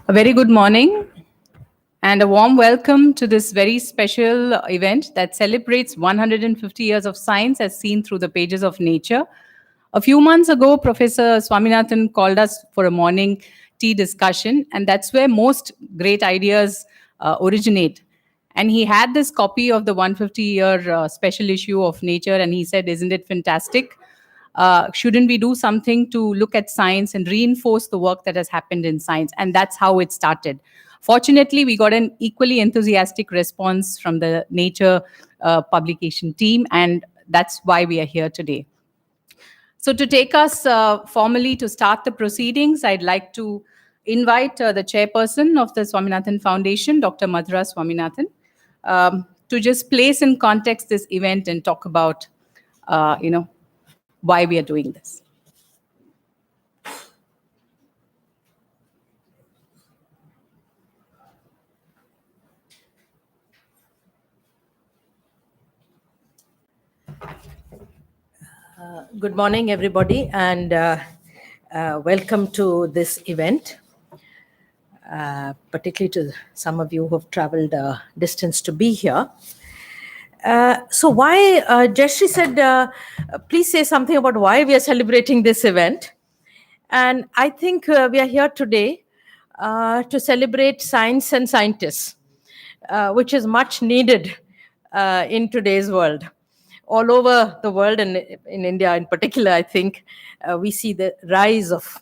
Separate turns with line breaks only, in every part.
A very good morning and a warm welcome to this very special event that celebrates 150 years of science as seen through the pages of Nature. A few months ago, Professor Swaminathan called us for a morning tea discussion, and that's where most great ideas originate. And he had this copy of the 150-year special issue of Nature, and he said, "Isn't it fantastic? Shouldn't we do something to look at science and reinforce the work that has happened in science?" And that's how it started. Fortunately, we got an equally enthusiastic response from the Nature publication team, and that's why we are here today. So, to take us formally to start the proceedings, I'd like to invite the chairperson of the Swaminathan Foundation, Dr. Madhura Swaminathan, to just place in context this event and talk about, why we are doing this.
Good morning, everybody, and welcome to this event, particularly to some of you who have traveled a distance to be here. So why, Jayashree said, please say something about why we are celebrating this event. And I think we are here today to celebrate science and scientists, which is much needed in today's world. All over the world, and in India in particular, I think we see the rise of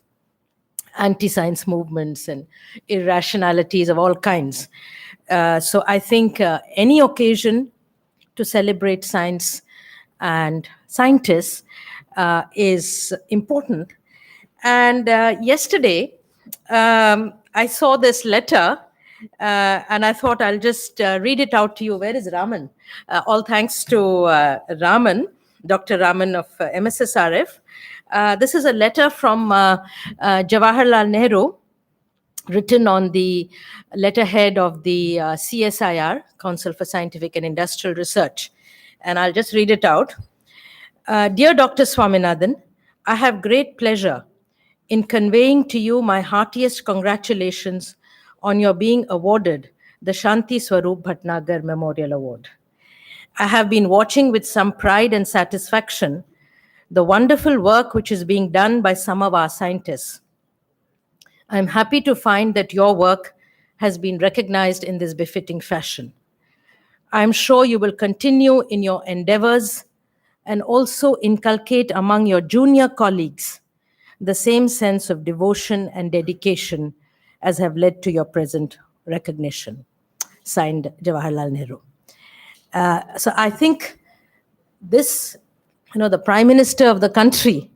anti-science movements and irrationalities of all kinds. So I think any occasion to celebrate science and scientists is important. And yesterday, I saw this letter, and I thought I'll just read it out to you. Where is Raman? All thanks to Raman, Dr. Raman of MSSRF. This is a letter from Jawaharlal Nehru, written on the letterhead of the CSIR, Council for Scientific and Industrial Research. And I'll just read it out. Dear Dr. Swaminathan, I have great pleasure in conveying to you my heartiest congratulations on your being awarded the Shanti Swarup Bhatnagar Memorial Award. I have been watching with some pride and satisfaction the wonderful work which is being done by some of our scientists. I am happy to find that your work has been recognized in this befitting fashion. I am sure you will continue in your endeavors and also inculcate among your junior colleagues the same sense of devotion and dedication as have led to your present recognition. Signed, Jawaharlal Nehru. So I think this, the Prime Minister of the country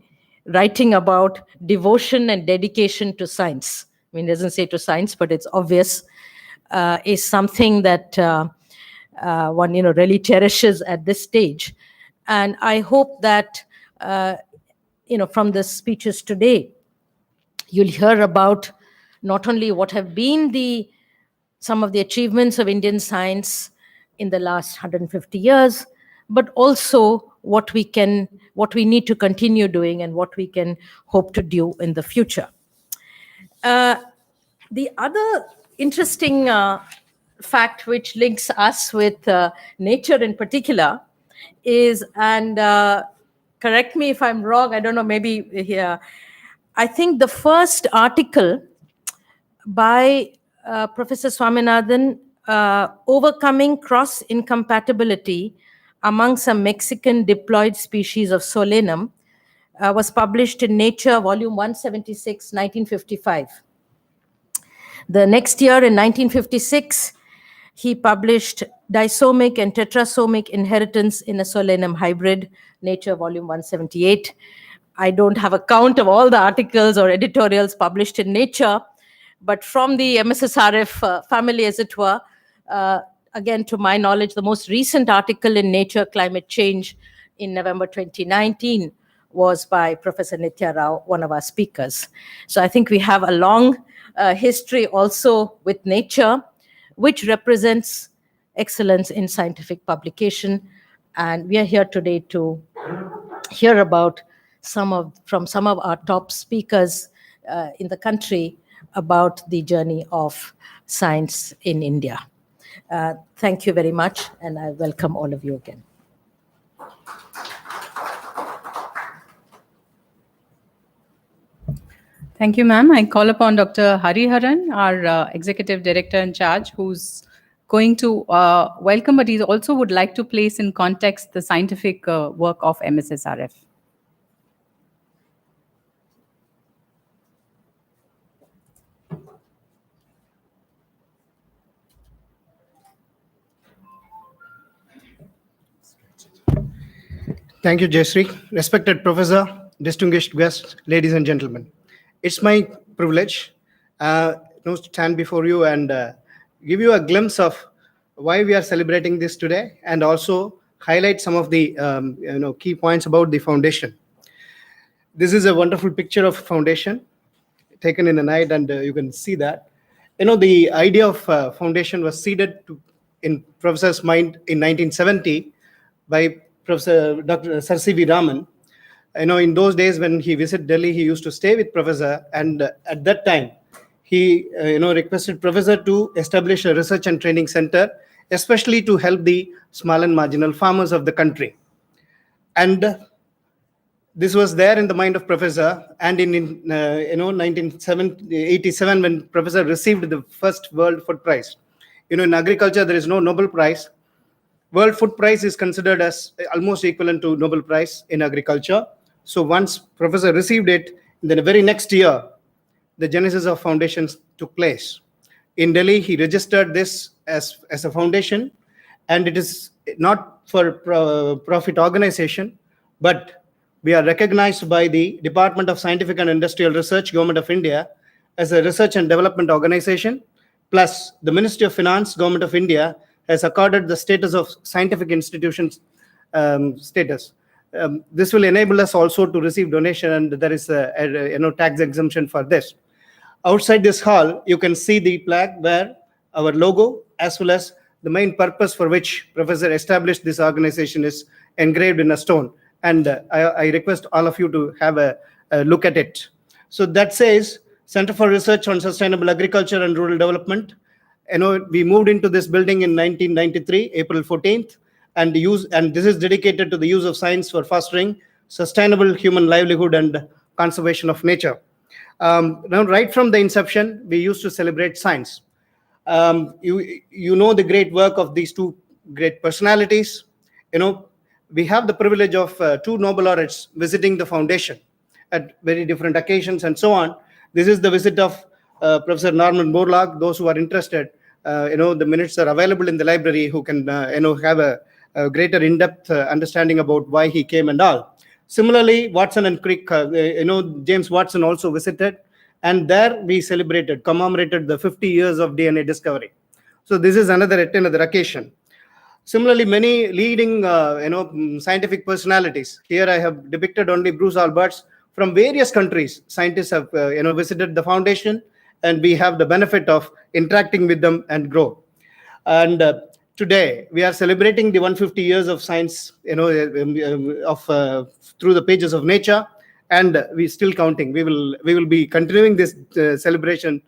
writing about devotion and dedication to science, I mean, it doesn't say to science, but it's obvious, is something that one, really cherishes at this stage. And I hope that, from the speeches today, you'll hear about not only what have been some of the achievements of Indian science in the last 150 years, but also what we need to continue doing and what we can hope to do in the future. The other interesting fact which links us with nature in particular is, and correct me if I'm wrong, I don't know, maybe here, I think the first article by Professor Swaminathan, overcoming cross-incompatibility among some Mexican diploid species of Solanum, was published in Nature, volume 176, 1955. The next year, in 1956, he published Disomic and Tetrasomic Inheritance in a Solanum Hybrid, Nature, volume 178. I don't have a count of all the articles or editorials published in Nature, but from the MSSRF family, as it were, again, to my knowledge, the most recent article in Nature Climate Change in November 2019 was by Professor Nitya Rao, one of our speakers. So I think we have a long history also with Nature, which represents excellence in scientific publication. And we are here today to hear about from some of our top speakers in the country, about the journey of science in India. Thank you very much, and I welcome all of you again.
Thank you, ma'am. I call upon Dr. Hariharan, our Executive Director in charge, who's going to welcome, but he also would like to place in context the scientific work of MSSRF.
Thank you, Jayashree. Respected Professor, distinguished guests, ladies and gentlemen. It's my privilege to stand before you and give you a glimpse of why we are celebrating this today, and also highlight some of the key points about the foundation. This is a wonderful picture of foundation taken in the night, and you can see that. The idea of foundation was seeded in Professor's mind in 1970 by Professor Dr. Sir C.V. Raman. In those days when he visited Delhi, he used to stay with Professor, and at that time, he requested Professor to establish a research and training center, especially to help the small and marginal farmers of the country. And this was there in the mind of Professor, and in 1987, when Professor received the first World Food Prize. In agriculture, there is no Nobel Prize. World Food Prize is considered as almost equivalent to Nobel Prize in agriculture. So once Professor received it, then the very next year, the genesis of foundations took place. In Delhi, he registered this as a foundation, and it is not for profit organization, but we are recognized by the Department of Scientific and Industrial Research, Government of India, as a research and development organization, plus the Ministry of Finance, Government of India, has accorded the status of scientific institutions status. This will enable us also to receive donation, and there is a tax exemption for this. Outside this hall, you can see the plaque where our logo, as well as the main purpose for which Professor established this organization, is engraved in a stone. And I request all of you to have a look at it. So that says Center for Research on Sustainable Agriculture and Rural Development. We moved into this building in 1993, April 14th, and this is dedicated to the use of science for fostering sustainable human livelihood and conservation of nature. Now, right from the inception, we used to celebrate science. You know the great work of these two great personalities. We have the privilege of two Nobel laureates visiting the foundation at very different occasions and so on. This is the visit of Professor Norman Borlaug. Those who are interested, the minutes are available in the library, who can have a greater in-depth understanding about why he came and all. Similarly, Watson and Crick, James Watson also visited, and there we commemorated the 50 years of DNA discovery. So this is another occasion. Similarly, many leading scientific personalities. Here I have depicted only Bruce Alberts. From various countries, scientists have visited the foundation, and we have the benefit of interacting with them and grow. And today we are celebrating the 150 years of science, through the pages of Nature, and we're still counting. We will be continuing this celebration.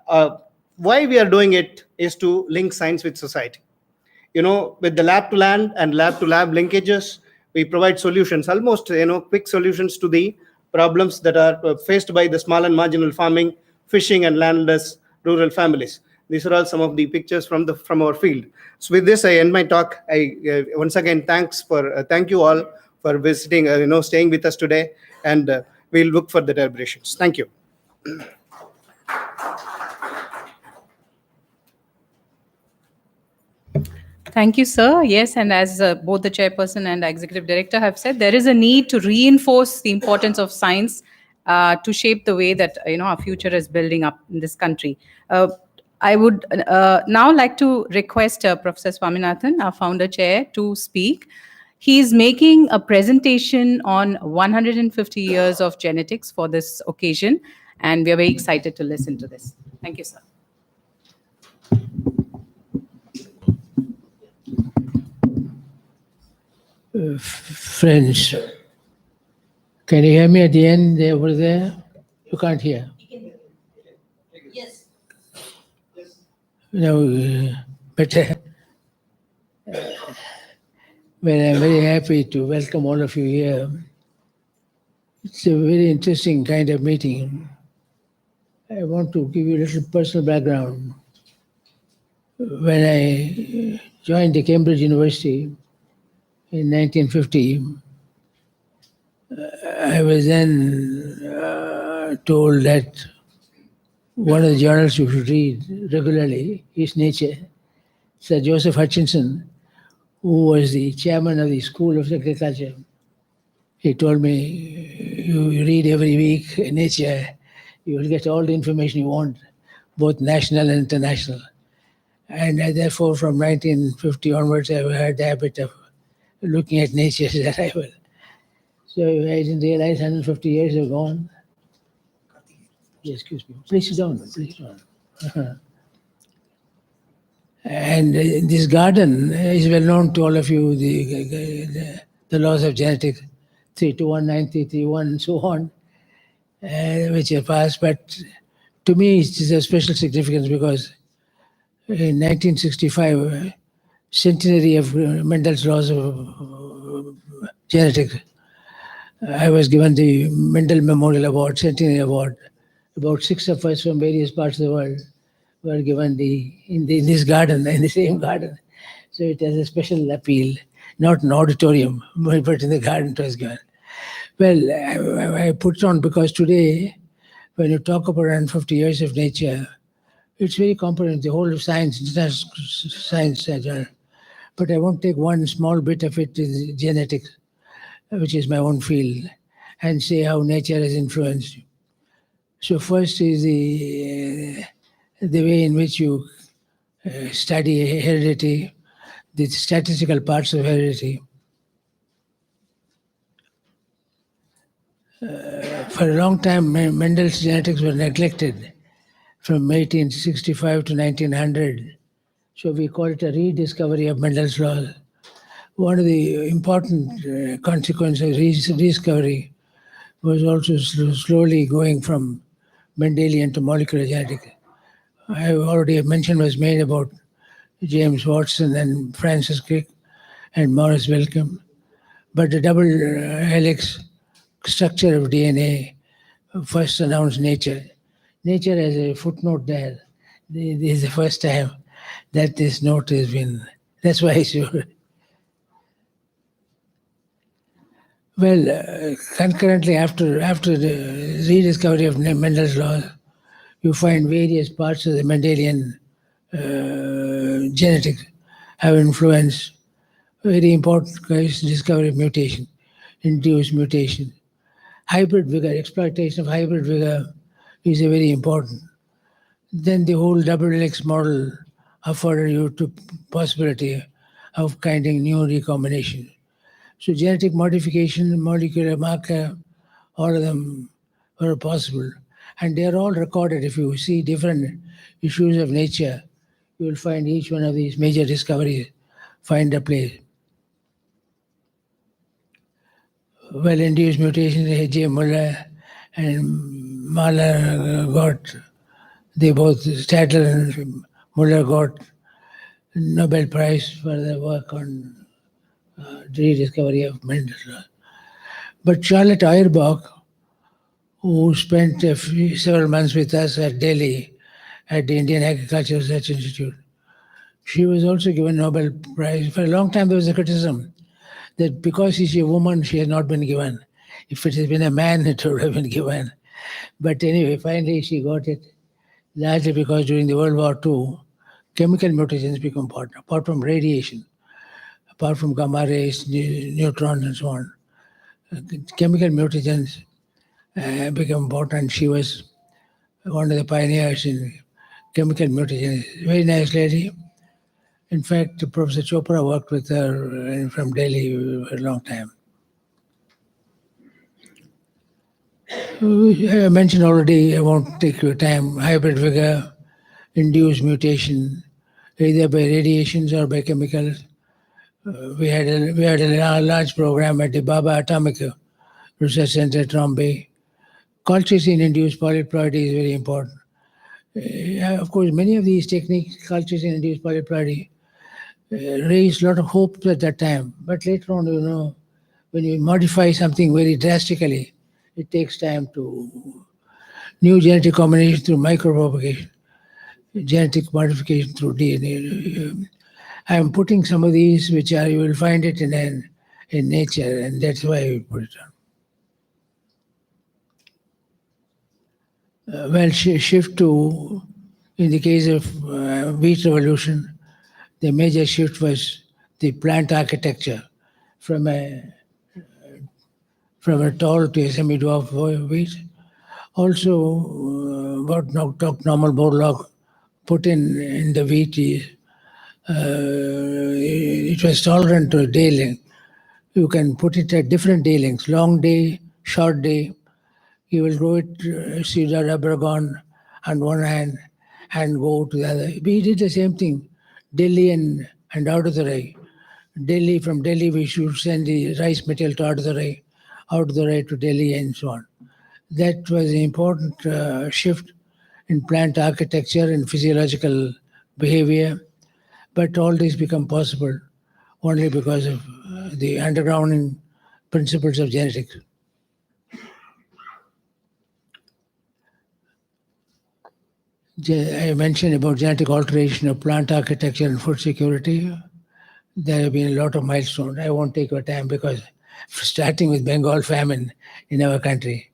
Why we are doing it is to link science with society. With the lab to land and lab to lab linkages, we provide solutions, almost quick solutions to the problems that are faced by the small and marginal farming, fishing, and landless rural families. These are all some of the pictures from our field. So with this, I end my talk. I once again thank you all for visiting, staying with us today, and we'll look for the deliberations. Thank you.
Thank you, sir. Yes, and as both the chairperson and executive director have said, there is a need to reinforce the importance of science to shape the way that our future is building up in this country. I would now like to request Professor Swaminathan, our founder chair, to speak. He is making a presentation on 150 years of genetics for this occasion, and we are very excited to listen to this. Thank you, sir.
Friends, can you hear me at the end over there? You can't hear. But well, I'm very happy to welcome all of you here. It's a very interesting kind of meeting. I want to give you a little personal background. When I joined the Cambridge University in 1950, I was then told that one of the journals you should read regularly is Nature. Sir Joseph Hutchinson, who was the chairman of the School of Agriculture, he told me, you read every week Nature, you will get all the information you want, both national and international. And therefore, from 1950 onwards, I've had the habit of looking at Nature as a rival. So I didn't realize 150 years have gone. Yes, excuse me. Please sit down. Please sit down. And this garden is well known to all of you, the laws of genetics, 321, 9331, and so on, which are passed. But to me, it is a special significance because in 1965, centenary of Mendel's laws of genetics, I was given the Mendel Memorial Award, Centenary Award. About 6 of us from various parts of the world were given in this garden, in the same garden. So it has a special appeal, not an auditorium, but in the garden it was given. Well, I put it on because today, when you talk about 150 years of nature, it's very comprehensive, the whole of science, international science journal. But I won't take one small bit of it, is genetics, which is my own field, and say how nature has influenced you. So first is the way in which you study heredity, the statistical parts of heredity. For a long time, Mendel's genetics were neglected from 1865 to 1900. So we call it a rediscovery of Mendel's law. One of the important consequences of rediscovery was also slowly going from Mendelian to molecular genetics. I already mentioned was made about James Watson and Francis Crick and Morris Wellcome. But the double helix structure of DNA first announced Nature. Nature has a footnote there. This is the first time that this note has been. That's why it's well, concurrently after the rediscovery of Mendel's law, you find various parts of the Mendelian genetics have influenced. Very important case, discovery of mutation, induced mutation. Hybrid vigor, exploitation of hybrid vigor is a very important. Then the whole double helix model afforded you to possibility of finding new recombination. So genetic modification, molecular marker, all of them were possible. And they are all recorded. If you see different issues of Nature, you will find each one of these major discoveries find a place. Well-induced mutations, H.J. Muller and Mahler they both, Stadler and Muller got Nobel Prize for their work on rediscovery of Mendel's law. But Charlotte Auerbach, who spent several months with us at Delhi at the Indian Agricultural Research Institute, she was also given Nobel Prize. For a long time, there was a criticism that because she's a woman, she has not been given. If it had been a man, it would have been given. But anyway, finally she got it, largely because during the World War II, chemical mutations become important, apart from radiation, apart from gamma rays, neutrons, and so on. Chemical mutagens become important. She was one of the pioneers in chemical mutagens. Very nice lady. In fact, Professor Chopra worked with her from Delhi for a long time. I mentioned already, I won't take your time, hybrid vigor, induced mutation, either by radiations or by chemicals. We had a large program at the Baba Atomic Research Center at Trombay. Colchicine-induced polyploidy is very important. Of course, many of these techniques, cultures in induced polyploidy raised a lot of hope at that time. But later on, when you modify something very drastically, it takes time to new genetic combination through micropropagation, genetic modification through DNA. I am putting some of these, which are you will find it in nature, and that's why we put it on. Shift to, in the case of wheat revolution, the major shift was the plant architecture from a tall to a semi-dwarf wheat. Also, what Dr. Norman Borlaug put in the wheat is it was tolerant to day length. You can put it at different day lengths, long day, short day. You will grow it, see the rubber gone on one hand and go to the other. We did the same thing, Delhi and Adurai. From Delhi we should send the rice material to Adurai to Delhi and so on. That was an important shift in plant architecture and physiological behavior. But all this become possible only because of the undergrounding principles of genetics. I mentioned about genetic alteration of plant architecture and food security. There have been a lot of milestones. I won't take your time because starting with Bengal famine in our country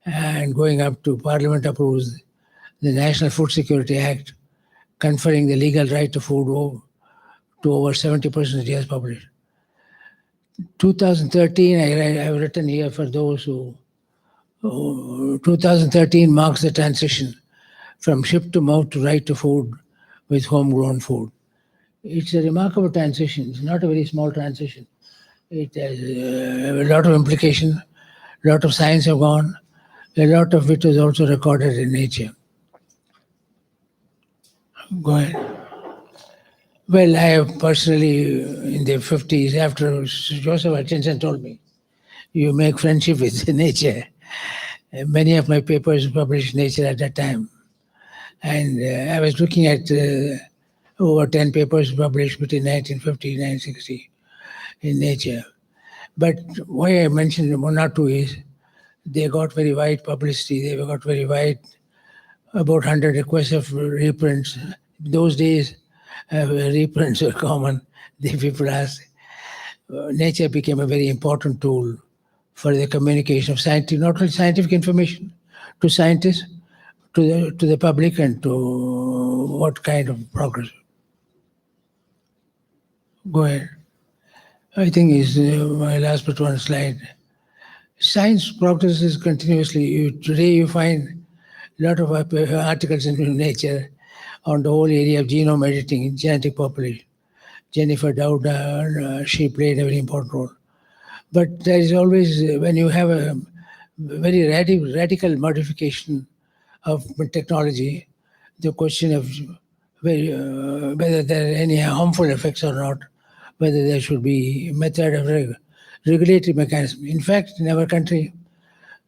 and going up to Parliament approves the National Food Security Act, conferring the legal right to food to over 70% of the US population. 2013, I've written here for those who 2013 marks the transition from ship to mouth to right to food with homegrown food. It's a remarkable transition. It's not a very small transition. It has a lot of implication. A lot of science have gone. A lot of it is also recorded in nature. Go ahead. Well, I have personally, in the 50s, after Joseph Hutchinson told me, you make friendship with nature. Many of my papers published in Nature at that time. And I was looking at over 10 papers published between 1950 and 1960 in Nature. But why I mentioned one or two is they got very wide publicity. They got very wide, about 100 requests of reprints. Those days, reprints were common. The people asked. Nature became a very important tool for the communication of scientific, not only scientific information to scientists, to the public, and to what kind of progress. Go ahead. I think is my last but one slide. Science progresses continuously. Today you find a lot of articles in Nature on the whole area of genome editing in genetic population. Jennifer Doudna, she played a very important role. But there is always, when you have a very radical modification of technology, the question of whether there are any harmful effects or not, whether there should be method of regulatory mechanism. In fact, in our country,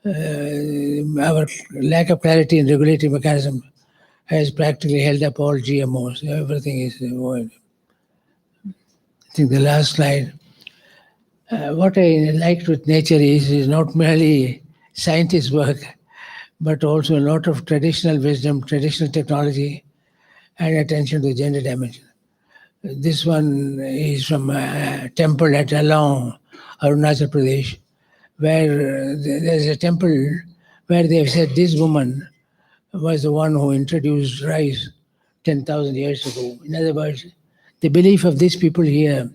our lack of clarity in regulatory mechanism has practically held up all GMOs. Everything is avoided. I think the last slide. What I liked with Nature is not merely scientists' work, but also a lot of traditional wisdom, traditional technology, and attention to the gender dimension. This one is from a temple at Along, Arunachal Pradesh, where there's a temple where they have said this woman was the one who introduced rice 10,000 years ago. In other words, the belief of these people here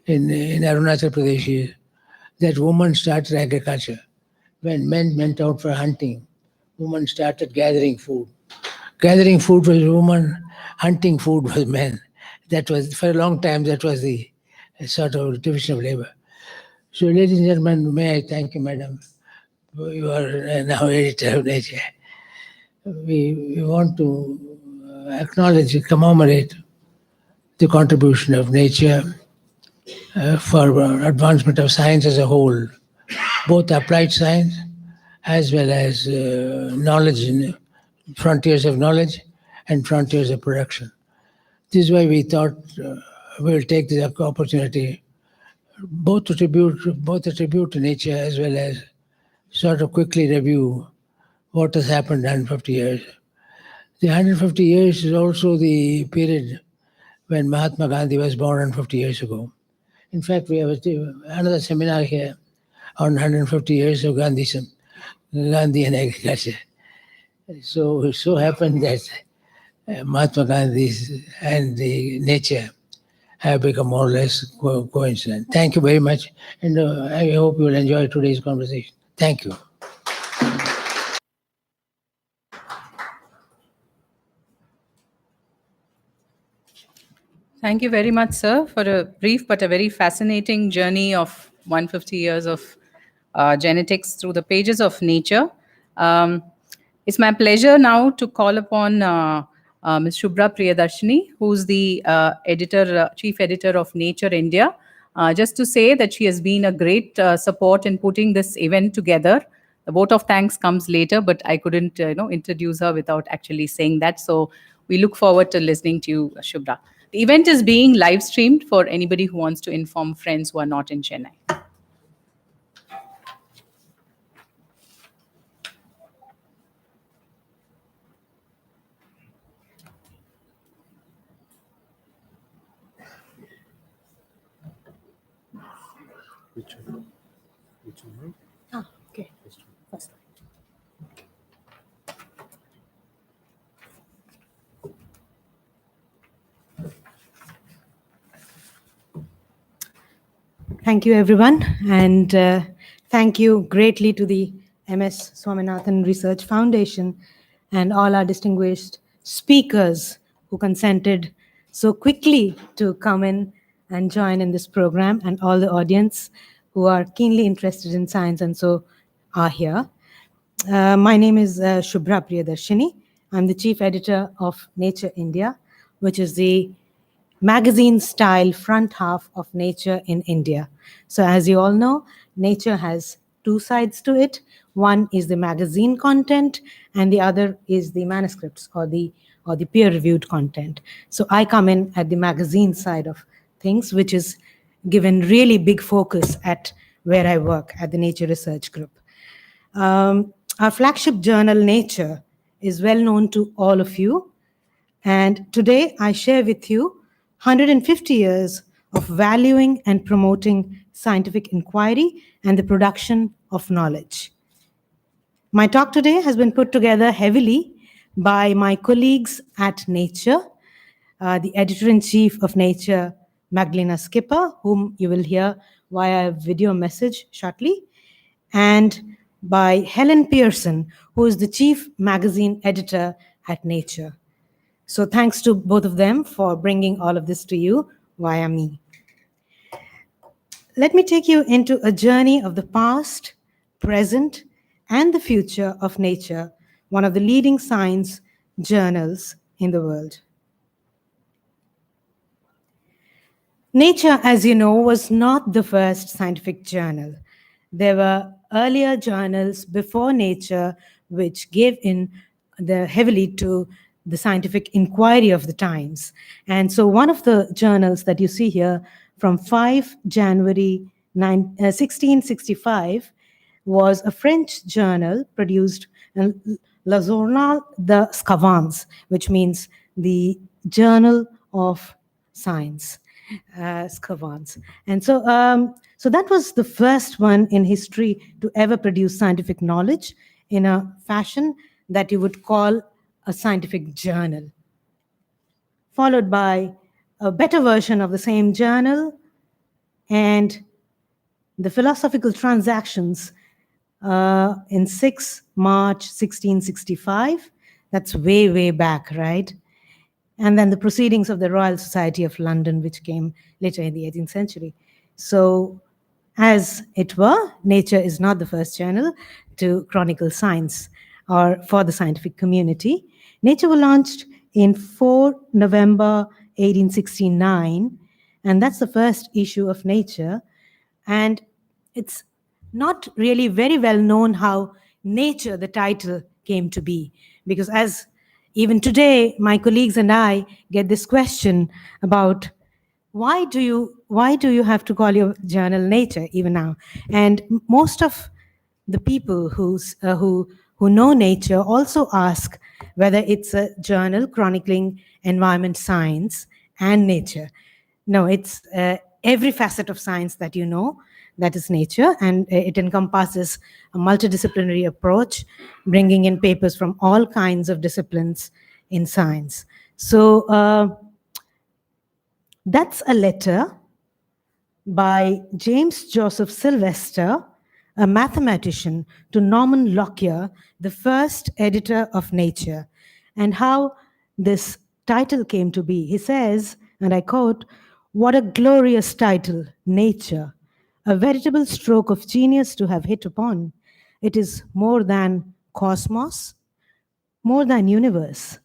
in Arunachal Pradesh is that women started agriculture. When men went out for hunting, women started gathering food. Gathering food was women, hunting food was men. That was, for a long time, that was the sort of division of labor. So, ladies and gentlemen, may I thank you, madam. You are now editor of Nature. We want to acknowledge, commemorate the contribution of Nature for advancement of science as a whole, both applied science as well as knowledge in frontiers of knowledge, and frontiers of production. This is why we thought we'll take this opportunity both to tribute to nature as well as sort of quickly review what has happened in 150 years. The 150 years is also the period when Mahatma Gandhi was born 150 years ago. In fact, we have another seminar here on 150 years of Gandhi and agriculture. So it so happened that Mahatma Gandhi and the nature have become more or less coincident. Thank you very much, and I hope you will enjoy today's conversation. Thank you.
Thank you very much, sir, for a brief but a very fascinating journey of 150 years of genetics through the pages of nature. It's my pleasure now to call upon Ms. Shubhra Priyadarshini, who's the chief editor of Nature India, just to say that she has been a great support in putting this event together. The vote of thanks comes later, but I couldn't introduce her without actually saying that. So we look forward to listening to you, Shubhra. The event is being live streamed for anybody who wants to inform friends who are not in Chennai.
Okay. First.
Thank you, everyone, and thank you greatly to the MS Swaminathan Research Foundation and all our distinguished speakers who consented so quickly to come in and join in this program, and all the audience who are keenly interested in science and so are here. My name is Shubhra Priyadarshini. I'm the chief editor of Nature India, which is the magazine-style front half of Nature in India. So as you all know, Nature has two sides to it. One is the magazine content, and the other is the manuscripts or the peer-reviewed content. So I come in at the magazine side of things, which is given really big focus at where I work at the Nature Research Group. Our flagship journal, Nature, is well known to all of you. And today I share with you 150 years of valuing and promoting scientific inquiry and the production of knowledge. My talk today has been put together heavily by my colleagues at Nature, the editor-in-chief of Nature, Magdalena Skipper, whom you will hear via video message shortly, and by Helen Pearson, who is the chief magazine editor at Nature. So thanks to both of them for bringing all of this to you via me. Let me take you into a journey of the past, present, and the future of Nature, one of the leading science journals in the world. Nature, as you know, was not the first scientific journal. There were earlier journals before Nature which gave in heavily to the scientific inquiry of the times. And so one of the journals that you see here from 5 January 1665 was a French journal produced in Le Journal des Savants, which means the Journal of Science. Savants. And so that was the first one in history to ever produce scientific knowledge in a fashion that you would call a scientific journal, followed by a better version of the same journal and the Philosophical Transactions in 6 March 1665. That's way, way back, right? And then the Proceedings of the Royal Society of London, which came later in the 18th century. So as it were, Nature is not the first journal to chronicle science or for the scientific community. Nature was launched in 4 November 1869, and that's the first issue of Nature. And it's not really very well known how Nature, the title, came to be, because as Even today, my colleagues and I get this question about why do you have to call your journal Nature even now? And most of the people who know Nature also ask whether it's a journal chronicling environment, science, and nature. No, it's every facet of science that you know, that is Nature, and it encompasses a multidisciplinary approach, bringing in papers from all kinds of disciplines in science. So that's a letter by James Joseph Sylvester, a mathematician, to Norman Lockyer, the first editor of Nature, and how this title came to be. He says, and I quote, "What a glorious title, Nature, a veritable stroke of genius to have hit upon. It is more than cosmos, more than universe.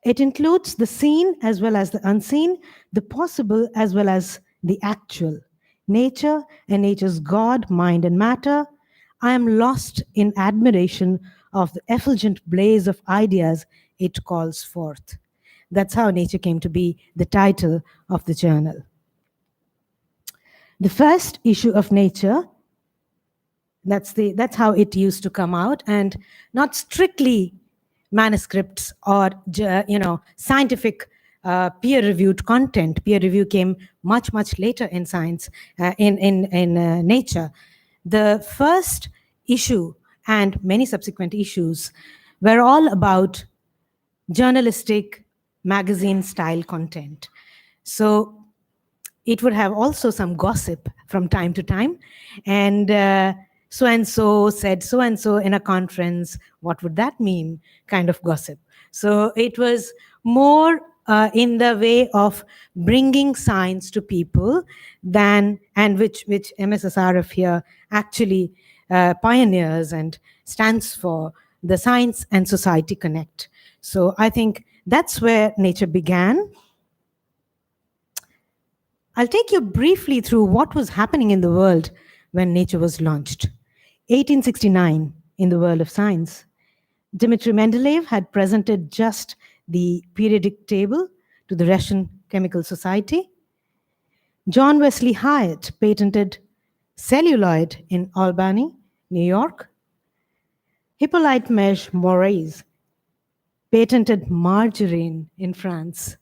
It includes the seen as well as the unseen, the possible as well as the actual. Nature and nature's God, mind, and matter. I am lost in admiration of the effulgent blaze of ideas it calls forth." That's how Nature came to be the title of the journal. The first issue of Nature, that's how it used to come out, and not strictly manuscripts or scientific peer-reviewed content. Peer review came much later in science, in Nature. The first issue and many subsequent issues were all about journalistic magazine style content. So it would have also some gossip from time to time, and so-and-so said so-and-so in a conference. What would that mean? Kind of gossip. So it was more in the way of bringing science to people than, and which MSSRF here actually pioneers and stands for, the Science and Society Connect. So I think that's where Nature began. I'll take you briefly through what was happening in the world when Nature was launched. 1869, in the world of science. Dmitry Mendeleev had presented just the periodic table to the Russian Chemical Society. John Wesley Hyatt patented celluloid in Albany, New York. Hippolyte Mege Moraes patented margarine in France.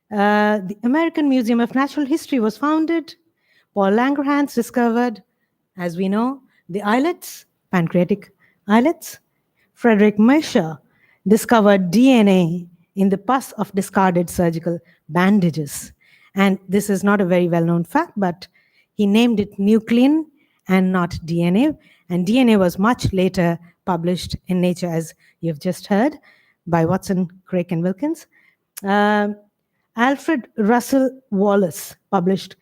The American Museum of Natural History was founded. Paul Langerhans discovered, as we know, the islets, pancreatic islets. Frederick Miescher discovered DNA in the pus of discarded surgical bandages. And this is not a very well-known fact, but he named it nuclein and not DNA. And DNA was much later published in Nature, as you've just heard, by Watson, Crick, and Wilkins. Alfred Russel Wallace published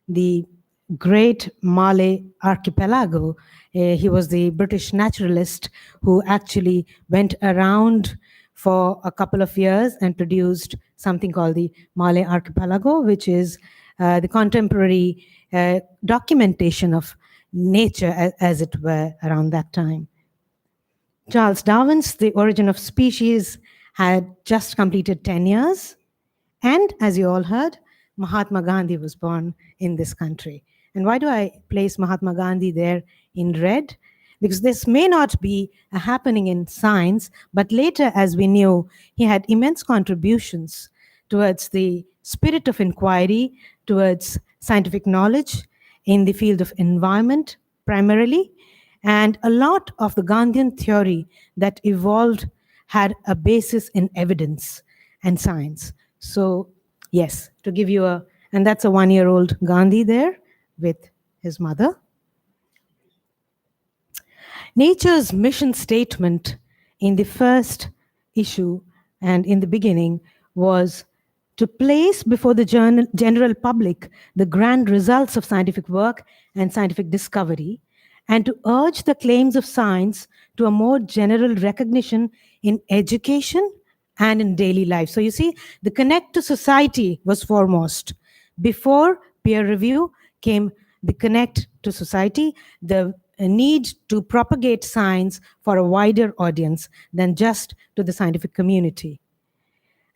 the Great Malay Archipelago. He was the British naturalist who actually went around for a couple of years and produced something called the Malay Archipelago, which is the contemporary documentation of nature, as it were, around that time. Charles Darwin's The Origin of Species had just completed 10 years. And as you all heard, Mahatma Gandhi was born in this country. And why do I place Mahatma Gandhi there in red? Because this may not be a happening in science, but later, as we knew, he had immense contributions towards the spirit of inquiry, towards scientific knowledge in the field of environment primarily. And a lot of the Gandhian theory that evolved had a basis in evidence and science. So yes, to give you and that's a 1-year-old Gandhi there with his mother. Nature's mission statement in the first issue and in the beginning was to place before the general public the grand results of scientific work and scientific discovery, and to urge the claims of science to a more general recognition in education and in daily life. So you see, the connect to society was foremost. Before peer review came the connect to society, the a need to propagate science for a wider audience than just to the scientific community.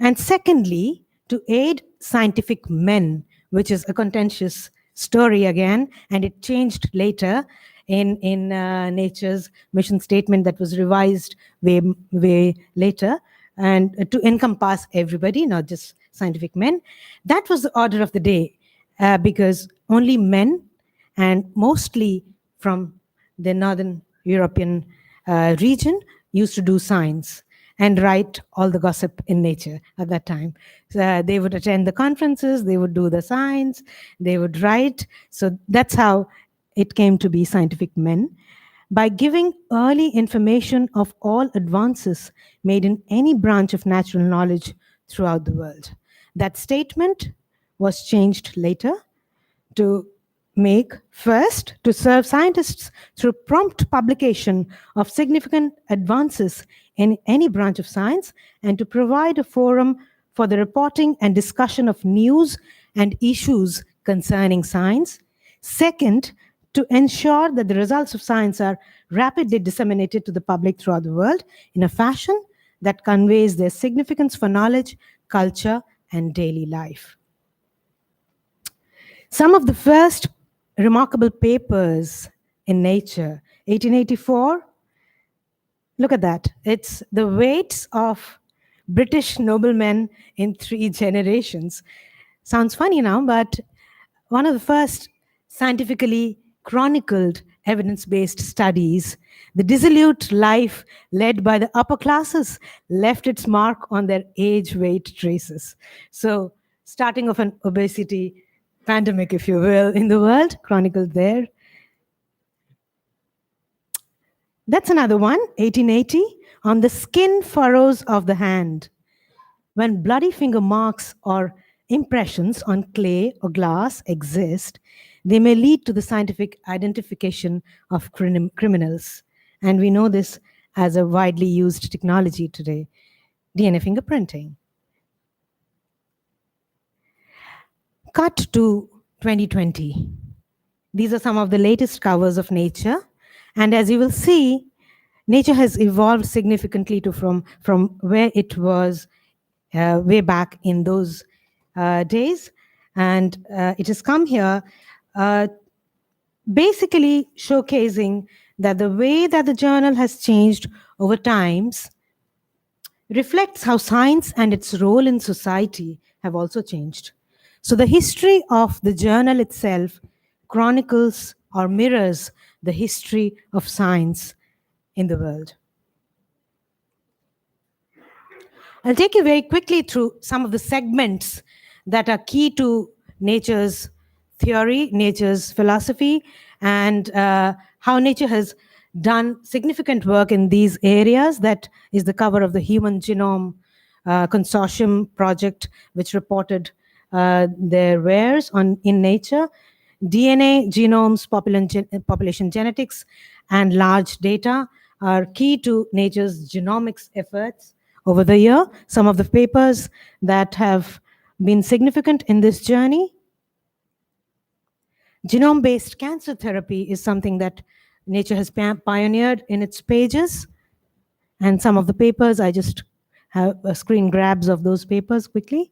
And secondly, to aid scientific men, which is a contentious story again, and it changed later in Nature's mission statement that was revised way later, and to encompass everybody, not just scientific men. That was the order of the day, because only men, and mostly from the Northern European region, used to do science and write all the gossip in Nature at that time. So, they would attend the conferences, they would do the science, they would write. So that's how it came to be scientific men. By giving early information of all advances made in any branch of natural knowledge throughout the world. That statement was changed later to make, first, to serve scientists through prompt publication of significant advances in any branch of science, and to provide a forum for the reporting and discussion of news and issues concerning science. Second, to ensure that the results of science are rapidly disseminated to the public throughout the world in a fashion that conveys their significance for knowledge, culture, and daily life. Some of the first remarkable papers in Nature, 1884, look at that. It's the weights of British noblemen in 3 generations. Sounds funny now, but one of the first scientifically chronicled evidence-based studies. The dissolute life led by the upper classes left its mark on their age-weight traces. So, starting of an obesity pandemic, if you will, in the world, chronicled there. That's another one, 1880, on the skin furrows of the hand. When bloody finger marks or impressions on clay or glass exist, they may lead to the scientific identification of criminals. And we know this as a widely used technology today, DNA fingerprinting. Cut to 2020. These are some of the latest covers of Nature. And as you will see, Nature has evolved significantly from where it was way back in those days. And it has come here basically showcasing that the way that the journal has changed over times reflects how science and its role in society have also changed. So the history of the journal itself chronicles or mirrors the history of science in the world. I'll take you very quickly through some of the segments that are key to Nature's theory, Nature's philosophy, and how Nature has done significant work in these areas. That is the cover of the Human Genome Consortium project, which reported their wares in Nature. DNA, genomes, population genetics, and large data are key to Nature's genomics efforts over the year. Some of the papers that have been significant in this journey. Genome-based cancer therapy is something that Nature has pioneered in its pages. And some of the papers, I just have screen grabs of those papers quickly.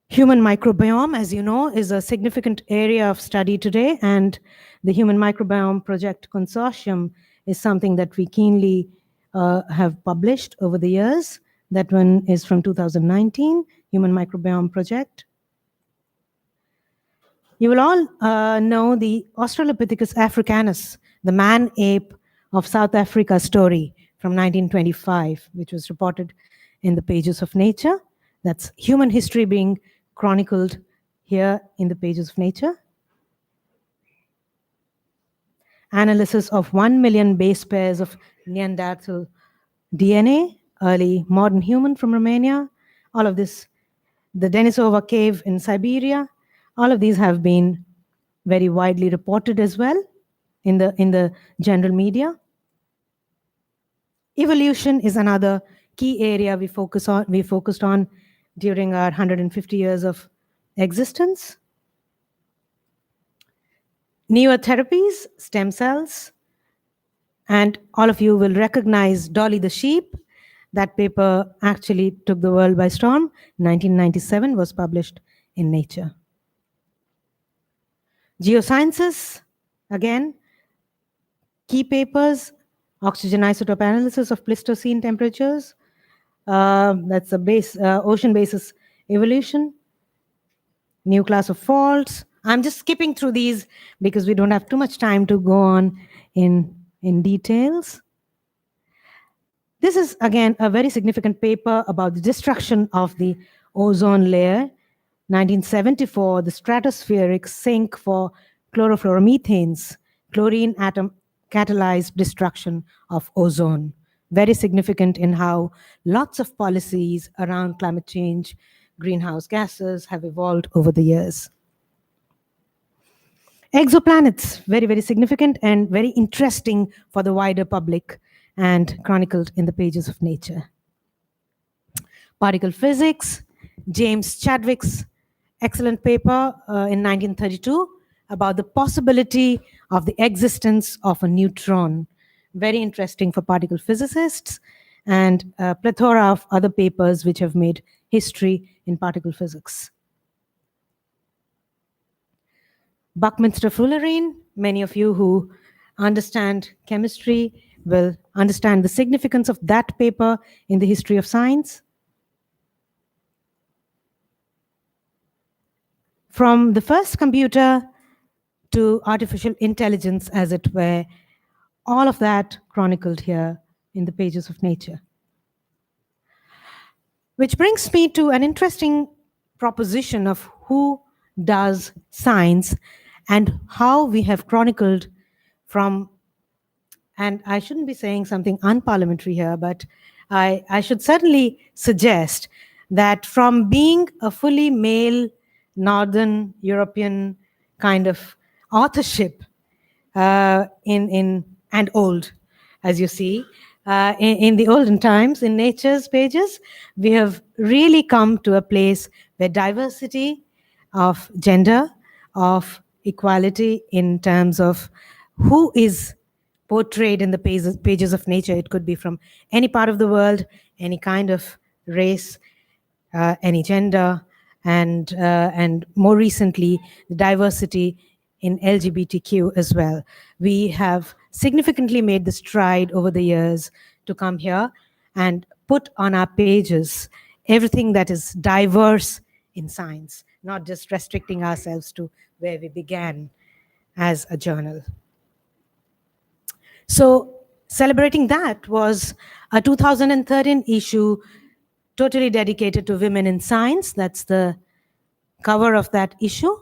Human microbiome, as you know, is a significant area of study today, and the Human Microbiome Project Consortium is something that we keenly have published over the years. That one is from 2019, Human Microbiome Project. You will all know the Australopithecus africanus, the man-ape of South Africa story from 1925, which was reported in the pages of Nature. That's human history being chronicled here in the pages of Nature. Analysis of 1 million base pairs of Neanderthal DNA, early modern human from Romania. All of this, the Denisova cave in Siberia, all of these have been very widely reported as well in the general media. Evolution is another key area we focused on during our 150 years of existence. Newer therapies, stem cells, and all of you will recognize Dolly the sheep. That paper actually took the world by storm. 1997 was published in Nature. Geosciences, again, key papers, oxygen isotope analysis of Pleistocene temperatures. That's the base, ocean basis evolution, new class of faults. I'm just skipping through these because we don't have too much time to go on in details. This is, again, a very significant paper about the destruction of the ozone layer. 1974, the stratospheric sink for chlorofluoromethanes, chlorine atom catalyzed destruction of ozone. Very significant in how lots of policies around climate change, greenhouse gases have evolved over the years. Exoplanets, very, very significant and very interesting for the wider public and chronicled in the pages of Nature. Particle physics, James Chadwick's excellent paper in 1932 about the possibility of the existence of a neutron. Very interesting for particle physicists, and a plethora of other papers which have made history in particle physics. Buckminster Fullerene, many of you who understand chemistry will understand the significance of that paper in the history of science. From the first computer to artificial intelligence, as it were, all of that chronicled here in the pages of Nature. Which brings me to an interesting proposition of who does science and how we have chronicled from, and I shouldn't be saying something unparliamentary here, but I should certainly suggest that from being a fully male Northern European kind of authorship and old, as you see, in the olden times, in Nature's pages, we have really come to a place where diversity of gender, of equality in terms of who is portrayed in the pages of Nature. It could be from any part of the world, any kind of race, any gender, and more recently, the diversity in LGBTQ as well. We have significantly made the stride over the years to come here and put on our pages everything that is diverse in science, not just restricting ourselves to where we began as a journal. So celebrating that was a 2013 issue totally dedicated to women in science. That's the cover of that issue.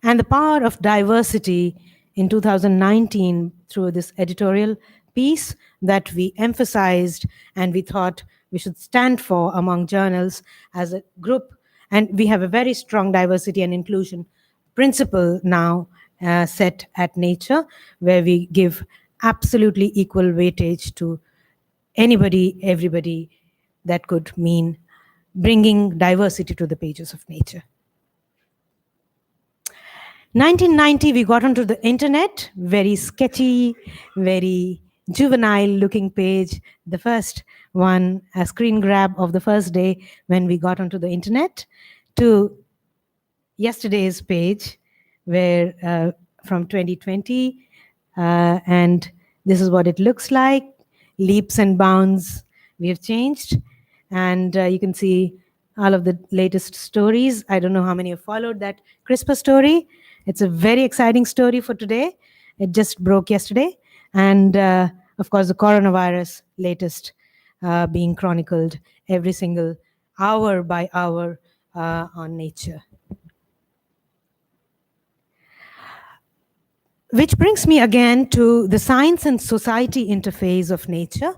And the power of diversity in 2019 through this editorial piece that we emphasized and we thought we should stand for among journals as a group. And we have a very strong diversity and inclusion principle now set at Nature, where we give absolutely equal weightage to anybody, everybody. That could mean bringing diversity to the pages of Nature. 1990, we got onto the internet, very sketchy, very juvenile looking page. The first one, a screen grab of the first day when we got onto the internet, to yesterday's page, where from 2020, and this is what it looks like. Leaps and bounds we have changed, and you can see all of the latest stories. I don't know how many have followed that CRISPR story. It's a very exciting story for today. It just broke yesterday. And of course, the coronavirus latest being chronicled every single hour by hour on Nature. Which brings me again to the science and society interface of Nature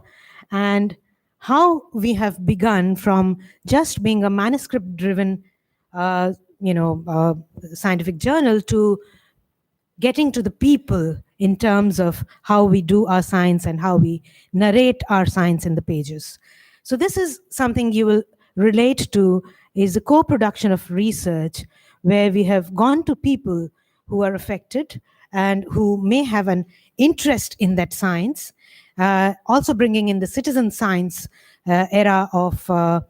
and how we have begun from just being a manuscript-driven scientific journal to getting to the people in terms of how we do our science and how we narrate our science in the pages. So this is something you will relate to, is a co-production of research where we have gone to people who are affected and who may have an interest in that science, also bringing in the citizen science era of the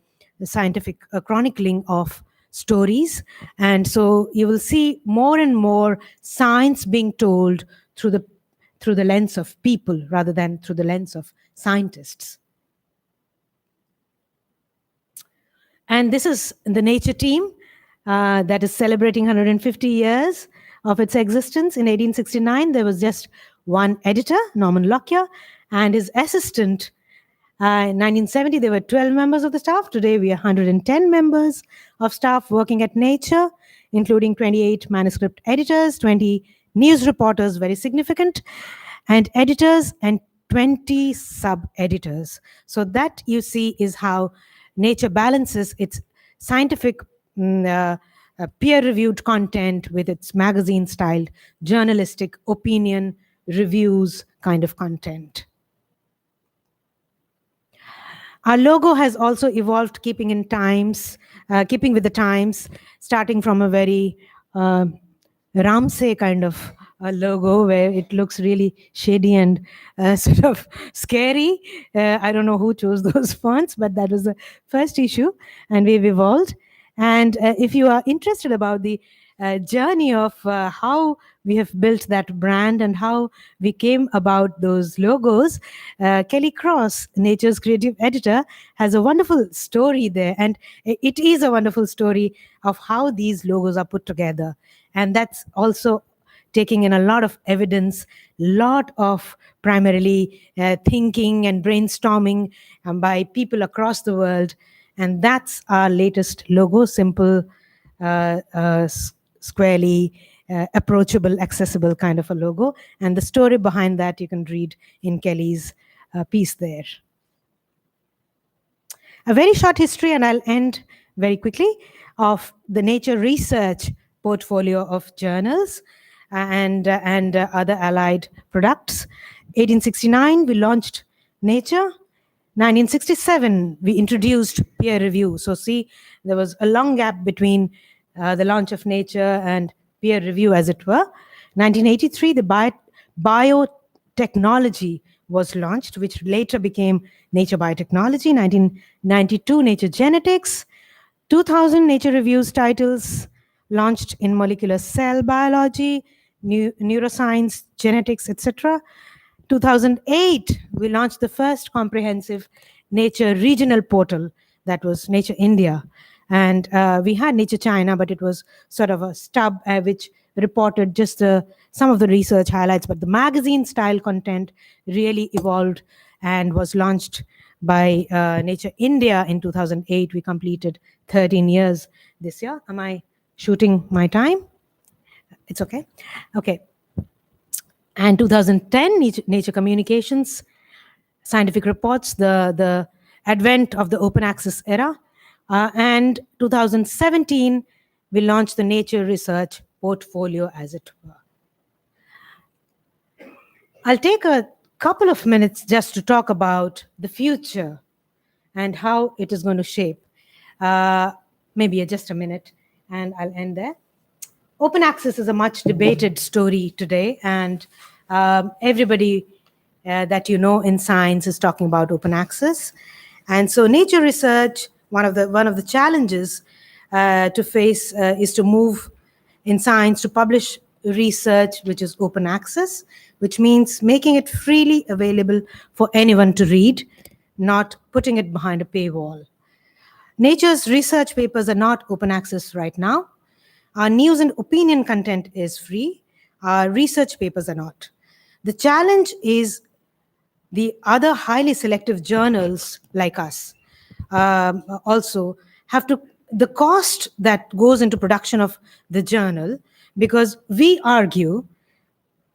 scientific chronicling of stories. And so you will see more and more science being told through the lens of people rather than through the lens of scientists. And this is the Nature team that is celebrating 150 years of its existence. In 1869, there was just one editor, Norman Lockyer, and his assistant. In 1970, there were 12 members of the staff. Today, we are 110 members of staff working at Nature, including 28 manuscript editors, 20 news reporters, very significant, and editors, and 20 sub-editors. So that, you see, is how Nature balances its scientific peer-reviewed content with its magazine-styled journalistic opinion reviews kind of content. Our logo has also evolved, keeping with the times, starting from a very Ramsey kind of logo where it looks really shady and sort of scary. I don't know who chose those fonts, but that was the first issue, and we've evolved. And if you are interested about the journey of how we have built that brand and how we came about those logos, Kelly Cross, Nature's creative editor, has a wonderful story there. And it is a wonderful story of how these logos are put together. And that's also taking in a lot of evidence, lot of primarily thinking and brainstorming by people across the world. And that's our latest logo, simple, squarely approachable, accessible kind of a logo. And the story behind that you can read in Kelly's piece there. A very short history, and I'll end very quickly, of the Nature Research portfolio of journals and other allied products. 1869, we launched Nature. 1967, we introduced peer review. So see, there was a long gap between the launch of Nature and peer review, as it were. 1983, the biotechnology was launched, which later became Nature Biotechnology. 1992, Nature Genetics. 2000, Nature Reviews titles launched in molecular cell biology, neuroscience, genetics, etc. 2008, we launched the first comprehensive Nature regional portal, that was Nature India. And we had Nature China, but it was sort of a stub which reported just some of the research highlights, but the magazine-style content really evolved and was launched by Nature India in 2008. We completed 13 years this year. Am I shooting my time? It's okay. Okay. And 2010, Nature Communications, Scientific Reports, the advent of the open access era. And 2017, we launched the Nature Research portfolio, as it were. I'll take a couple of minutes just to talk about the future and how it is going to shape. Maybe just a minute, and I'll end there. Open access is a much debated story today, and everybody that you know in science is talking about open access. And so Nature Research, one of the challenges to face is to move in science to publish research which is open access, which means making it freely available for anyone to read, not putting it behind a paywall. Nature's research papers are not open access right now. Our news and opinion content is free. Our research papers are not. The challenge is the other highly selective journals like us also have to, the cost that goes into production of the journal, because we argue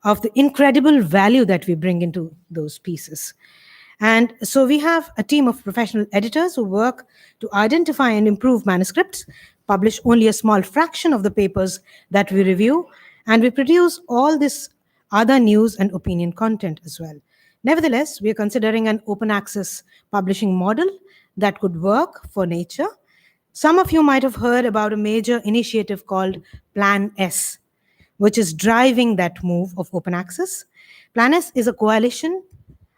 of the incredible value that we bring into those pieces. And so we have a team of professional editors who work to identify and improve manuscripts, publish only a small fraction of the papers that we review, and we produce all this other news and opinion content as well. Nevertheless, we are considering an open access publishing model that could work for Nature. Some of you might have heard about a major initiative called Plan S, which is driving that move of open access. PLANES is a coalition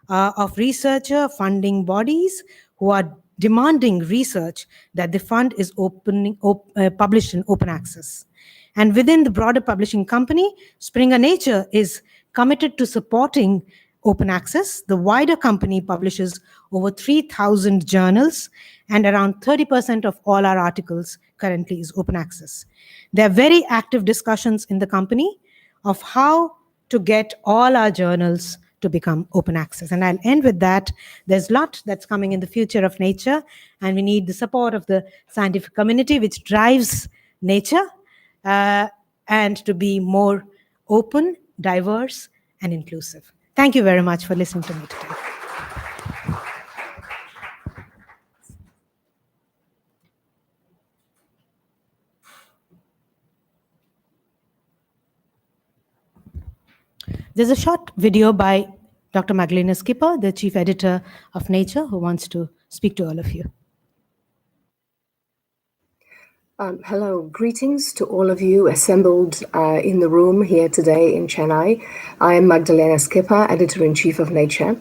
of researcher funding bodies who are demanding research that the fund is published in open access. And within the broader publishing company, Springer Nature is committed to supporting open access. The wider company publishes over 3,000 journals, and around 30% of all our articles currently is open access. There are very active discussions in the company of how to get all our journals to become open access. And I'll end with that. There's a lot that's coming in the future of Nature, and we need the support of the scientific community, which drives Nature, and to be more open, diverse, and inclusive. Thank you very much for listening to me today. There's a short video by Dr. Magdalena Skipper, the chief editor of Nature, who wants to speak to all of you.
Hello, greetings to all of you assembled in the room here today in Chennai. I am Magdalena Skipper, editor-in-chief of Nature.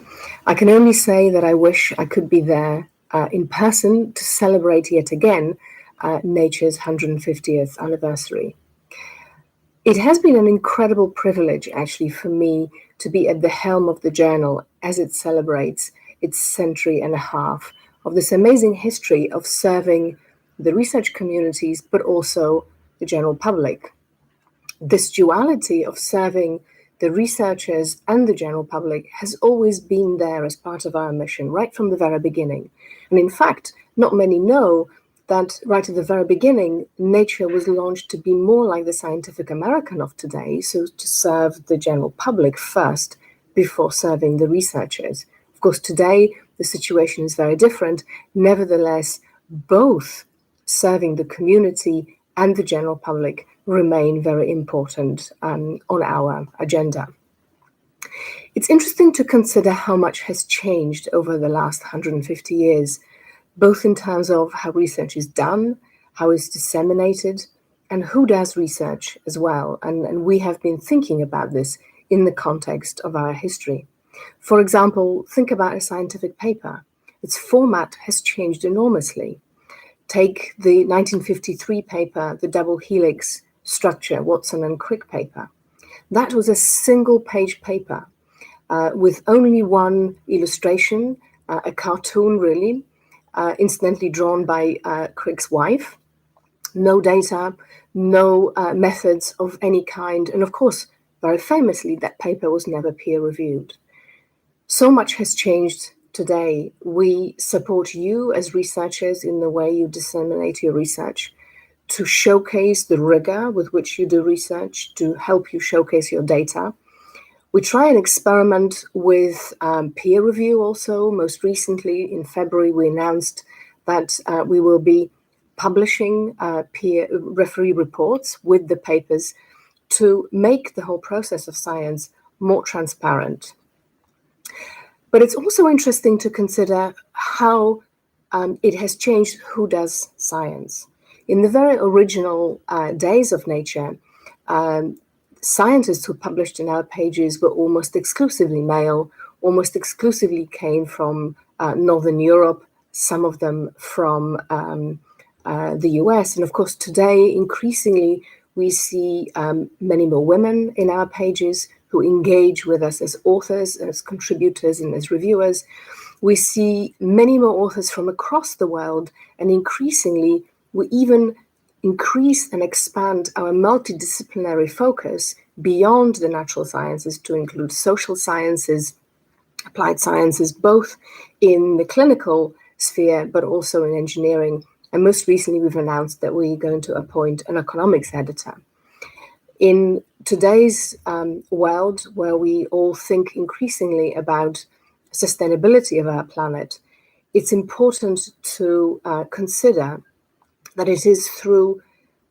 I can only say that I wish I could be there in person to celebrate yet again Nature's 150th anniversary. It has been an incredible privilege, actually, for me to be at the helm of the journal as it celebrates its century and a half of this amazing history of serving the research communities, but also the general public. This duality of serving the researchers and the general public has always been there as part of our mission, right from the very beginning. And in fact, not many know that right at the very beginning, Nature was launched to be more like the Scientific American of today, so to serve the general public first before serving the researchers. Of course, today, the situation is very different. Nevertheless, both serving the community and the general public remain very important on our agenda. It's interesting to consider how much has changed over the last 150 years, both in terms of how research is done, how it's disseminated, and who does research as well. And we have been thinking about this in the context of our history. For example, think about a scientific paper. Its format has changed enormously. Take the 1953 paper, the double helix structure, Watson and Crick paper. That was a single-page paper with only one illustration, a cartoon really, incidentally drawn by Crick's wife. No data, no methods of any kind. And of course, very famously, that paper was never peer-reviewed. So much has changed today. We support you as researchers in the way you disseminate your research, to showcase the rigor with which you do research, to help you showcase your data. We try and experiment with peer review also. Most recently, in February, we announced that we will be publishing peer referee reports with the papers to make the whole process of science more transparent. But it's also interesting to consider how it has changed who does science. In the very original days of Nature, scientists who published in our pages were almost exclusively male, almost exclusively came from Northern Europe, some of them from the US. And of course, today, increasingly, we see many more women in our pages who engage with us as authors, as contributors, and as reviewers. We see many more authors from across the world, and increasingly, we even increase and expand our multidisciplinary focus beyond the natural sciences to include social sciences, applied sciences, both in the clinical sphere, but also in engineering. And most recently, we've announced that we're going to appoint an economics editor. In today's world, where we all think increasingly about sustainability of our planet, it's important to consider that it is through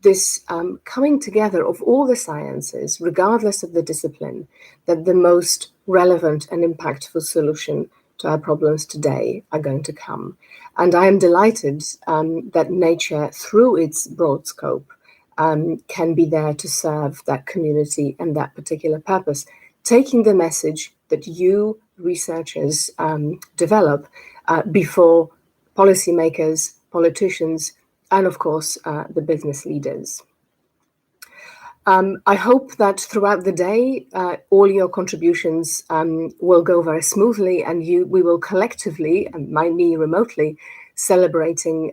this coming together of all the sciences, regardless of the discipline, that the most relevant and impactful solution to our problems today are going to come. And I am delighted that Nature, through its broad scope, can be there to serve that community and that particular purpose, taking the message that you researchers develop before policymakers, politicians, and of course, the business leaders. I hope that throughout the day, all your contributions will go very smoothly, and we will collectively, and me remotely, celebrating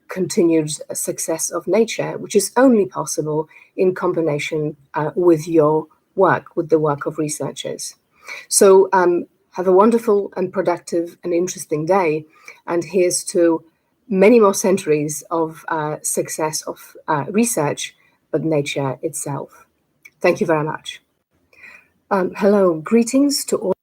continued success of nature, which is only possible in combination with your work, with the work of researchers. So have a wonderful and productive and interesting day, and here's to many more centuries of success of research, but nature itself. Thank you very much. Hello, greetings to all.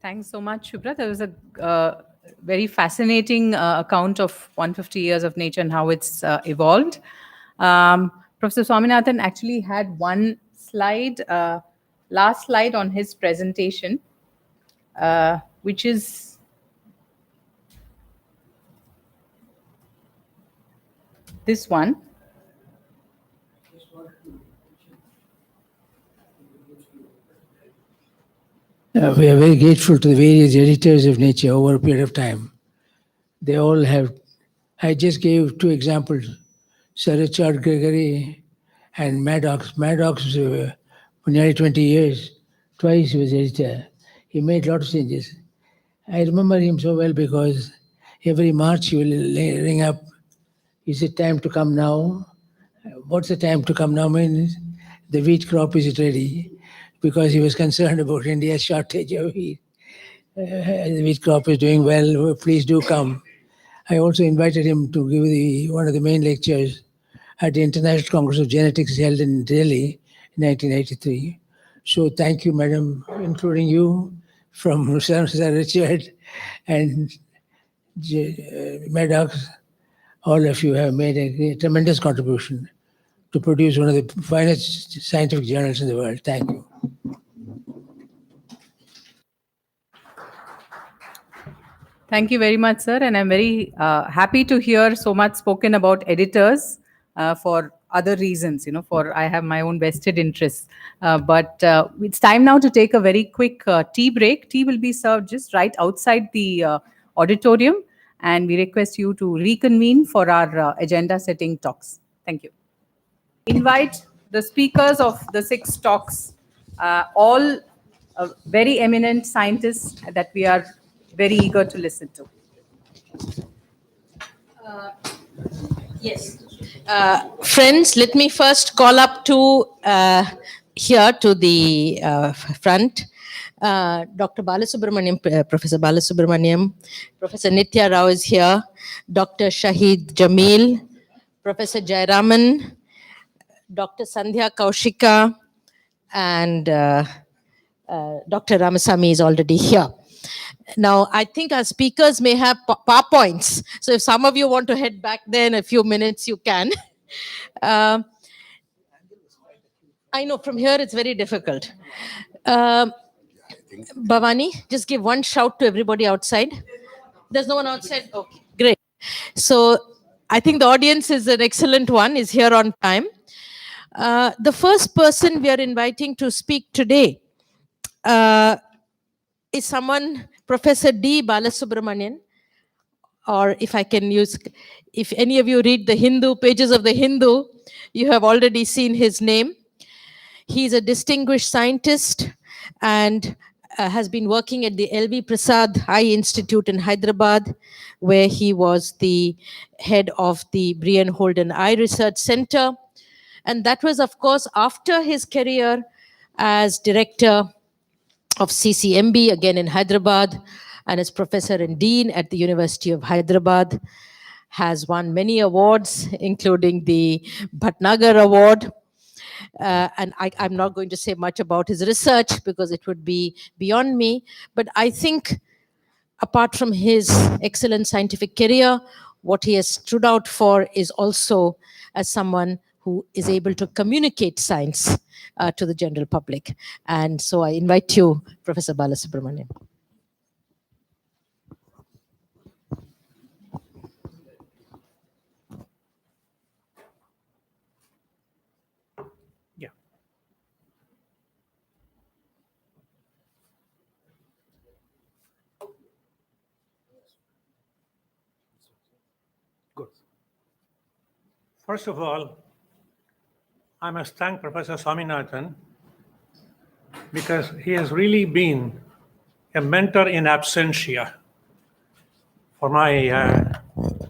Thanks so much, Shubhra. That was a very fascinating account of 150 years of nature and how it's evolved. Professor Swaminathan actually had one slide, last slide on his presentation, which is this one.
We are very grateful to the various editors of Nature over a period of time. They all have, I just gave two examples, Sir Richard Gregory and Maddox. Maddox, for nearly 20 years, twice he was editor. He made a lot of changes. I remember him so well because every March he will ring up, is it time to come now? What's the time to come now means? The wheat crop is ready, because he was concerned about India's shortage of wheat. The wheat crop is doing well, please do come. I also invited him to give one of the main lectures at the International Congress of Genetics held in Delhi in 1983. So thank you, madam, including you, from Sir Richard and Maddox. All of you have made a tremendous contribution to produce one of the finest scientific journals in the world. Thank you.
Thank you very much, sir. And I'm very happy to hear so much spoken about editors for other reasons, for I have my own vested interests. But it's time now to take a very quick tea break. Tea will be served just right outside the auditorium. And we request you to reconvene for our agenda setting talks. Thank you. Invite the speakers of the 6 talks, all very eminent scientists that we are very eager to listen to.
Yes. Friends, let me first call up to here to the front. Dr. Balasubramaniam, Professor Balasubramaniam, Professor Nitya Rao is here, Dr. Shahid Jamil, Professor Jayaraman, Dr. Sandhya Kaushika, and Dr. Ramasamy is already here. Now, I think our speakers may have PowerPoints. So if some of you want to head back there in a few minutes, you can. I know from here it's very difficult. Bhavani, just give one shout to everybody outside. There's no one outside? Okay, great. So I think the audience is an excellent one, is here on time. The first person we are inviting to speak today is someone, Professor D. Balasubramanian, or if I can use, if any of you read the Hindu, pages of the Hindu, you have already seen his name. He's a distinguished scientist and has been working at the L.V. Prasad Eye Institute in Hyderabad, where he was the head of the Brian Holden Eye Research Center. And that was, of course, after his career as director of CCMB, again in Hyderabad, and as professor and dean at the University of Hyderabad, has won many awards, including the Bhatnagar Award. And I'm not going to say much about his research because it would be beyond me. But I think apart from his excellent scientific career, what he has stood out for is also as someone who is able to communicate science to the general public. And so I invite you, Professor Balasubramanian.
Yeah. Good. First of all, I must thank Professor Swaminathan because he has really been a mentor in absentia for my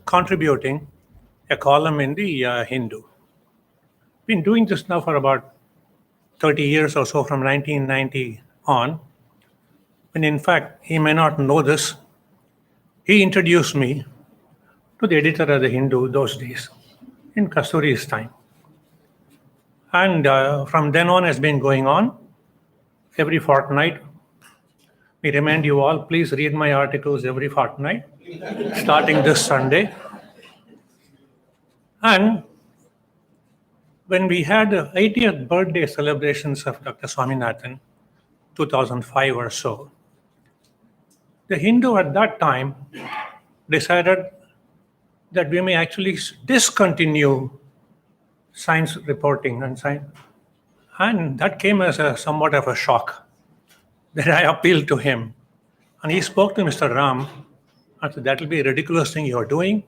contributing a column in the Hindu. Been doing this now for about 30 years or so, from 1990 on. And in fact, he may not know this. He introduced me to the editor of the Hindu those days, in Kasturi's time. And from then on, has been going on every fortnight. We remind you all, please read my articles every fortnight, starting this Sunday. And when we had the 80th birthday celebrations of Dr. Swaminathan, 2005 or so, the Hindu at that time decided that we may actually discontinue science reporting and science. And that came as a somewhat of a shock that I appealed to him. And he spoke to Mr. Ram and said, that will be a ridiculous thing you're doing,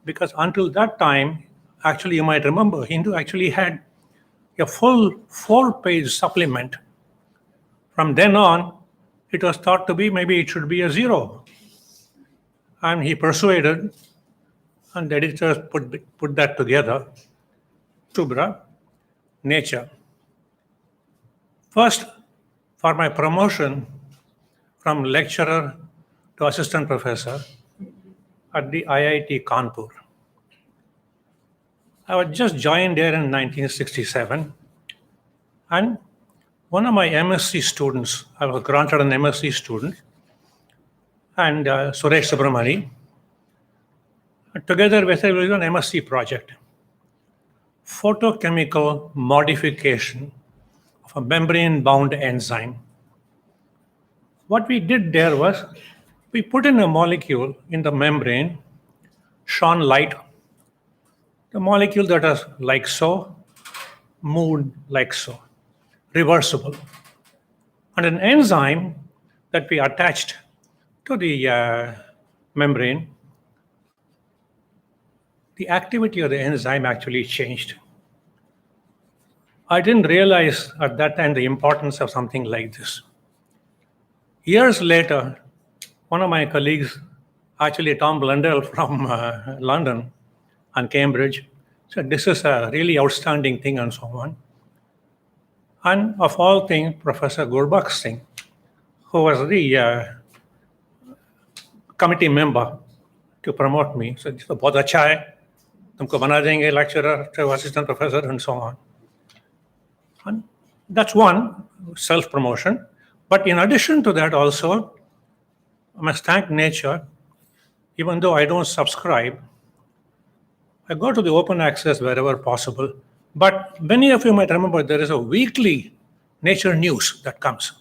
because until that time, actually you might remember, Hindu actually had a full 4-page supplement. From then on, it was thought to be maybe it should be a 0. And he persuaded, and the editors put that together. Subra, Nature. First, for my promotion from lecturer to assistant professor at the IIT Kanpur. I was just joined there in 1967, and one of my MSc students, I was granted an MSc student, and Suresh Subramani, together with an MSc project, photochemical modification of a membrane-bound enzyme. What we did there was, we put in a molecule in the membrane, shone light. The molecule that was like so, moved like so, reversible. And an enzyme that we attached to the membrane, the activity of the enzyme actually changed. I didn't realize at that time the importance of something like this. Years later, one of my colleagues, actually Tom Blundell from London and Cambridge, said this is a really outstanding thing and so on. And of all things, Professor Gurbakh Singh, who was the committee member to promote me, said, "Bahut acha hai, tumko bana denge lecturer, assistant professor," and so on. And that's one, self-promotion. But in addition to that also, I must thank Nature. Even though I don't subscribe, I go to the open access wherever possible. But many of you might remember there is a weekly Nature news that comes.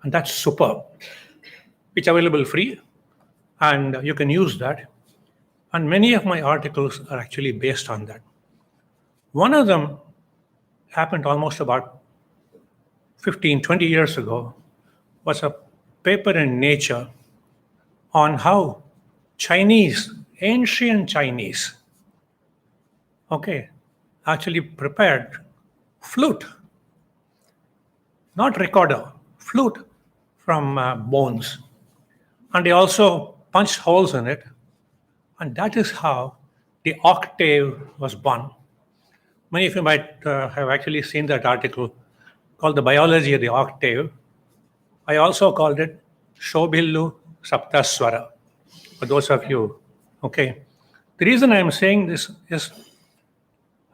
And that's superb. It's available free, and you can use that. And many of my articles are actually based on that. One of them happened almost about 15, 20 years ago, was a paper in Nature on how Chinese, ancient Chinese, actually prepared flute, not recorder, flute from bones. And they also punched holes in it. And that is how the octave was born. Many of you might have actually seen that article called The Biology of the Octave. I also called it Shobhillu Saptaswara, for those of you, okay. The reason I'm saying this is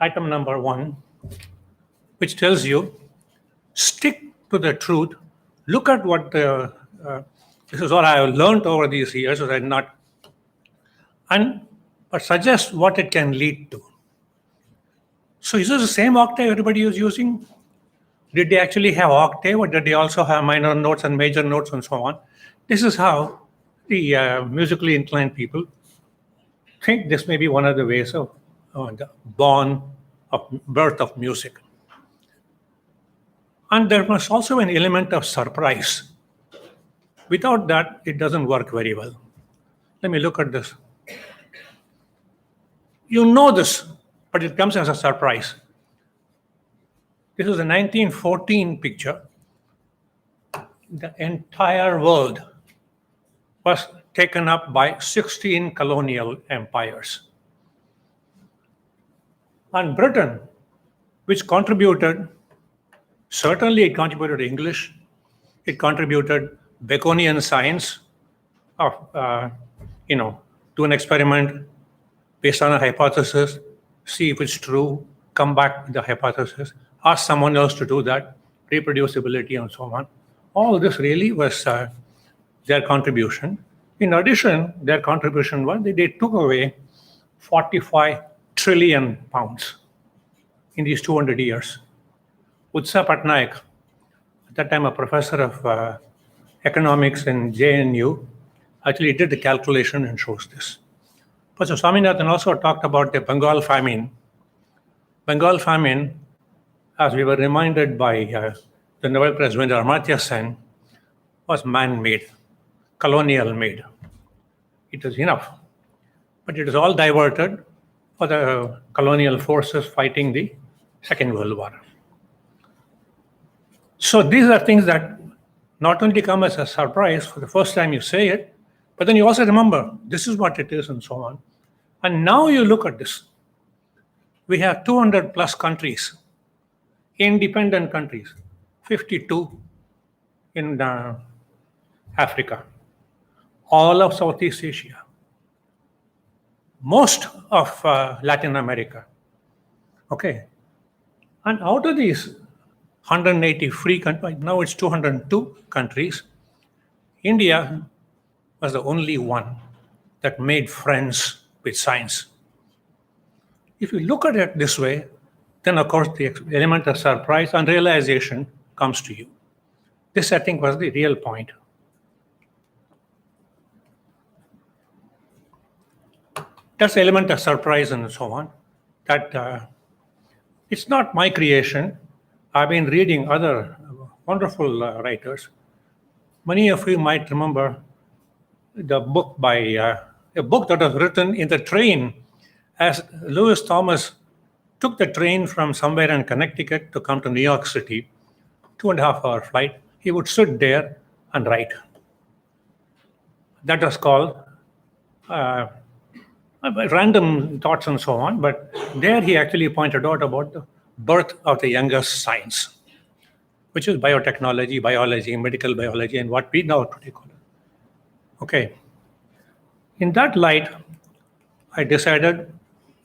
item number 1, which tells you, stick to the truth, look at what the, this is what I have learned over these years, but suggest what it can lead to. So is this the same octave everybody is using? Did they actually have octave, or did they also have minor notes and major notes and so on? This is how the musically inclined people think this may be one of the ways of the birth of music. And there must also be an element of surprise. Without that, it doesn't work very well. Let me look at this. You know this, but it comes as a surprise. This is a 1914 picture. The entire world was taken up by 16 colonial empires. And Britain, which contributed, certainly it contributed English, it contributed Baconian science of, do an experiment based on a hypothesis, see if it's true, come back with the hypothesis, ask someone else to do that, reproducibility and so on. All this really was their contribution. In addition, their contribution was they took away 45 trillion pounds in these 200 years. Utsa Patnaik, at that time a professor of economics in JNU, actually did the calculation and shows this. Professor Swaminathan also talked about the Bengal famine. Bengal famine, as we were reminded by the Nobel Prize winner Amartya Sen, was man-made, colonial-made. It was enough. But it is all diverted for the colonial forces fighting the Second World War. So these are things that not only come as a surprise for the first time you say it, but then you also remember this is what it is and so on. And now you look at this. We have 200 plus countries, independent countries, 52 in Africa, all of Southeast Asia, most of Latin America. Okay. And out of these 180 free countries, now it's 202 countries, India was the only one that made friends with science. If you look at it this way, then of course the element of surprise and realization comes to you. This, I think, was the real point. That's the element of surprise and so on. That it's not my creation. I've been reading other wonderful writers. Many of you might remember the book by a book that was written in the train as Lewis Thomas took the train from somewhere in Connecticut to come to New York City, 2.5-hour flight. He would sit there and write. That was called random thoughts and so on, but there he actually pointed out about the birth of the youngest science, which is biotechnology, biology, medical biology, and what we now today call it. Okay. In that light, I decided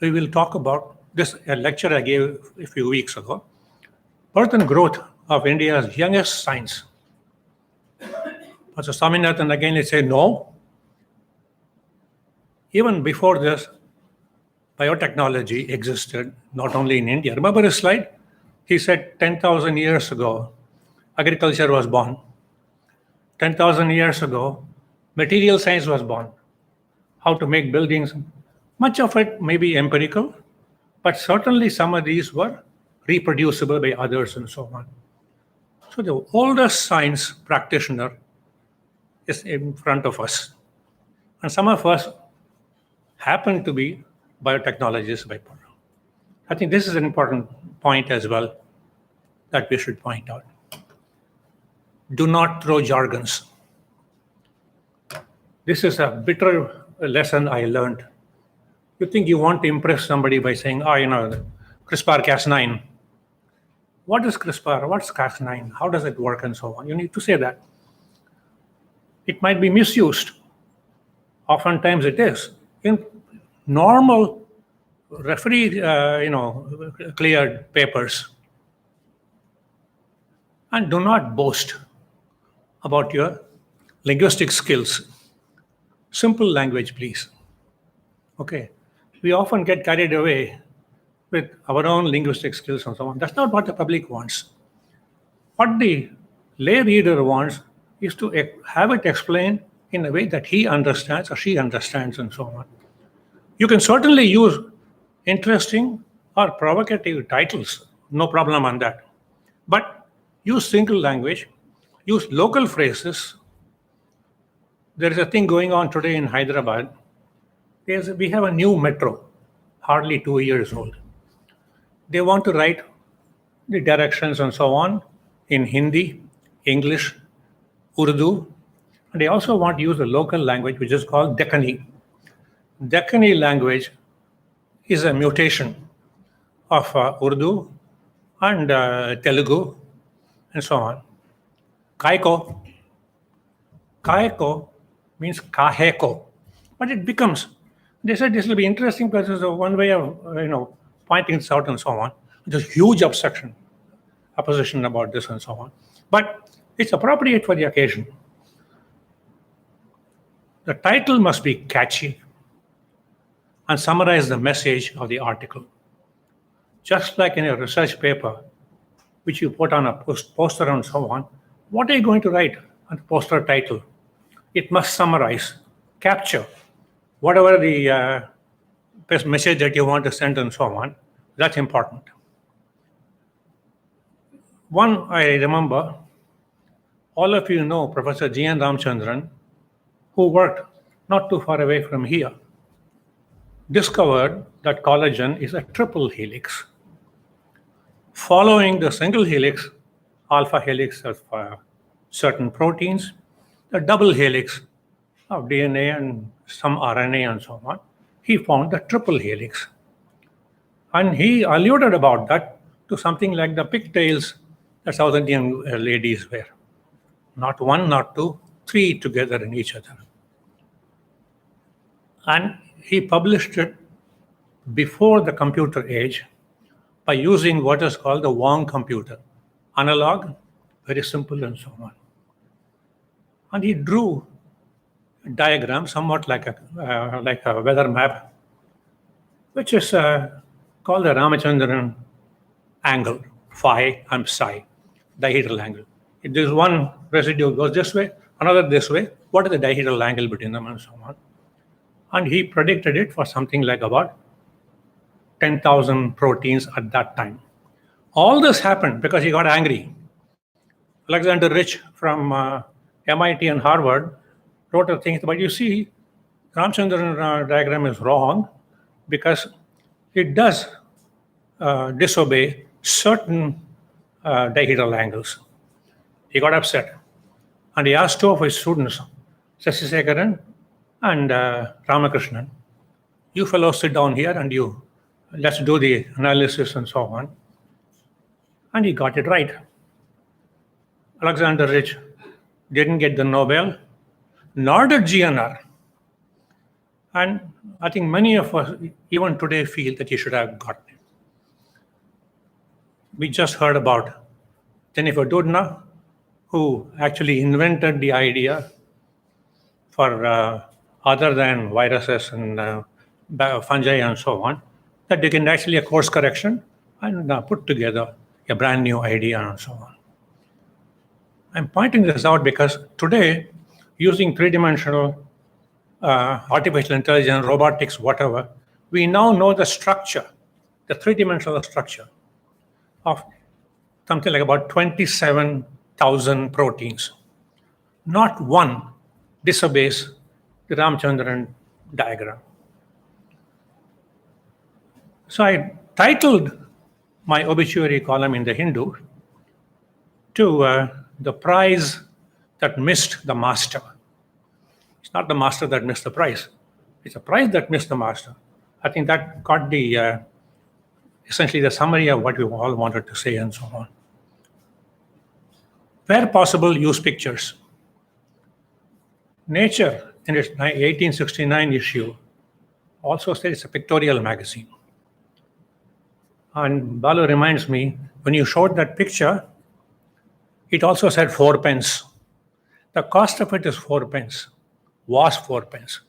we will talk about this lecture I gave a few weeks ago, birth and growth of India's youngest science. Professor Swaminathan again he said no. Even before this, biotechnology existed not only in India. Remember his slide? He said 10,000 years ago, agriculture was born. 10,000 years ago, material science was born. How to make buildings. Much of it may be empirical, but certainly some of these were reproducible by others and so on. So the oldest science practitioner is in front of us. And some of us happen to be biotechnologists by birth. I think this is an important point as well that we should point out. Do not throw jargons. This is a bitter lesson I learned. You think you want to impress somebody by saying, CRISPR-Cas9. What is CRISPR? What's Cas9? How does it work and so on? You need to say that. It might be misused. Oftentimes it is. In normal referee, cleared papers. And do not boast about your linguistic skills. Simple language, please. Okay. We often get carried away with our own linguistic skills and so on. That's not what the public wants. What the lay reader wants is to have it explained in a way that he understands or she understands and so on. You can certainly use interesting or provocative titles, no problem on that. But use single language, use local phrases. There is a thing going on today in Hyderabad. We have a new metro, hardly 2 years old. They want to write the directions and so on in Hindi, English, Urdu, and they also want to use the local language, which is called Deccani. Deccani language is a mutation of Urdu and Telugu and so on. Kaiko. Kaiko means kaheko, but it becomes. They said this will be interesting because it's one way of pointing this out and so on. There's huge opposition about this and so on. But it's appropriate for the occasion. The title must be catchy and summarize the message of the article. Just like in a research paper, which you put on a poster and so on, what are you going to write on the poster title? It must summarize, capture whatever the best message that you want to send and so on. That's important. One, I remember, all of you know Professor G.N. Ramachandran, who worked not too far away from here, discovered that collagen is a triple helix. Following the single helix, alpha helix of certain proteins, the double helix of DNA and some RNA and so on, he found the triple helix. And he alluded about that to something like the pigtails that South Indian ladies wear. Not one, not two, three together in each other. And he published it before the computer age by using what is called the Wong computer. Analog, very simple and so on. And he drew a diagram somewhat like a weather map, which is called the Ramachandran angle, phi and psi, dihedral angle. If there's one residue goes this way, another this way, what is the dihedral angle between them and so on? And he predicted it for something like about 10,000 proteins at that time. All this happened because he got angry. Alexander Rich from MIT and Harvard wrote a thing, but you see, Ramachandran diagram is wrong because it does disobey certain dihedral angles. He got upset and he asked two of his students, Sasisekharan and Ramakrishnan, you fellows sit down here and let's do the analysis and so on. And he got it right. Alexander Rich didn't get the Nobel, nor did GNR. And I think many of us, even today, feel that he should have gotten it. We just heard about Jennifer Doudna, who actually invented the idea for other than viruses and fungi and so on, that they can actually a course correction and put together a brand new idea and so on. I'm pointing this out because today, using three-dimensional artificial intelligence, robotics, whatever, we now know the structure, the three-dimensional structure of something like about 27,000 proteins. Not one disobeys the Ramachandran diagram. So I titled my obituary column in the Hindu to the prize that missed the master. It's not the master that missed the prize. It's a prize that missed the master. I think that got the essentially the summary of what we all wanted to say and so on. Where possible, use pictures. Nature, in its 1869 issue, also said it's a pictorial magazine. And Balu reminds me, when you showed that picture, it also said 4 pence. The cost of it is 4 pence, was 4 pence.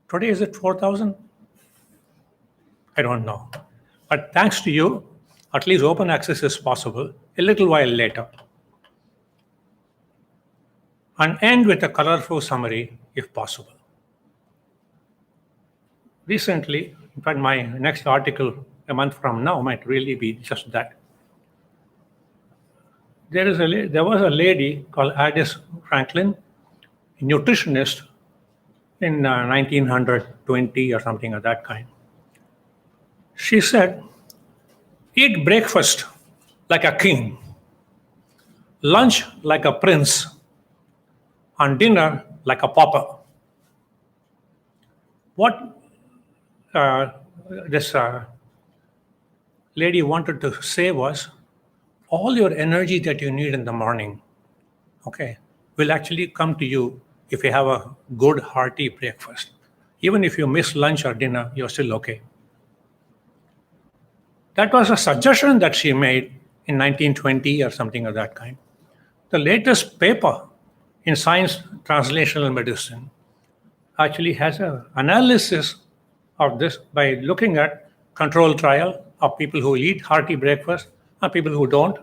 Today, is it 4,000? I don't know. But thanks to you, at least open access is possible a little while later. And end with a colorful summary if possible. Recently, in fact, my next article a month from now might really be just that. There was a lady called Addis Franklin, a nutritionist in 1920 or something of that kind. She said, eat breakfast like a king, lunch like a prince, and dinner like a pauper. What this lady wanted to say was, all your energy that you need in the morning, okay, will actually come to you if you have a good hearty breakfast. Even if you miss lunch or dinner, you're still okay. That was a suggestion that she made in 1920 or something of that kind. The latest paper in Science Translational Medicine actually has an analysis of this by looking at control trial of people who eat hearty breakfast and people who don't,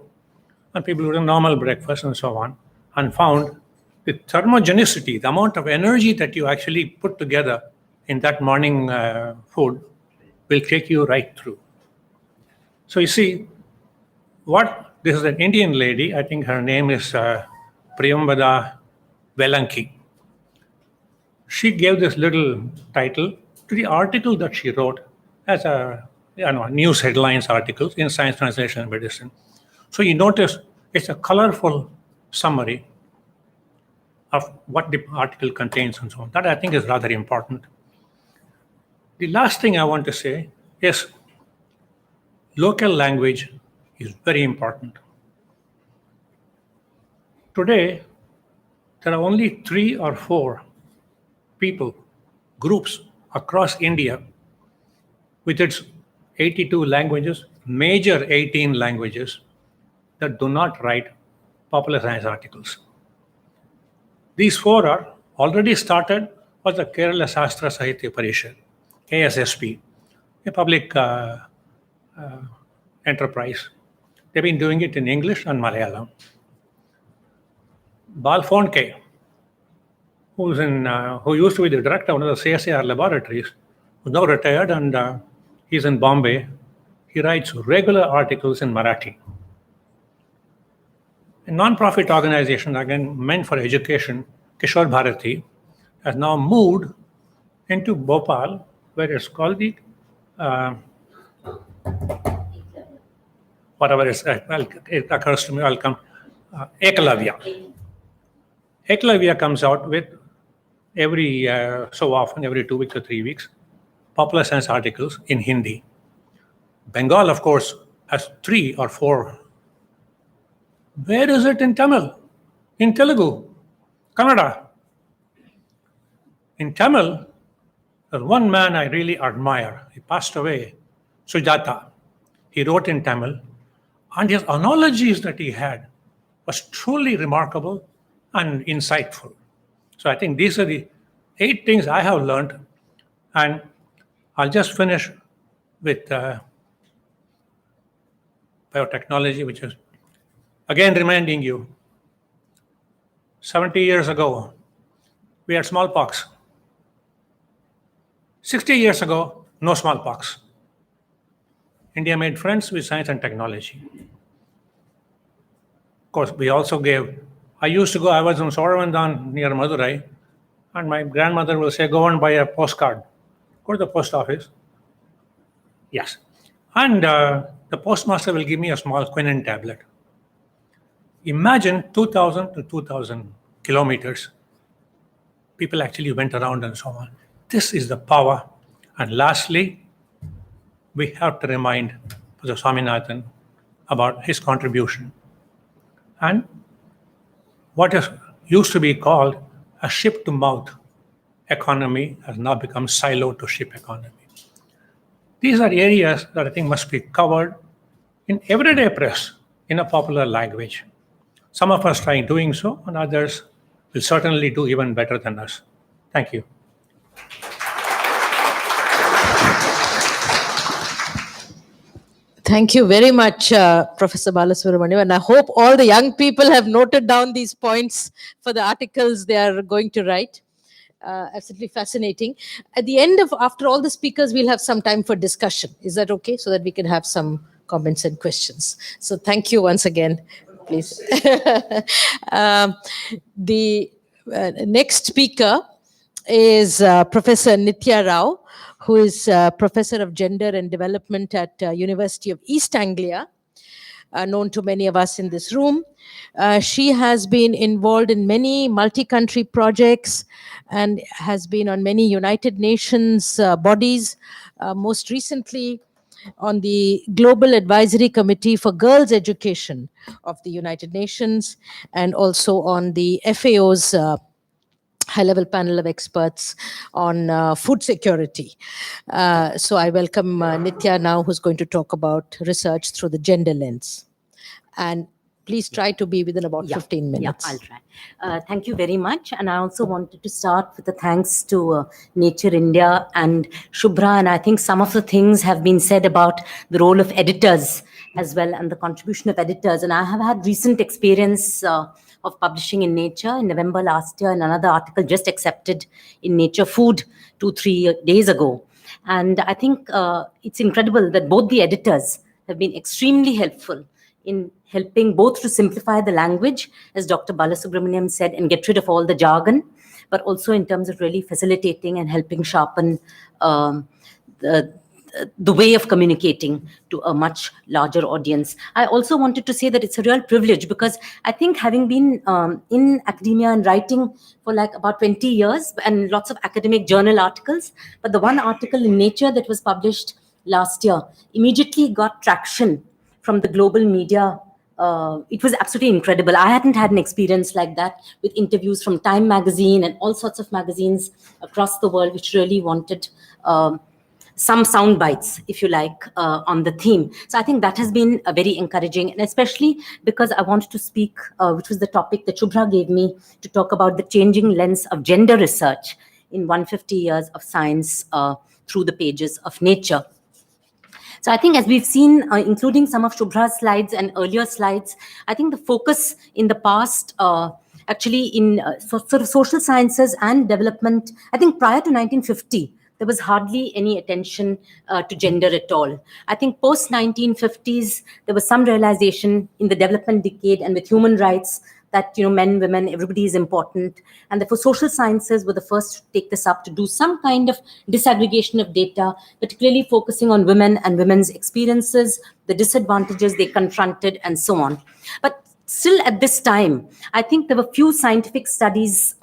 and people who do normal breakfast and so on, and found the thermogenicity, the amount of energy that you actually put together in that morning food will take you right through. So you see, this is an Indian lady, I think her name is Priyambada Velanki. She gave this little title to the article that she wrote as a news headlines articles in Science Translation Medicine. So you notice it's a colorful summary of what the article contains and so on. That I think is rather important. The last thing I want to say is local language is very important. Today, there are only 3 or 4 groups across India with its 82 languages, major 18 languages, that do not write popular science articles. These 4 are already started with the Kerala Sastra Sahitya Parishad, KSSP, a public enterprise. They've been doing it in English and Malayalam. Bal Phonke, who used to be the director of one of the CSIR laboratories, who's now retired and he's in Bombay. He writes regular articles in Marathi. A non-profit organization, again meant for education, Kishore Bharati, has now moved into Bhopal, where it's called the whatever it occurs to me, I'll come. Ekalavya. Ekalavya comes out with every so often, every 2 weeks or 3 weeks, popular science articles in Hindi. Bengal, of course, has 3 or 4. Where is it in Tamil? In Telugu? Kannada? In Tamil, there's one man I really admire. He passed away, Sujata. He wrote in Tamil, and his analogies that he had was truly remarkable and insightful. So I think these are the 8 things I have learned, and I'll just finish with biotechnology, which is again reminding you, 70 years ago, we had smallpox. 60 years ago, no smallpox. India made friends with science and technology. Of course, we also I was in Soravandan near Madurai, and my grandmother will say, go and buy a postcard. Go to the post office. Yes. And the postmaster will give me a small quinine tablet. Imagine 2,000 to 2,000 kilometers. People actually went around and so on. This is the power. And lastly, we have to remind Professor Swaminathan about his contribution. And what used to be called a ship-to-mouth economy has now become silo-to-ship economy. These are areas that I think must be covered in everyday press in a popular language. Some of us try doing so, and others will certainly do even better than us. Thank you.
Thank you very much, Professor Balasubramaniam. And I hope all the young people have noted down these points for the articles they are going to write. Absolutely fascinating. At the end of, after all the speakers, we'll have some time for discussion. Is that okay? So that we can have some comments and questions. So thank you once again, please. The next speaker is Professor Nithya Rao, who is Professor of Gender and Development at University of East Anglia, known to many of us in this room. She has been involved in many multi-country projects and has been on many United Nations bodies, most recently on the Global Advisory Committee for Girls' Education of the United Nations, and also on the FAO's high-level panel of experts on food security. So I welcome Nithya now, who's going to talk about research through the gender lens. And please try to be within about 15 minutes.
Yeah, I'll try. Thank you very much. And I also wanted to start with a thanks to Nature India and Shubhra. And I think some of the things have been said about the role of editors as well and the contribution of editors. And I have had recent experience of publishing in Nature in November last year, and another article just accepted in Nature Food 2-3 days ago. And I think it's incredible that both the editors have been extremely helpful in helping both to simplify the language, as Dr. Balasubramaniam said, and get rid of all the jargon, but also in terms of really facilitating and helping sharpen the way of communicating to a much larger audience. I also wanted to say that it's a real privilege because I think having been in academia and writing for like about 20 years and lots of academic journal articles, but the one article in Nature that was published last year immediately got traction from the global media. It was absolutely incredible. I hadn't had an experience like that with interviews from Time magazine and all sorts of magazines across the world, which really wanted some sound bites, if you like, on the theme. So I think that has been very encouraging, and especially because I wanted to speak, which was the topic that Shubhra gave me, to talk about the changing lens of gender research in 150 years of science through the pages of Nature. So I think as we've seen, including some of Shubhra's slides and earlier slides, I think the focus in the past, actually in sort of social sciences and development, I think prior to 1950, there was hardly any attention to gender at all. I think post 1950s, there was some realization in the development decade and with human rights that, you know, men, women, everybody is important. And therefore social sciences were the first to take this up, to do some kind of disaggregation of data, particularly focusing on women and women's experiences, the disadvantages they confronted, and so on. But still at this time, I think there were few scientific studies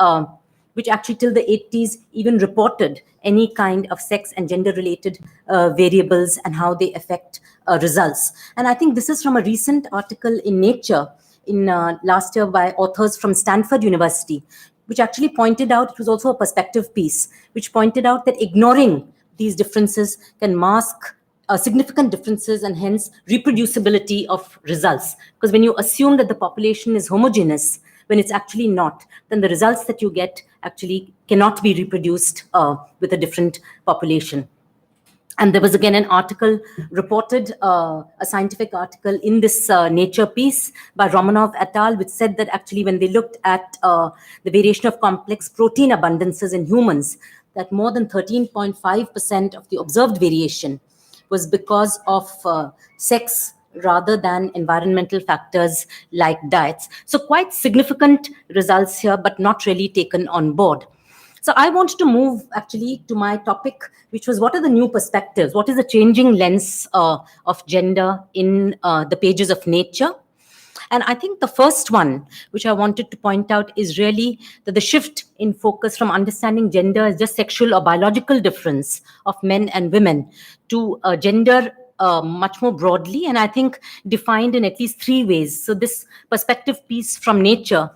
which actually till the 80s even reported any kind of sex and gender related variables and how they affect results. And I think this is from a recent article in Nature in last year by authors from Stanford University, which actually pointed out, it was also a perspective piece, which pointed out that ignoring these differences can mask significant differences and hence reproducibility of results. Because when you assume that the population is homogeneous, when it's actually not, then the results that you get actually cannot be reproduced with a different population. And there was again an article reported, a scientific article in this Nature piece by Romanov et al., which said that actually when they looked at the variation of complex protein abundances in humans, that more than 13.5% of the observed variation was because of sex rather than environmental factors like diets. So quite significant results here, but not really taken on board. So I wanted to move actually to my topic, which was what are the new perspectives? What is the changing lens of gender in the pages of Nature? And I think the first one, which I wanted to point out, is really that the shift in focus from understanding gender as just sexual or biological difference of men and women to gender much more broadly, and I think defined in at least 3 ways. So this perspective piece from Nature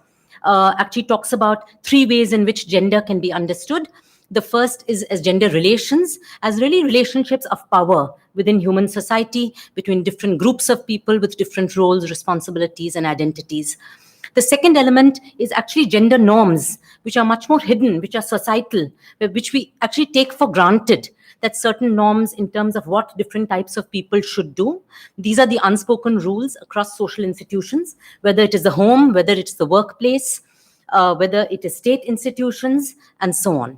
actually talks about 3 ways in which gender can be understood. The first is as gender relations, as really relationships of power within human society between different groups of people with different roles, responsibilities, and identities. The second element is actually gender norms, which are much more hidden, which are societal, which we actually take for granted, that certain norms in terms of what different types of people should do. These are the unspoken rules across social institutions, whether it is the home, whether it's the workplace, whether it is state institutions, and so on.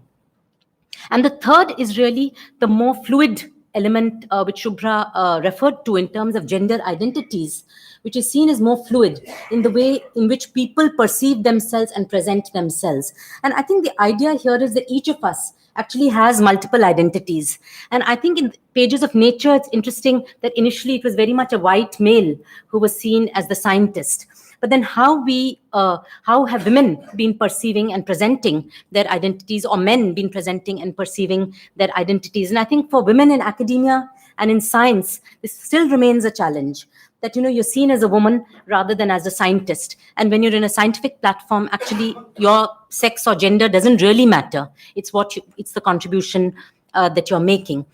And the third is really the more fluid element which Shubhra referred to in terms of gender identities, which is seen as more fluid in the way in which people perceive themselves and present themselves. And I think the idea here is that each of us actually has multiple identities. And I think in Pages of Nature, it's interesting that initially it was very much a white male who was seen as the scientist. But then how have women been perceiving and presenting their identities, or men been presenting and perceiving their identities? And I think for women in academia and in science, this still remains a challenge, that you're seen as a woman rather than as a scientist. And when you're in a scientific platform, actually your sex or gender doesn't really matter. It's it's the contribution that you're making.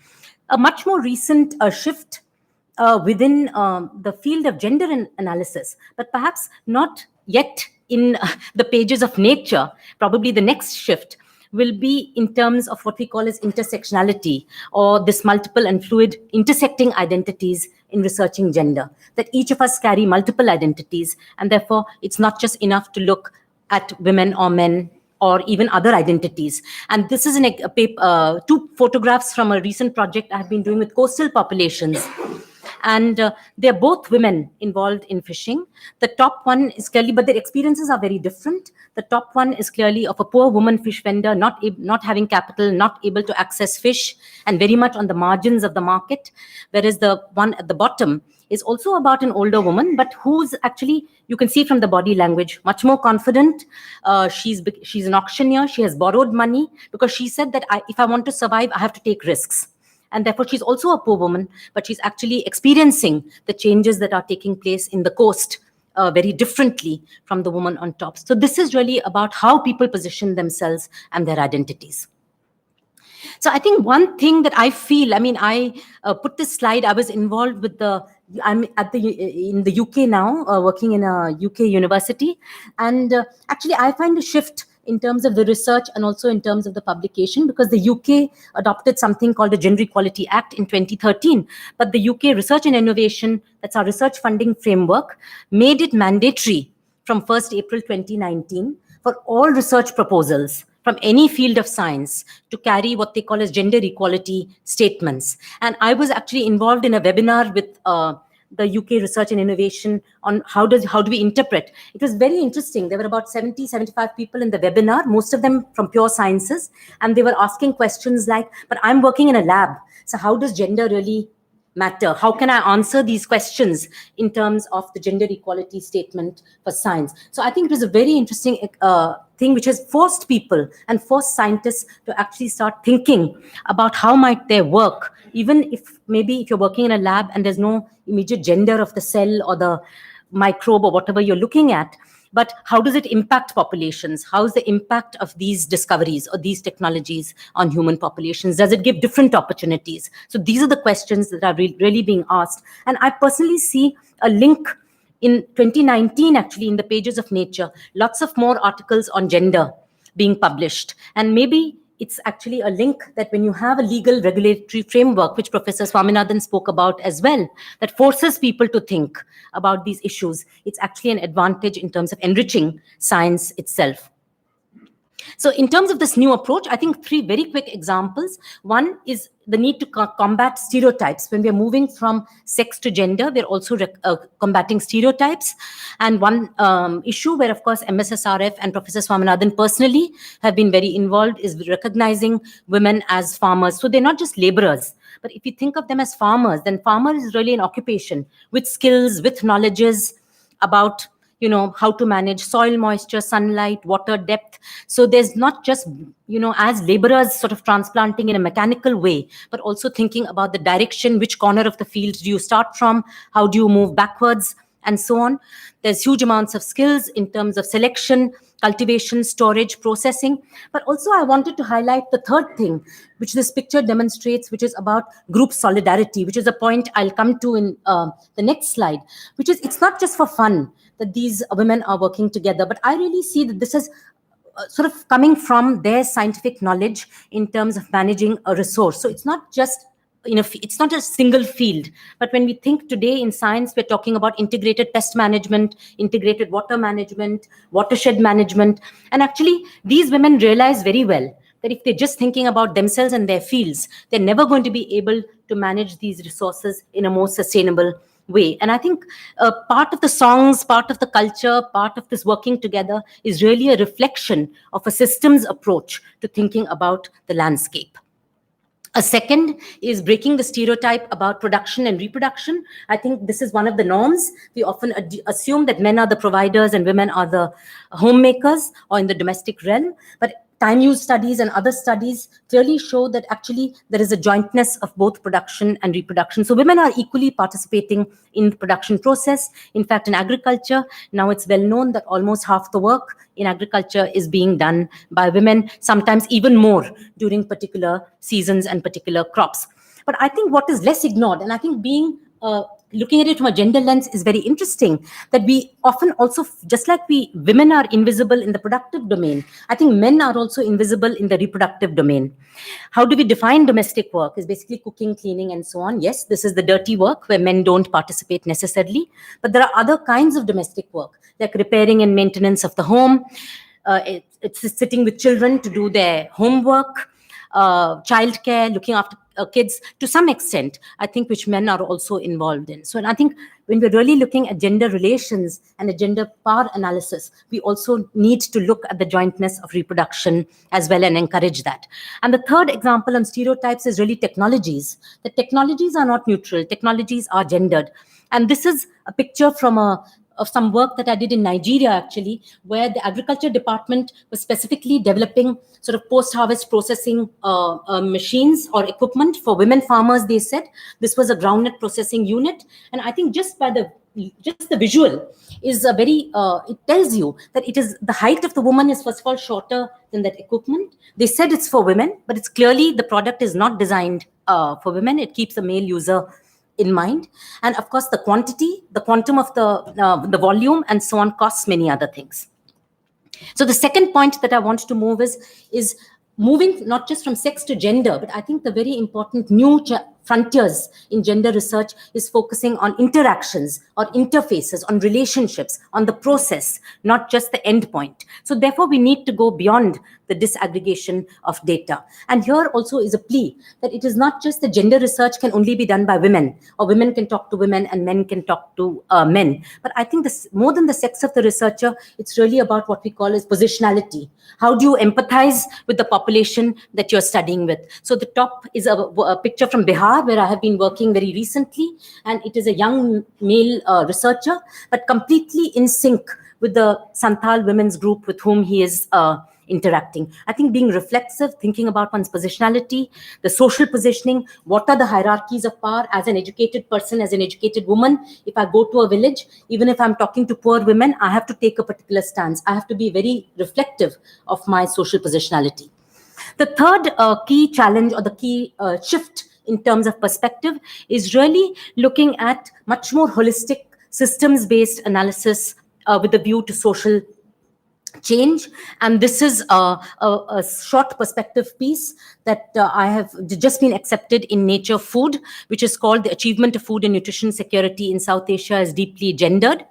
A much more recent shift within the field of gender analysis, but perhaps not yet in the Pages of Nature. Probably the next shift will be in terms of what we call as intersectionality, or this multiple and fluid intersecting identities in researching gender, that each of us carry multiple identities, and therefore it's not just enough to look at women or men or even other identities. And this is two photographs from a recent project I have been doing with coastal populations. And they're both women involved in fishing. The top one is clearly, but their experiences are very different. The top one is clearly of a poor woman fish vendor, not having capital, not able to access fish, and very much on the margins of the market. Whereas the one at the bottom is also about an older woman, but who's actually, you can see from the body language, much more confident. She's an auctioneer. She has borrowed money because she said that if I want to survive, I have to take risks. And therefore, she's also a poor woman, but she's actually experiencing the changes that are taking place in the coast very differently from the woman on top. So this is really about how people position themselves and their identities. So I think one thing that I feel, I put this slide, I was involved with I'm in the UK now, working in a UK university. And actually, I find a shift in terms of the research and also in terms of the publication, because the UK adopted something called the Gender Equality Act in 2013. But the UK Research and Innovation, that's our research funding framework, made it mandatory from 1st April 2019 for all research proposals from any field of science to carry what they call as gender equality statements. And I was actually involved in a webinar with the UK Research and Innovation on how do we interpret. It was very interesting. There were about 75 people in the webinar, most of them from pure sciences. And they were asking questions like, but I'm working in a lab, so how does gender really matter? How can I answer these questions in terms of the gender equality statement for science? So I think it was a very interesting thing which has forced people and forced scientists to actually start thinking about how might their work, even if you're working in a lab and there's no immediate gender of the cell or the microbe or whatever you're looking at, but how does it impact populations? How is the impact of these discoveries or these technologies on human populations? Does it give different opportunities? So these are the questions that are really being asked. And I personally see a link in 2019, actually, in the Pages of Nature, lots of more articles on gender being published. And maybe it's actually a link that when you have a legal regulatory framework, which Professor Swaminathan spoke about as well, that forces people to think about these issues, it's actually an advantage in terms of enriching science itself. So in terms of this new approach, I think 3 very quick examples. One is the need to combat stereotypes. When we're moving from sex to gender, we're also combating stereotypes. And one issue where, of course, MSSRF and Professor Swaminathan personally have been very involved is recognizing women as farmers. So they're not just laborers, but if you think of them as farmers, then farmer is really an occupation with skills, with knowledges about how to manage soil moisture, sunlight, water depth. So there's not just, as laborers sort of transplanting in a mechanical way, but also thinking about the direction, which corner of the field do you start from, how do you move backwards, and so on. There's huge amounts of skills in terms of selection, cultivation, storage, processing. But also I wanted to highlight the third thing, which this picture demonstrates, which is about group solidarity, which is a point I'll come to in the next slide, which is it's not just for fun that these women are working together, but I really see that this is sort of coming from their scientific knowledge in terms of managing a resource. So it's not just, it's not a single field, but when we think today in science, we're talking about integrated pest management, integrated water management, watershed management. And actually, these women realize very well that if they're just thinking about themselves and their fields, they're never going to be able to manage these resources in a more sustainable way. And I think part of the songs, part of the culture, part of this working together is really a reflection of a systems approach to thinking about the landscape. A second is breaking the stereotype about production and reproduction. I think this is one of the norms. We often assume that men are the providers and women are the homemakers or in the domestic realm. But time use studies and other studies clearly show that actually there is a jointness of both production and reproduction. So women are equally participating in the production process. In fact, in agriculture, now it's well known that almost half the work in agriculture is being done by women, sometimes even more during particular seasons and particular crops. But I think what is less ignored, and I think looking at it from a gender lens is very interesting, that we often also, just like women are invisible in the productive domain, I think men are also invisible in the reproductive domain. How do we define domestic work? Is basically cooking, cleaning, and so on. Yes, this is the dirty work where men don't participate necessarily, but there are other kinds of domestic work, like repairing and maintenance of the home. It's sitting with children to do their homework, childcare, looking after kids to some extent, I think, which men are also involved in. So, and I think when we're really looking at gender relations and a gender power analysis, we also need to look at the jointness of reproduction as well and encourage that. And the third example on stereotypes is really technologies. The technologies are not neutral. Technologies are gendered. And this is a picture from of some work that I did in Nigeria, actually, where the agriculture department was specifically developing sort of post-harvest processing machines or equipment for women farmers, they said. This was a groundnut processing unit. And I think just the visual is a very, it tells you that it is, the height of the woman is first of all shorter than that equipment. They said it's for women, but it's clearly the product is not designed for women. It keeps the male user in mind. And of course, the quantity, the quantum of the volume and so on costs many other things. So the second point that I want to move is moving not just from sex to gender, but I think the very important new frontiers in gender research is focusing on interactions or interfaces, on relationships, on the process, not just the end point. So therefore, we need to go beyond the disaggregation of data. And here also is a plea that it is not just the gender research can only be done by women, or women can talk to women and men can talk to men. But I think this, more than the sex of the researcher, it's really about what we call as positionality. How do you empathize with the population that you're studying with? So the top is a picture from Bihar, where I have been working very recently, and it is a young male researcher, but completely in sync with the Santhal women's group with whom he is interacting. I think being reflexive, thinking about one's positionality, the social positioning, what are the hierarchies of power as an educated person, as an educated woman. If I go to a village, even if I'm talking to poor women, I have to take a particular stance. I have to be very reflective of my social positionality. The third key challenge, or the key shift in terms of perspective, is really looking at much more holistic systems-based analysis with a view to social change. And this is a short perspective piece that I have just been accepted in Nature Food, which is called The Achievement of Food and Nutrition Security in South Asia is Deeply Gendered.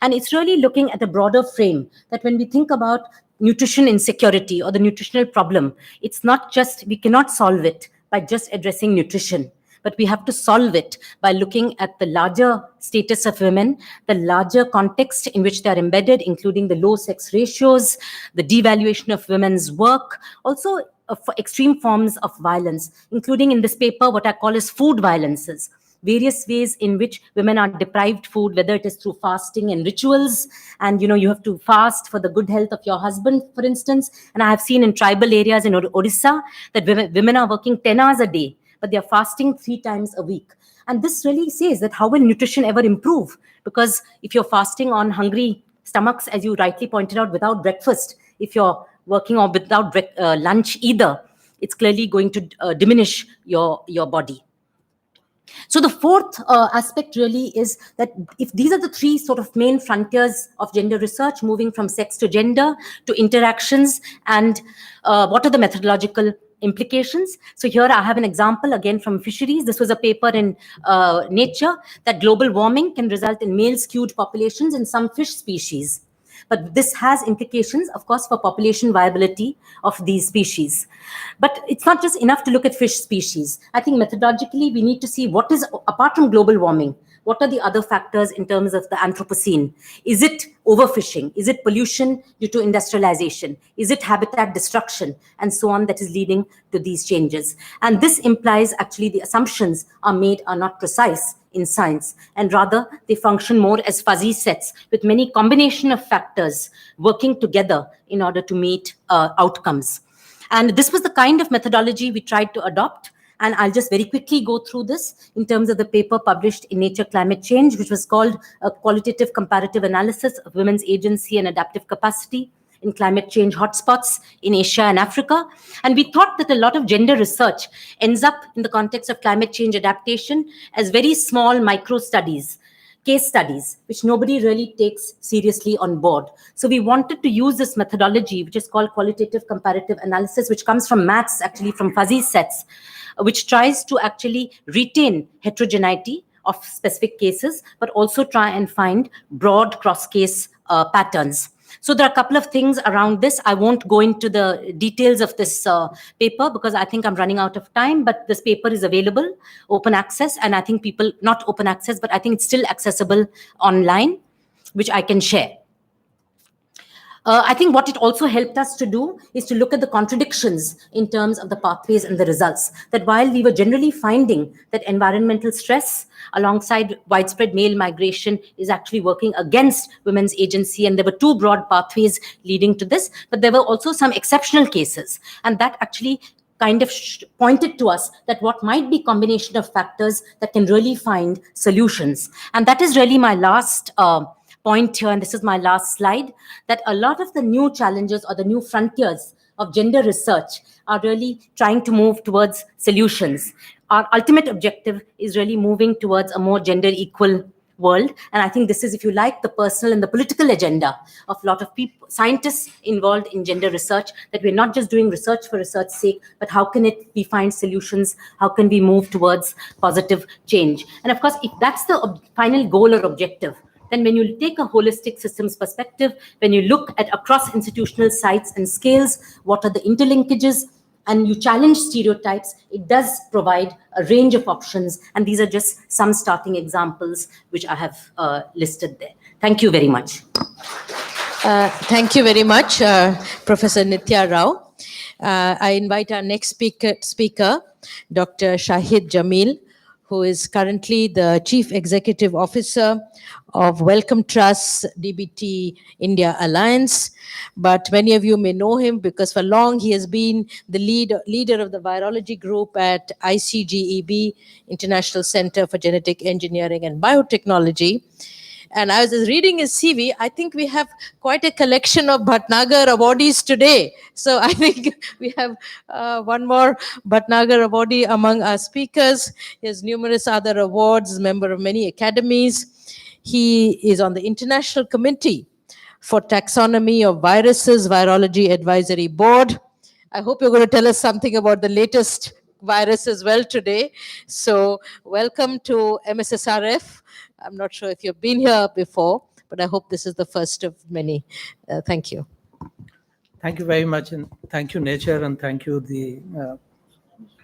And it's really looking at a broader frame, that when we think about nutrition insecurity or the nutritional problem, it's not just, we cannot solve it by just addressing nutrition, but we have to solve it by looking at the larger status of women, the larger context in which they are embedded, including the low sex ratios, the devaluation of women's work, also for extreme forms of violence, including in this paper what I call as food violences, various ways in which women are deprived food, whether it is through fasting and rituals, and you have to fast for the good health of your husband, for instance. And I have seen in tribal areas in Odisha that women are working 10 hours a day, but they are fasting 3 times a week. And this really says that how will nutrition ever improve? Because if you're fasting on hungry stomachs, as you rightly pointed out, without breakfast, if you're working or without lunch either, it's clearly going to diminish your body. So the fourth aspect really is that if these are the three sort of main frontiers of gender research, moving from sex to gender to interactions, and what are the methodological implications. So here I have an example again from fisheries. This was a paper in Nature that global warming can result in male-skewed populations in some fish species. But this has implications, of course, for population viability of these species. But it's not just enough to look at fish species. I think methodologically, we need to see what is, apart from global warming, what are the other factors in terms of the Anthropocene? Is it overfishing? Is it pollution due to industrialization? Is it habitat destruction? And so on, that is leading to these changes. And this implies actually the assumptions are made are not precise in science, and rather they function more as fuzzy sets with many combination of factors working together in order to meet outcomes. And this was the kind of methodology we tried to adopt. And I'll just very quickly go through this in terms of the paper published in Nature Climate Change, which was called a Qualitative Comparative Analysis of Women's Agency and Adaptive Capacity in Climate Change Hotspots in Asia and Africa. And we thought that a lot of gender research ends up in the context of climate change adaptation as very small micro studies, case studies, which nobody really takes seriously on board. So we wanted to use this methodology, which is called qualitative comparative analysis, which comes from maths, actually from fuzzy sets, which tries to actually retain heterogeneity of specific cases, but also try and find broad cross-case patterns. So there are a couple of things around this. I won't go into the details of this paper because I think I'm running out of time, but this paper is available, open access, and I think people, not open access, but I think it's still accessible online, which I can share. I think what it also helped us to do is to look at the contradictions in terms of the pathways and the results. That while we were generally finding that environmental stress alongside widespread male migration is actually working against women's agency, and there were two broad pathways leading to this, but there were also some exceptional cases. And that actually kind of pointed to us that what might be combination of factors that can really find solutions. And that is really my last point here, and this is my last slide, that a lot of the new challenges or the new frontiers of gender research are really trying to move towards solutions. Our ultimate objective is really moving towards a more gender equal world. And I think this is, if you like, the personal and the political agenda of a lot of people, scientists involved in gender research, that we're not just doing research for research's sake, but how can we find solutions? How can we move towards positive change? And of course, if that's the final goal or objective, then when you take a holistic systems perspective, when you look at across institutional sites and scales, what are the interlinkages, and you challenge stereotypes, it does provide a range of options. And these are just some starting examples which I have listed there. Thank you very much.
Thank you very much, Professor Nithya Rao. I invite our next speaker, Dr. Shahid Jamil, who is currently the Chief Executive Officer of Wellcome Trust's DBT India Alliance. But many of you may know him because for long he has been the leader of the virology group at ICGEB, International Center for Genetic Engineering and Biotechnology. And I was reading his CV. I think we have quite a collection of Bhatnagar awardees today. So I think we have one more Bhatnagar awardee among our speakers. He has numerous other awards, member of many academies. He is on the International Committee for Taxonomy of Viruses Virology Advisory Board. I hope you're going to tell us something about the latest virus as well today. So welcome to MSSRF. I'm not sure if you've been here before, but I hope this is the first of many. Thank you.
Thank you very much, and thank you, Nature, and thank you, the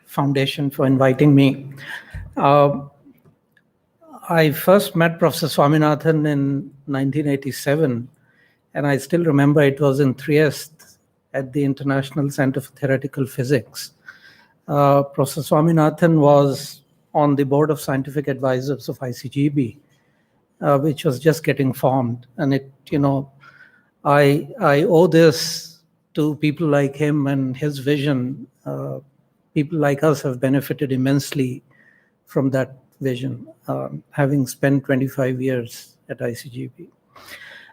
Foundation, for inviting me. I first met Professor Swaminathan in 1987, and I still remember it was in Trieste at the International Center for Theoretical Physics. Professor Swaminathan was on the board of scientific advisors of ICGB, which was just getting formed. And it, I owe this to people like him and his vision. People like us have benefited immensely from that vision, having spent 25 years at ICGB.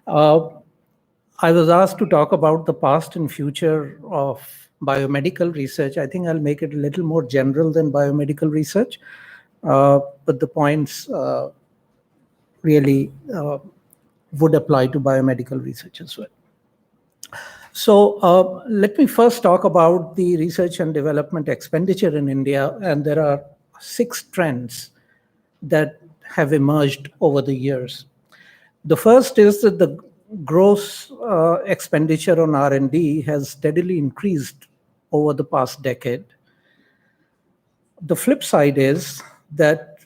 I was asked to talk about the past and future of biomedical research. I think I'll make it a little more general than biomedical research. but the points really would apply to biomedical research as well. So let me first talk about the research and development expenditure in India, and there are 6 trends that have emerged over the years. The first is that the gross expenditure on R&D has steadily increased over the past decade. The flip side is that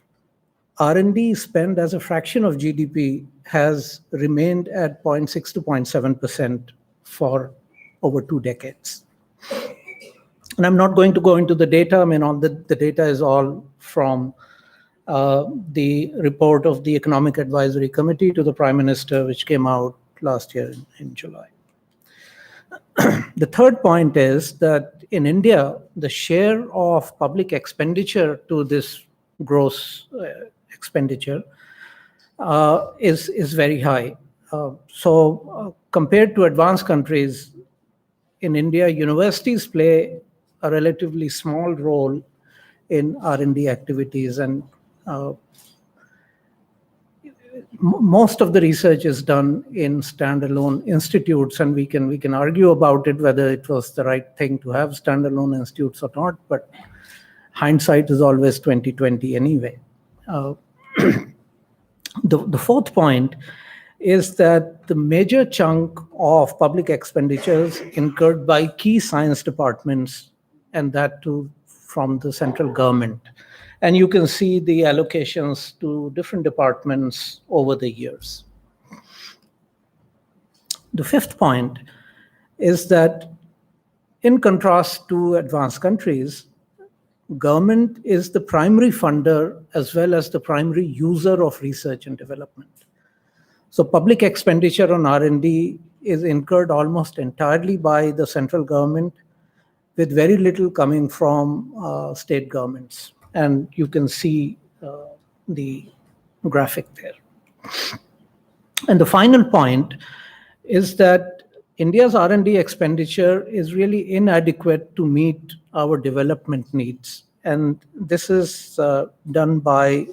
R&D spend as a fraction of GDP has remained at 0.6 to 0.7% for over 2 decades. And I'm not going to go into the data. I mean, the data is all from the report of the Economic Advisory Committee to the Prime Minister, which came out last year in July. The third point is that in India, the share of public expenditure to this gross expenditure is very high. So compared to advanced countries, in India, universities play a relatively small role in R&D activities, and most of the research is done in standalone institutes, and we can argue about it whether it was the right thing to have standalone institutes or not, but hindsight is always 20/20 anyway. The fourth point is that the major chunk of public expenditures incurred by key science departments, and that too from the central government. And you can see the allocations to different departments over the years. The fifth point is that in contrast to advanced countries, government is the primary funder as well as the primary user of research and development. So public expenditure on R&D is incurred almost entirely by the central government, with very little coming from state governments. And you can see the graphic there. And the final point is that India's R&D expenditure is really inadequate to meet our development needs. And this is done by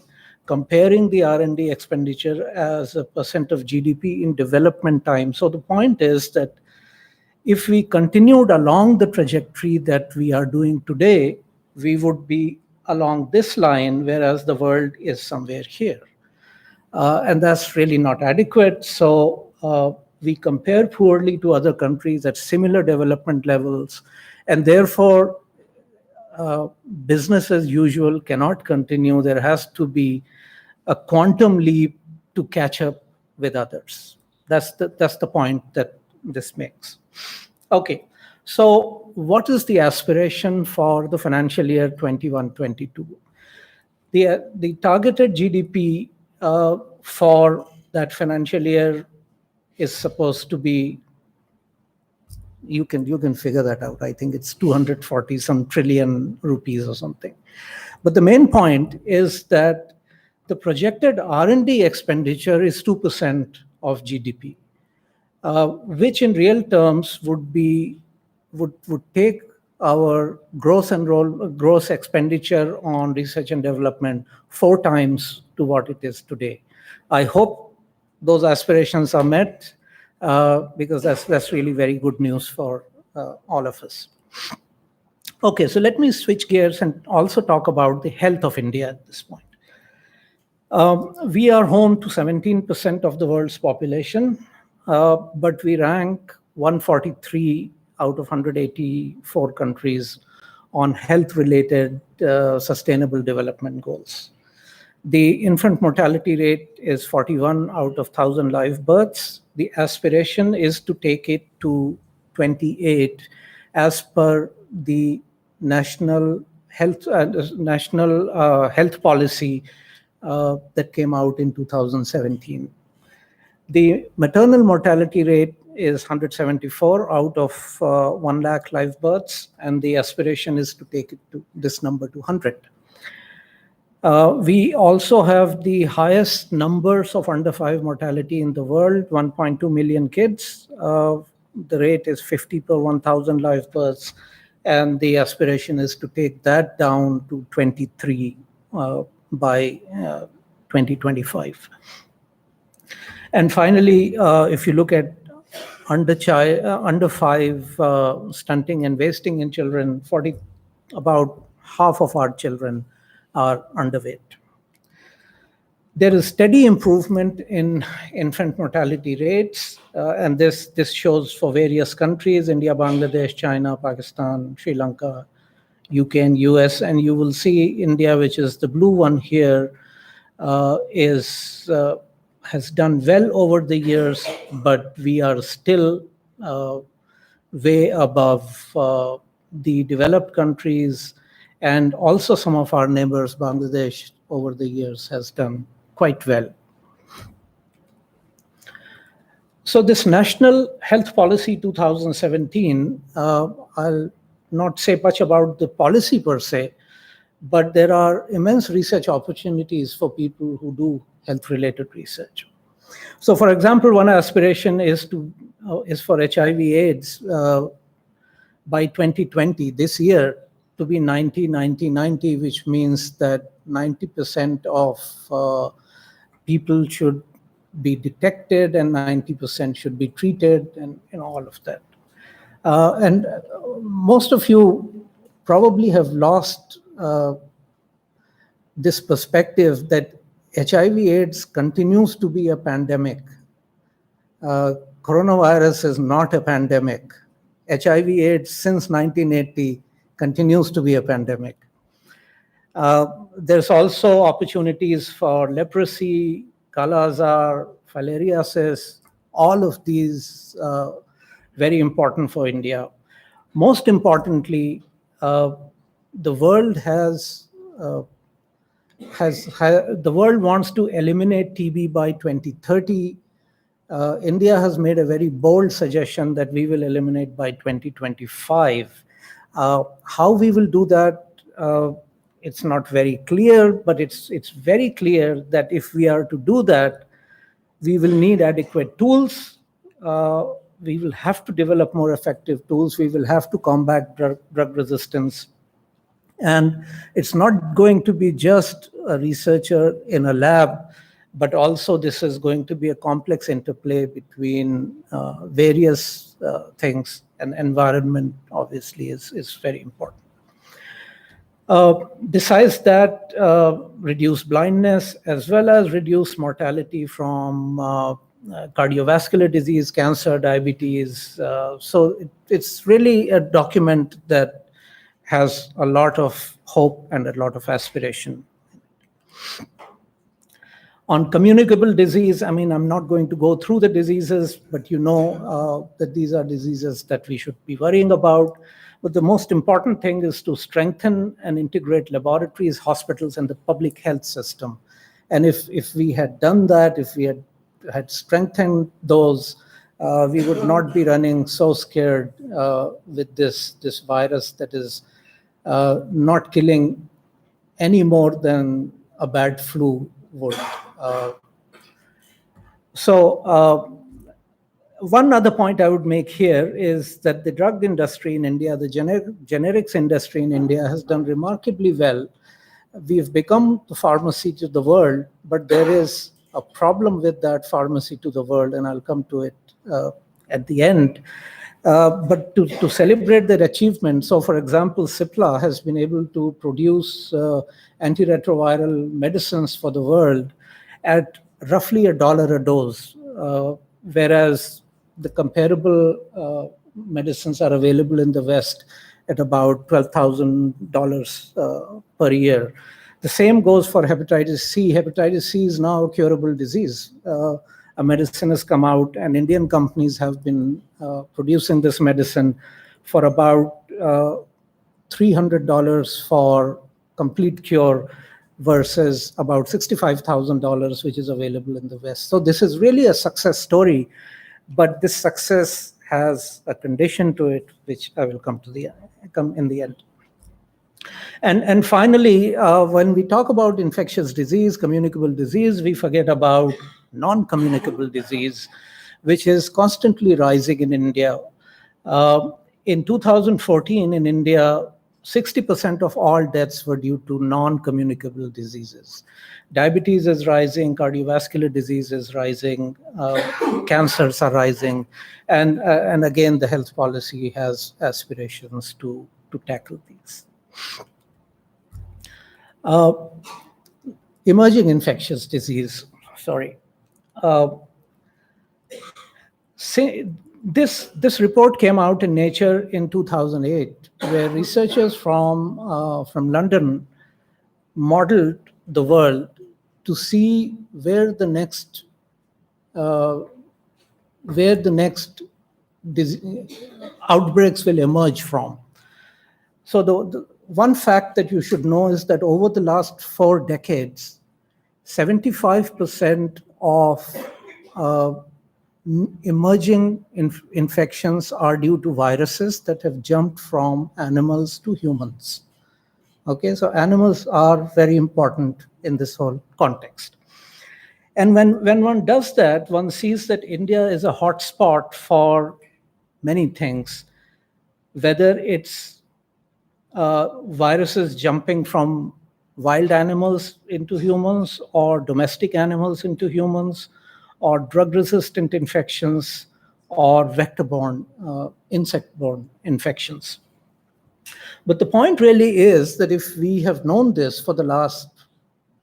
comparing the R&D expenditure as a percent of GDP in development time. So the point is that if we continued along the trajectory that we are doing today, we would be along this line, whereas the world is somewhere here. And that's really not adequate. So we compare poorly to other countries at similar development levels, and therefore business as usual cannot continue. There has to be a quantum leap to catch up with others. That's the point that this makes. Okay, so what is the aspiration for the financial year 21-22? The targeted GDP for that financial year is supposed to be, you can figure that out. I think it's 240 some trillion rupees or something. But the main point is that the projected R&D expenditure is 2% of GDP, which in real terms would take our gross expenditure on research and development 4 times to what it is today. I hope those aspirations are met, because that's really very good news for all of us. Okay, so let me switch gears and also talk about the health of India at this point. We are home to 17% of the world's population, but we rank 143 out of 184 countries on health-related sustainable development goals. The infant mortality rate is 41 out of 1,000 live births. The aspiration is to take it to 28 as per the national health policy that came out in 2017. The maternal mortality rate is 174 out of 1 lakh live births, and the aspiration is to take it to this number to 100. We also have the highest numbers of under 5 mortality in the world, 1.2 million kids. The rate is 50 per 1,000 live births, and the aspiration is to take that down to 23 by 2025. And finally, if you look at under 5 stunting and wasting in children, about half of our children are underweight. There is steady improvement in infant mortality rates, and this shows for various countries: India, Bangladesh, China, Pakistan, Sri Lanka, UK, and US. And you will see India, which is the blue one here, has done well over the years, but we are still way above the developed countries, and also some of our neighbors. Bangladesh over the years has done quite well. So this National Health Policy 2017, I'll not say much about the policy per se, but there are immense research opportunities for people who do health-related research. So, for example, one aspiration is for HIV/AIDS by 2020, this year, to be 90-90-90, which means that 90% of people should be detected and 90% should be treated, and all of that. And most of you probably have lost this perspective that HIV/AIDS continues to be a pandemic. Coronavirus is not a pandemic. HIV/AIDS since 1980 continues to be a pandemic. There's also opportunities for leprosy, Kala-Azar, filariasis, all of these very important for India. Most importantly, the world the world wants to eliminate TB by 2030. India has made a very bold suggestion that we will eliminate by 2025. How we will do that, it's not very clear, but it's very clear that if we are to do that, we will need adequate tools. We will have to develop more effective tools. We will have to combat drug resistance. And it's not going to be just a researcher in a lab, but also this is going to be a complex interplay between various things, and environment obviously is very important. Besides that, reduce blindness as well as reduce mortality from cardiovascular disease, cancer, diabetes. So it's really a document that has a lot of hope and a lot of aspiration. On communicable disease, I mean, I'm not going to go through the diseases, but you know that these are diseases that we should be worrying about. But the most important thing is to strengthen and integrate laboratories, hospitals, and the public health system. And if we had done that, if we had strengthened those, we would not be running so scared with this virus that is not killing any more than a bad flu would. One other point I would make here is that the drug industry in India, the generics industry in India has done remarkably well. We've become the pharmacy to the world, but there is a problem with that pharmacy to the world, and I'll come to it at the end. But to celebrate their achievement, so for example, Cipla has been able to produce antiretroviral medicines for the world at roughly $1 a dose, whereas the comparable medicines are available in the West at about $12,000 per year. The same goes for hepatitis C. Hepatitis C is now a curable disease. A medicine has come out, and Indian companies have been producing this medicine for about $300 for complete cure versus about $65,000, which is available in the West. So this is really a success story, but this success has a condition to it, which I will come in the end. And finally, when we talk about infectious disease, communicable disease, we forget about non-communicable disease, which is constantly rising in India. In 2014 in India, 60% of all deaths were due to non-communicable diseases. Diabetes is rising, cardiovascular disease is rising, cancers are rising, and again, the health policy has aspirations to tackle these. Emerging infectious disease, sorry. This report came out in Nature in 2008, where researchers from London modeled the world to see where the next outbreaks will emerge from. So the one fact that you should know is that over the last 4 decades, 75% of emerging infections are due to viruses that have jumped from animals to humans. Okay, so animals are very important in this whole context. And when one does that, one sees that India is a hotspot for many things, whether it's viruses jumping from wild animals into humans or domestic animals into humans, or drug-resistant infections, or vector-borne, insect-borne infections. But the point really is that if we have known this for the last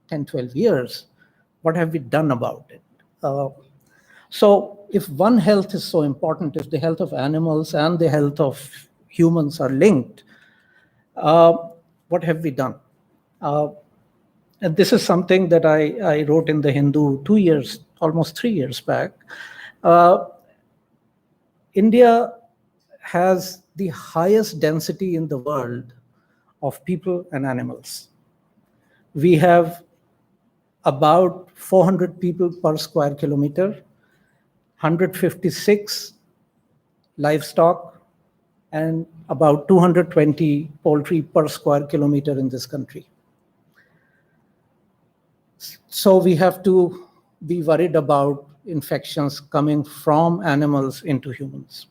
10, 12 years, what have we done about it? So if One Health is so important, if the health of animals and the health of humans are linked, what have we done? And this is something that I wrote in the Hindu almost 3 years back. India has the highest density in the world of people and animals. We have about 400 people per square kilometer, 156 livestock, and about 220 poultry per square kilometer in this country. So we have to be worried about infections coming from animals into humans.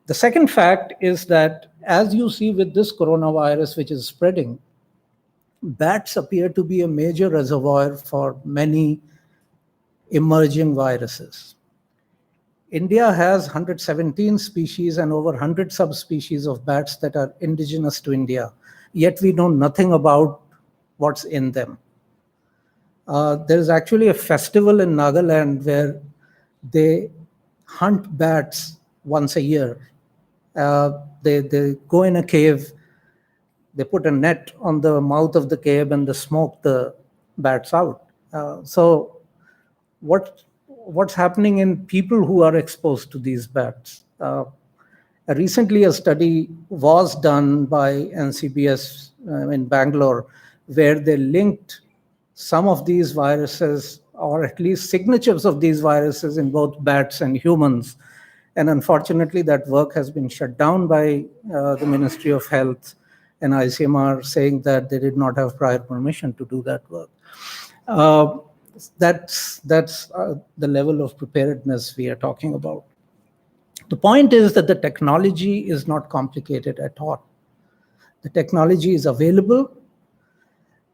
The second fact is that, as you see with this coronavirus which is spreading, bats appear to be a major reservoir for many emerging viruses. India has 117 species and over 100 subspecies of bats that are indigenous to India, yet we know nothing about what's in them. There is actually a festival in Nagaland where they hunt bats once a year. They go in a cave, they put a net on the mouth of the cave, and they smoke the bats out. So what's happening in people who are exposed to these bats? Recently, a study was done by NCBS in Bangalore, where they linked some of these viruses, or at least signatures of these viruses, in both bats and humans. And unfortunately, that work has been shut down by the Ministry of Health and ICMR, saying that they did not have prior permission to do that work. That's the level of preparedness we are talking about. The point is that the technology is not complicated at all. The technology is available.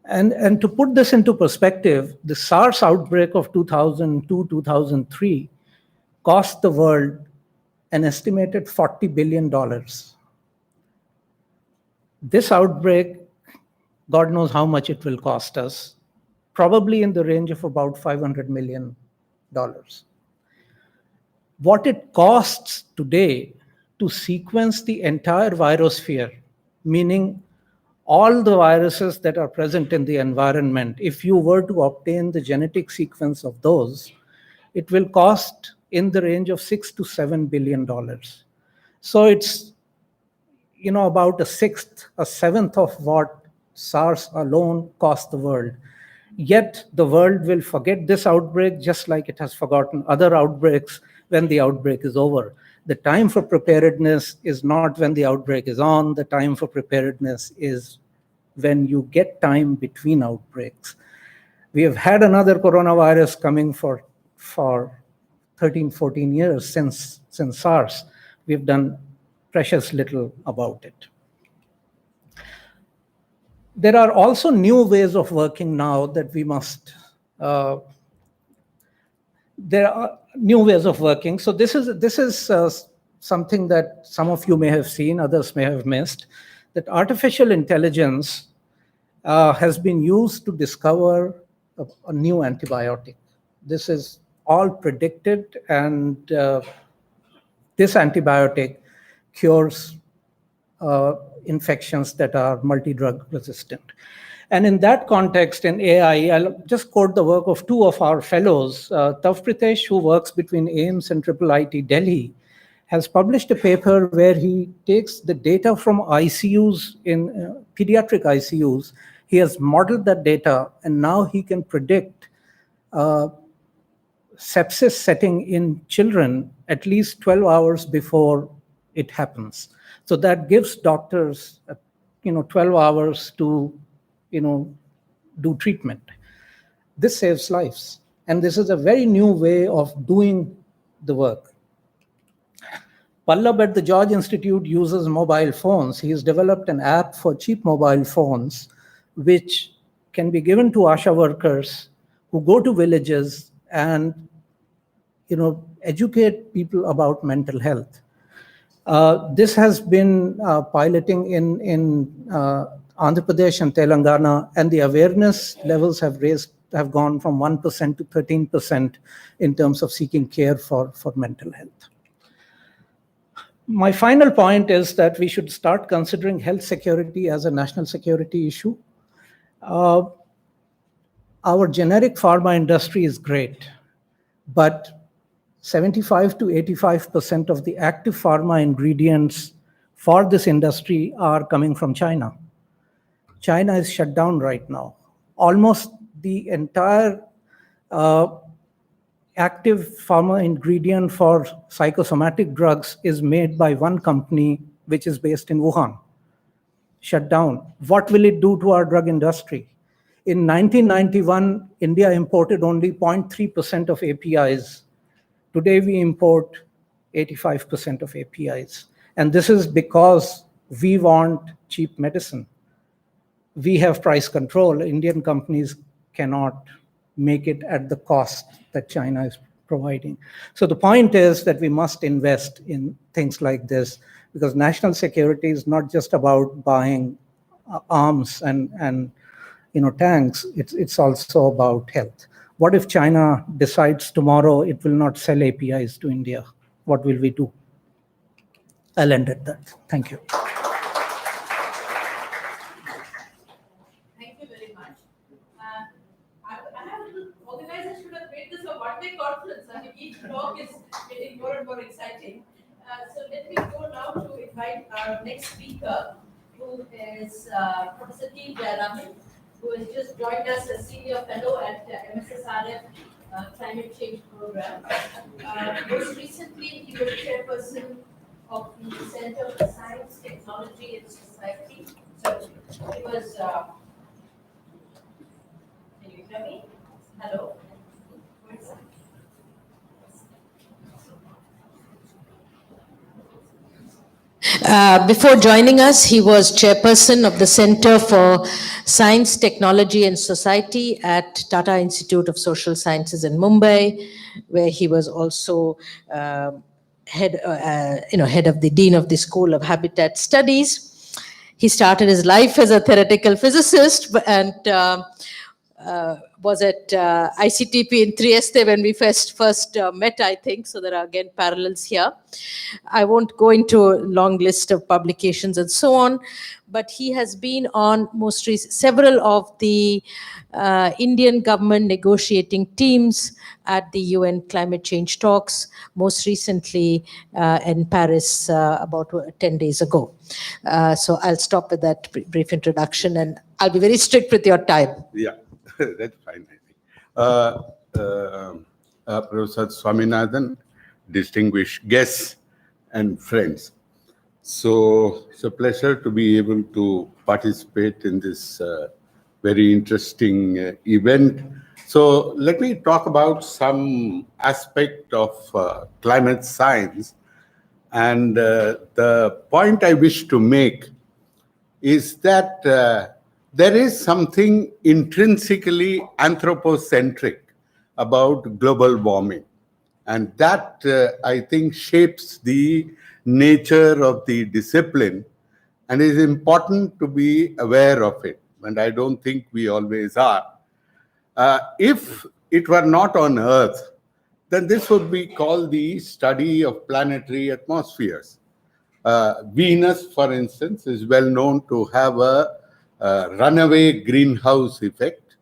And to put this into perspective, the SARS outbreak of 2002-2003 cost the world an estimated $40 billion. This outbreak, God knows how much it will cost us, probably in the range of about $500 million. What it costs today to sequence the entire virosphere, meaning all the viruses that are present in the environment, if you were to obtain the genetic sequence of those, it will cost in the range of $6 to $7 billion. So it's about a seventh of what SARS alone cost the world. Yet the world will forget this outbreak just like it has forgotten other outbreaks when the outbreak is over. The time for preparedness is not when the outbreak is on. The time for preparedness is when you get time between outbreaks. We have had another coronavirus coming for 13, 14 years since SARS. We've done precious little about it. There are also new ways of working now that we must, there are new ways of working. So this is something that some of you may have seen, others may have missed, that artificial intelligence has been used to discover a new antibiotic. This is all predicted, and this antibiotic cures infections that are multi-drug resistant. And in that context, in AI, I'll just quote the work of two of our fellows. Tav Pritesh, who works between AIIMS and IIIT Delhi, has published a paper where he takes the data from ICUs, in pediatric ICUs. He has modeled that data, and now he can predict sepsis setting in children at least 12 hours before it happens. So that gives doctors 12 hours to do treatment. This saves lives. And this is a very new way of doing the work. Pallab at the George Institute uses mobile phones. He has developed an app for cheap mobile phones, which can be given to ASHA workers who go to villages and educate people about mental health. This has been piloting in Andhra Pradesh and Telangana, and the awareness levels have gone from 1% to 13% in terms of seeking care for mental health. My final point is that we should start considering health security as a national security issue. Our generic pharma industry is great, but 75 to 85% of the active pharma ingredients for this industry are coming from China. China is shut down right now. Almost the entire active pharma ingredient for psychosomatic drugs is made by one company, which is based in Wuhan. Shut down. What will it do to our drug industry? In 1991, India imported only 0.3% of APIs. Today, we import 85% of APIs. And this is because we want cheap medicine. We have price control. Indian companies cannot make it at the cost that China is providing. So the point is that we must invest in things like this, because national security is not just about buying arms and tanks. It's also about health. What if China decides tomorrow it will not sell APIs to India? What will we do? I'll end at that. Thank you.
Thank you very much. I have organizers should have made this a one-day conference. I mean, each talk is getting more and more exciting. So let me go now to invite our next speaker, who is Professor T. Jayaraman, who has just joined us as Senior Fellow at MSSRF Climate Change Program. Most recently, he was Chairperson of the Center for Science, Technology and Society. So he was, can you hear me? Hello?
Before joining us, he was chairperson of the Center for Science, Technology and Society at Tata Institute of Social Sciences in Mumbai, where he was also head of the Dean of the School of Habitat Studies. He started his life as a theoretical physicist and was at ICTP in Trieste when we first met, I think. So there are again parallels here. I won't go into a long list of publications and so on, but he has been on several of the Indian government negotiating teams at the UN climate change talks, most recently in Paris about 10 days ago. So I'll stop with that brief introduction, and I'll be very strict with your time.
Yeah. That's fine, I think. Professor Swaminathan, distinguished guests and friends. So it's a pleasure to be able to participate in this very interesting event. So let me talk about some aspect of climate science. And the point I wish to make is that there is something intrinsically anthropocentric about global warming. And that, I think, shapes the nature of the discipline, and it is important to be aware of it. And I don't think we always are. If it were not on Earth, then this would be called the study of planetary atmospheres. Venus, for instance, is well known to have a runaway greenhouse effect.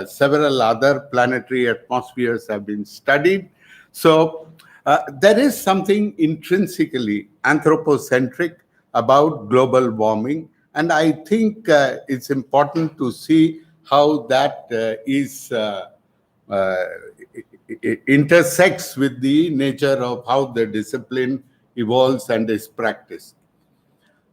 Several other planetary atmospheres have been studied. So there is something intrinsically anthropocentric about global warming. And I think it's important to see how that intersects with the nature of how the discipline evolves and is practiced.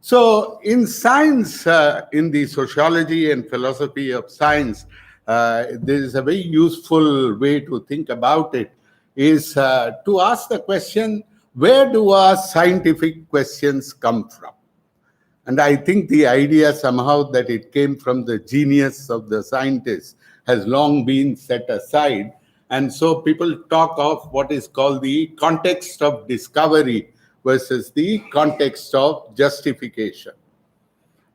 So in science, in the sociology and philosophy of science, there is a very useful way to think about it, is to ask the question, where do our scientific questions come from? And I think the idea somehow that it came from the genius of the scientists has long been set aside. And so people talk of what is called the context of discovery versus the context of justification.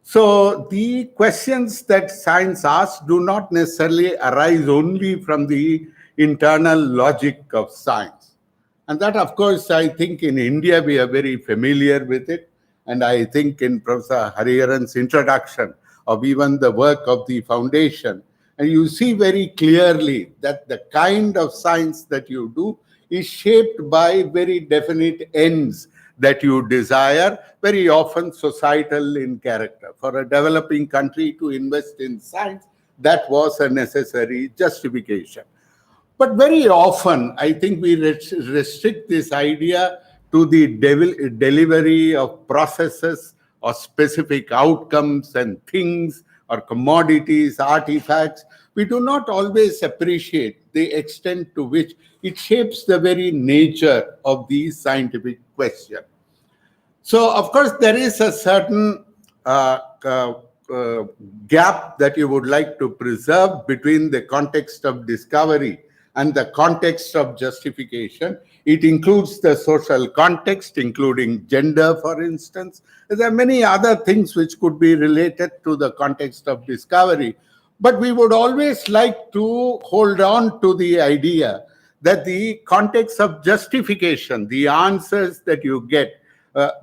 So the questions that science asks do not necessarily arise only from the internal logic of science. And that, of course, I think in India we are very familiar with it. And I think in Professor Hariharan's introduction of even the work of the foundation, and you see very clearly that the kind of science that you do is shaped by very definite ends that you desire, very often societal in character. For a developing country to invest in science, that was a necessary justification. But very often, I think we restrict this idea to the delivery of processes or specific outcomes and things or commodities, artifacts. We do not always appreciate the extent to which it shapes the very nature of the scientific question. So, of course, there is a certain gap that you would like to preserve between the context of discovery and the context of justification. It includes the social context, including gender, for instance. There are many other things which could be related to the context of discovery. But we would always like to hold on to the idea that the context of justification, the answers that you get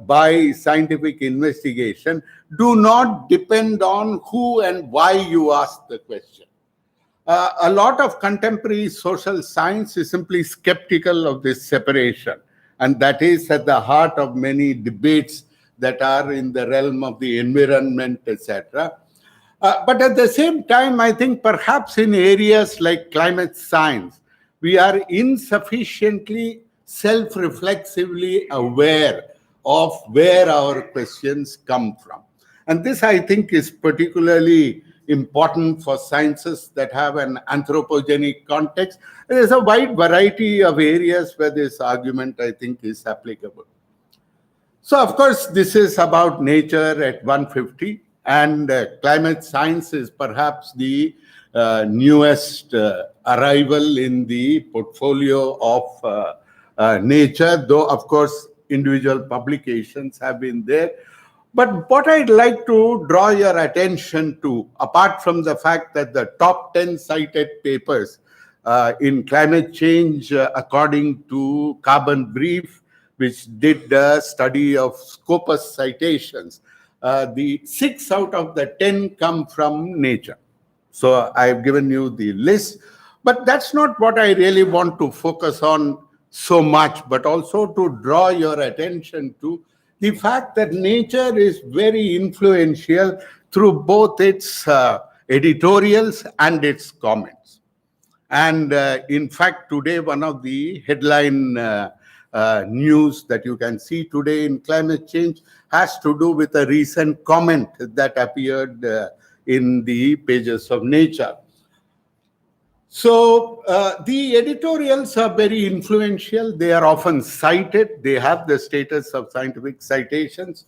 by scientific investigation, do not depend on who and why you ask the question. A lot of contemporary social science is simply skeptical of this separation, and that is at the heart of many debates that are in the realm of the environment, etc. But at the same time, I think perhaps in areas like climate science, we are insufficiently self-reflexively aware of where our questions come from. And this, I think, is particularly important for sciences that have an anthropogenic context. There's a wide variety of areas where this argument, I think, is applicable. So, of course, this is about nature at 150, and climate science is perhaps the newest arrival in the portfolio of nature, though, of course, individual publications have been there. But what I'd like to draw your attention to, apart from the fact that the top 10 cited papers in climate change, according to Carbon Brief, which did a study of Scopus citations, the 6 out of the 10 come from nature. So I've given you the list, but that's not what I really want to focus on so much, but also to draw your attention to the fact that nature is very influential through both its editorials and its comments. And in fact, today, one of the headline news that you can see today in climate change has to do with a recent comment that appeared in the pages of Nature. So the editorials are very influential. They are often cited. They have the status of scientific citations.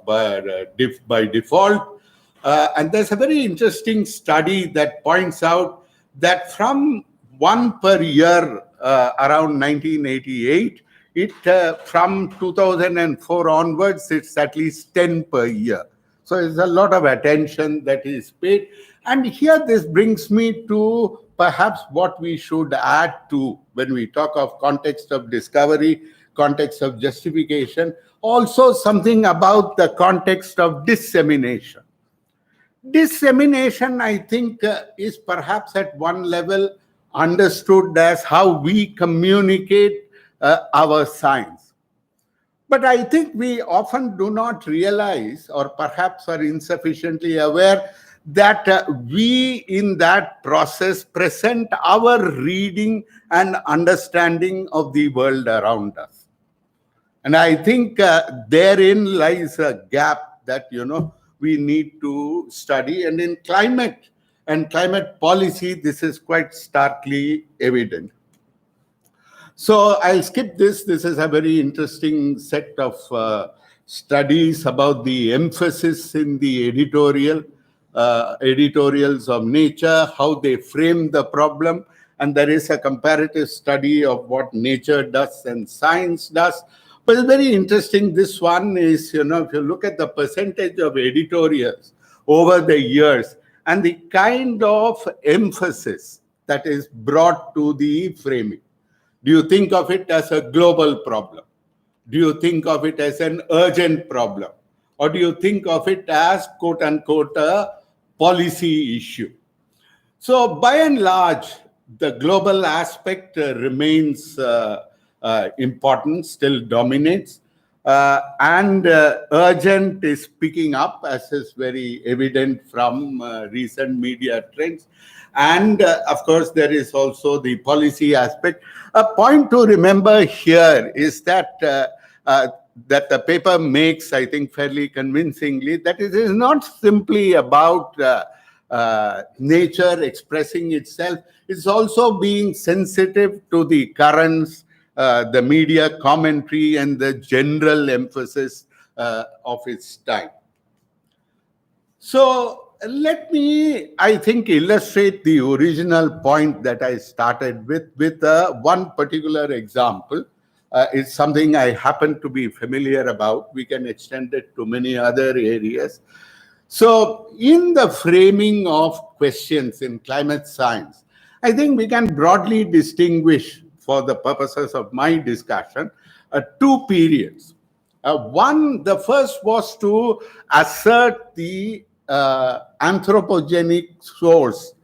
by default. And there's a very interesting study that points out that from 1 per year around 1988, from 2004 onwards, it's at least 10 per year. So it's a lot of attention that is paid. And here this brings me to perhaps what we should add to when we talk of context of discovery, context of justification, also something about the context of dissemination. Dissemination, I think, is perhaps at one level understood as how we communicate our science. But I think we often do not realize, or perhaps are insufficiently aware, that we in that process present our reading and understanding of the world around us. And I think therein lies a gap that, we need to study. And in climate and climate policy, this is quite starkly evident. So I'll skip this. This is a very interesting set of studies about the emphasis in the editorials of Nature, how they frame the problem. And there is a comparative study of what Nature does and science does. But it's very interesting. This one is, if you look at the percentage of editorials over the years and the kind of emphasis that is brought to the framing. Do you think of it as a global problem? Do you think of it as an urgent problem? Or do you think of it as, quote unquote, a policy issue? So by and large, the global aspect remains important, still dominates. And urgent is picking up, as is very evident from recent media trends. And of course, there is also the policy aspect. A point to remember here is that that the paper makes, I think, fairly convincingly, that it is not simply about nature expressing itself. It's also being sensitive to the currents, the media commentary, and the general emphasis of its time. So let me, I think, illustrate the original point that I started with one particular example. It's something I happen to be familiar about. We can extend it to many other areas. So in the framing of questions in climate science, I think we can broadly distinguish, for the purposes of my discussion, two periods. The first was to assert the anthropogenic source,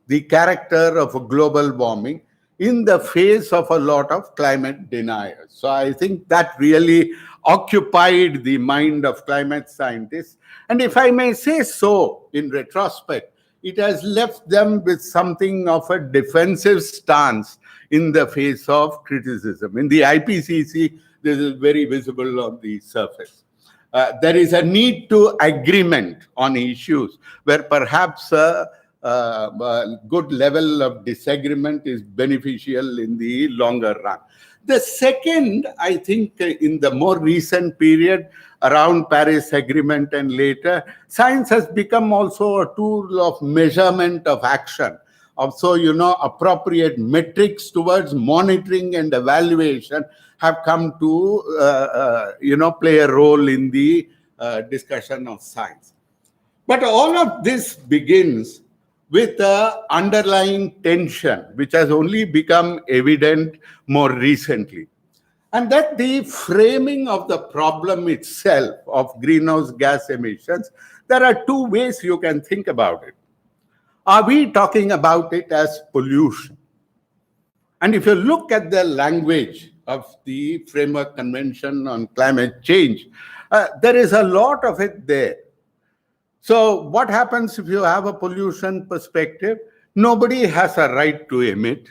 the character of global warming, in the face of a lot of climate deniers. So I think that really occupied the mind of climate scientists. And if I may say so, in retrospect, it has left them with something of a defensive stance in the face of criticism. In the IPCC, this is very visible on the surface. There is a need to agreement on issues where perhaps a good level of disagreement is beneficial in the longer run. The second, I think, in the more recent period around Paris Agreement and later, science has become also a tool of measurement of action. Also, appropriate metrics towards monitoring and evaluation have come to, play a role in the discussion of science. But all of this begins with an underlying tension, which has only become evident more recently. And that the framing of the problem itself of greenhouse gas emissions, there are two ways you can think about it. Are we talking about it as pollution? And if you look at the language of the Framework Convention on Climate Change, there is a lot of it there. So what happens if you have a pollution perspective? Nobody has a right to emit.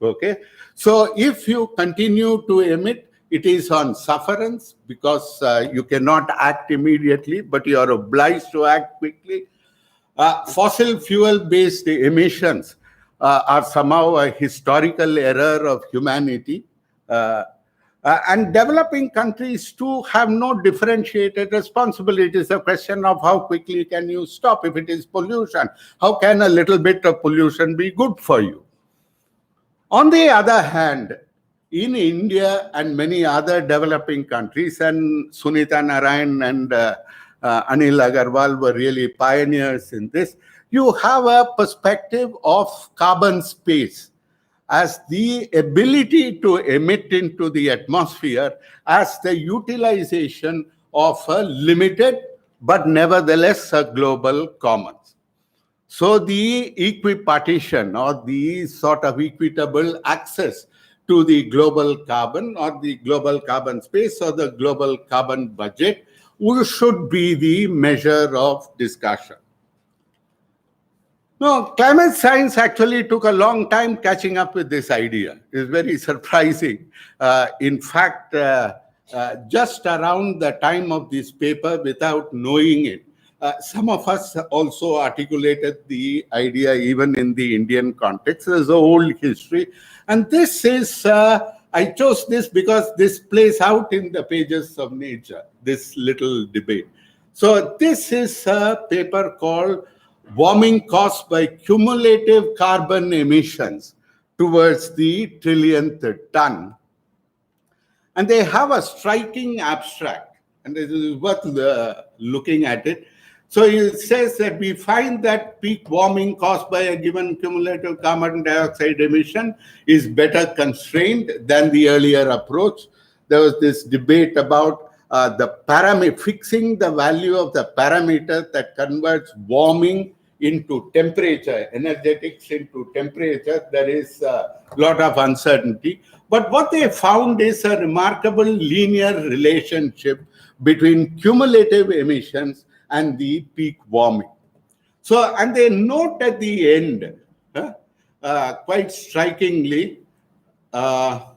Okay. So if you continue to emit, it is on sufferance because you cannot act immediately, but you are obliged to act quickly. Fossil fuel-based emissions are somehow a historical error of humanity. And developing countries too have no differentiated responsibility. It's a question of how quickly can you stop. If it is pollution, how can a little bit of pollution be good for you? On the other hand, in India and many other developing countries, and Sunita Narayan and Anil Agarwal were really pioneers in this, you have a perspective of carbon space as the ability to emit into the atmosphere as the utilization of a limited but nevertheless a global commons. So the equipartition or the sort of equitable access to the global carbon or the global carbon space or the global carbon budget should be the measure of discussion. No, climate science actually took a long time catching up with this idea. It's very surprising. In fact, just around the time of this paper, without knowing it, some of us also articulated the idea even in the Indian context. There's an old history. And this is, I chose this because this plays out in the pages of Nature, this little debate. So this is a paper called Warming Caused by Cumulative Carbon Emissions Towards the Trillionth Ton. And they have a striking abstract, and it is worth looking at it. So it says that we find that peak warming caused by a given cumulative carbon dioxide emission is better constrained than the earlier approach. There was this debate about fixing the value of the parameter that converts warming into temperature, energetics into temperature. There is a lot of uncertainty. But what they found is a remarkable linear relationship between cumulative emissions and the peak warming. So, and they note at the end, quite strikingly, so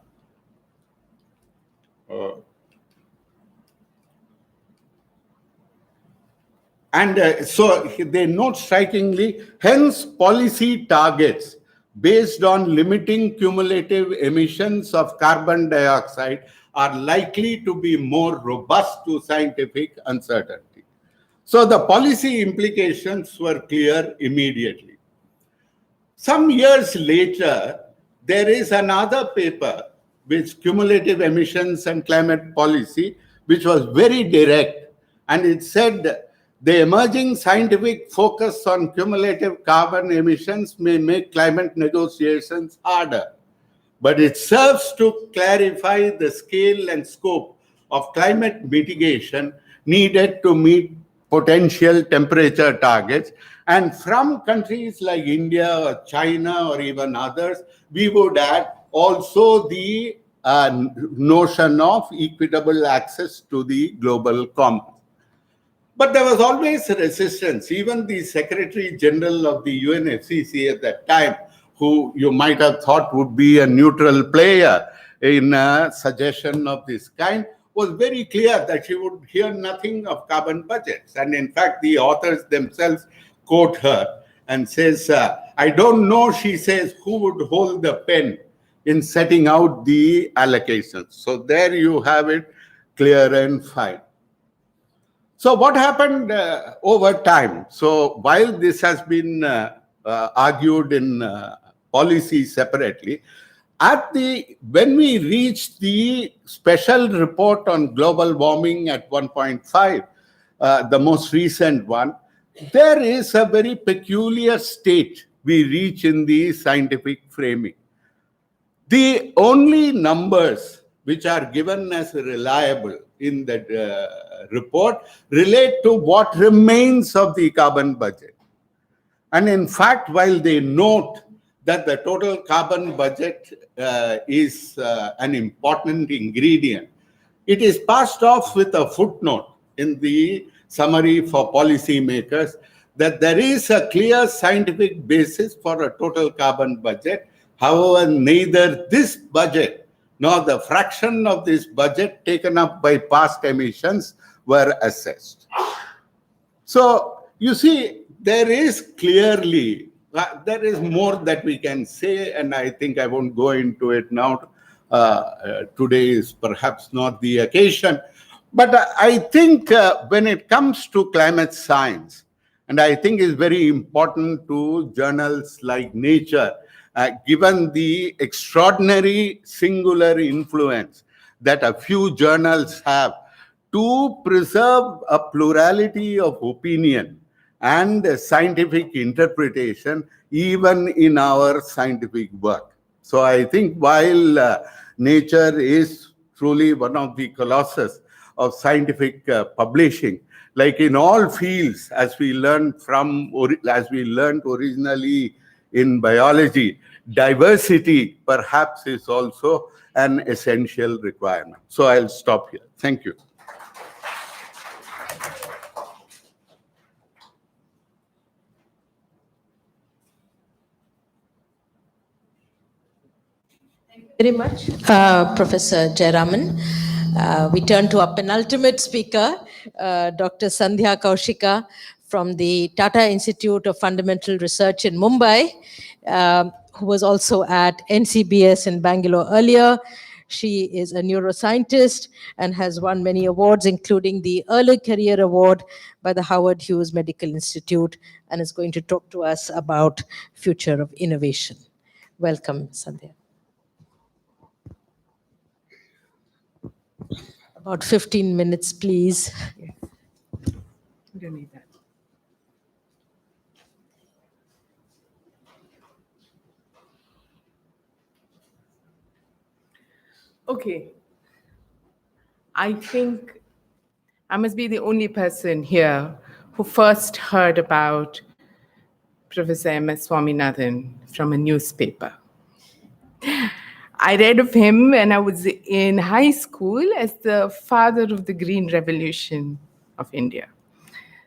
they note strikingly, hence policy targets based on limiting cumulative emissions of carbon dioxide are likely to be more robust to scientific uncertainty. So the policy implications were clear immediately. Some years later, there is another paper with cumulative emissions and climate policy, which was very direct, and it said the emerging scientific focus on cumulative carbon emissions may make climate negotiations harder, but it serves to clarify the scale and scope of climate mitigation needed to meet potential temperature targets. And from countries like India or China or even others, we would add also the notion of equitable access to the global commons. But there was always resistance. Even the Secretary General of the UNFCCC at that time, who you might have thought would be a neutral player in a suggestion of this kind, was very clear that she would hear nothing of carbon budgets. And in fact, the authors themselves quote her and says, I don't know, she says, who would hold the pen in setting out the allocations. So there you have it, clear and fine. So what happened over time? So while this has been argued in policy separately, when we reached the special report on global warming at 1.5, the most recent one, there is a very peculiar state we reach in the scientific framing. The only numbers which are given as reliable in that report relate to what remains of the carbon budget. And in fact, while they note that the total carbon budget is an important ingredient, it is passed off with a footnote in the summary for policymakers that there is a clear scientific basis for a total carbon budget. However, neither this budget nor the fraction of this budget taken up by past emissions were assessed. So you see, there is clearly, there is more that we can say, and I think I won't go into it now Today is perhaps not the occasion. But I think when it comes to climate science, and I think it's very important to journals like Nature, given the extraordinary singular influence that a few journals have to preserve a plurality of opinion and scientific interpretation even in our scientific work. So I think while Nature is truly one of the colossus of scientific publishing, like in all fields, as we learned originally in biology, diversity perhaps is also an essential requirement. So I'll stop here. Thank you.
Very much, Professor Jayaraman. We turn to our penultimate speaker, Dr. Sandhya Kaushika from the Tata Institute of Fundamental Research in Mumbai, who was also at NCBS in Bangalore earlier. She is a neuroscientist and has won many awards, including the Early Career Award by the Howard Hughes Medical Institute, and is going to talk to us about future of innovation. Welcome, Sandhya. About 15 minutes, please.
We don't need that. Okay. I think I must be the only person here who first heard about Professor M.S. Swaminathan from a newspaper. I read of him when I was in high school as the father of the Green Revolution of India.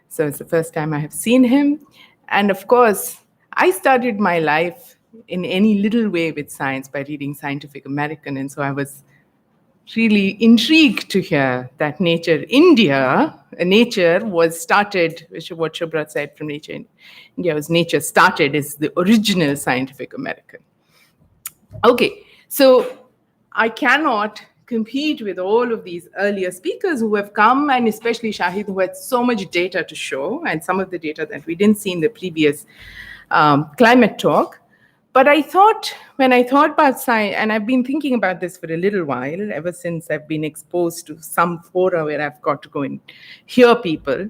So it's the first time I have seen him. And of course, I started my life in any little way with science by reading Scientific American. And so I was really intrigued to hear that Nature was started, which is what Shubhra said from Nature India was Nature started is the original Scientific American. Okay. So I cannot compete with all of these earlier speakers who have come, and especially Shahid, who had so much data to show, and some of the data that we didn't see in the previous climate talk. But I thought, when I thought about science, and I've been thinking about this for a little while, ever since I've been exposed to some fora where I've got to go and hear people.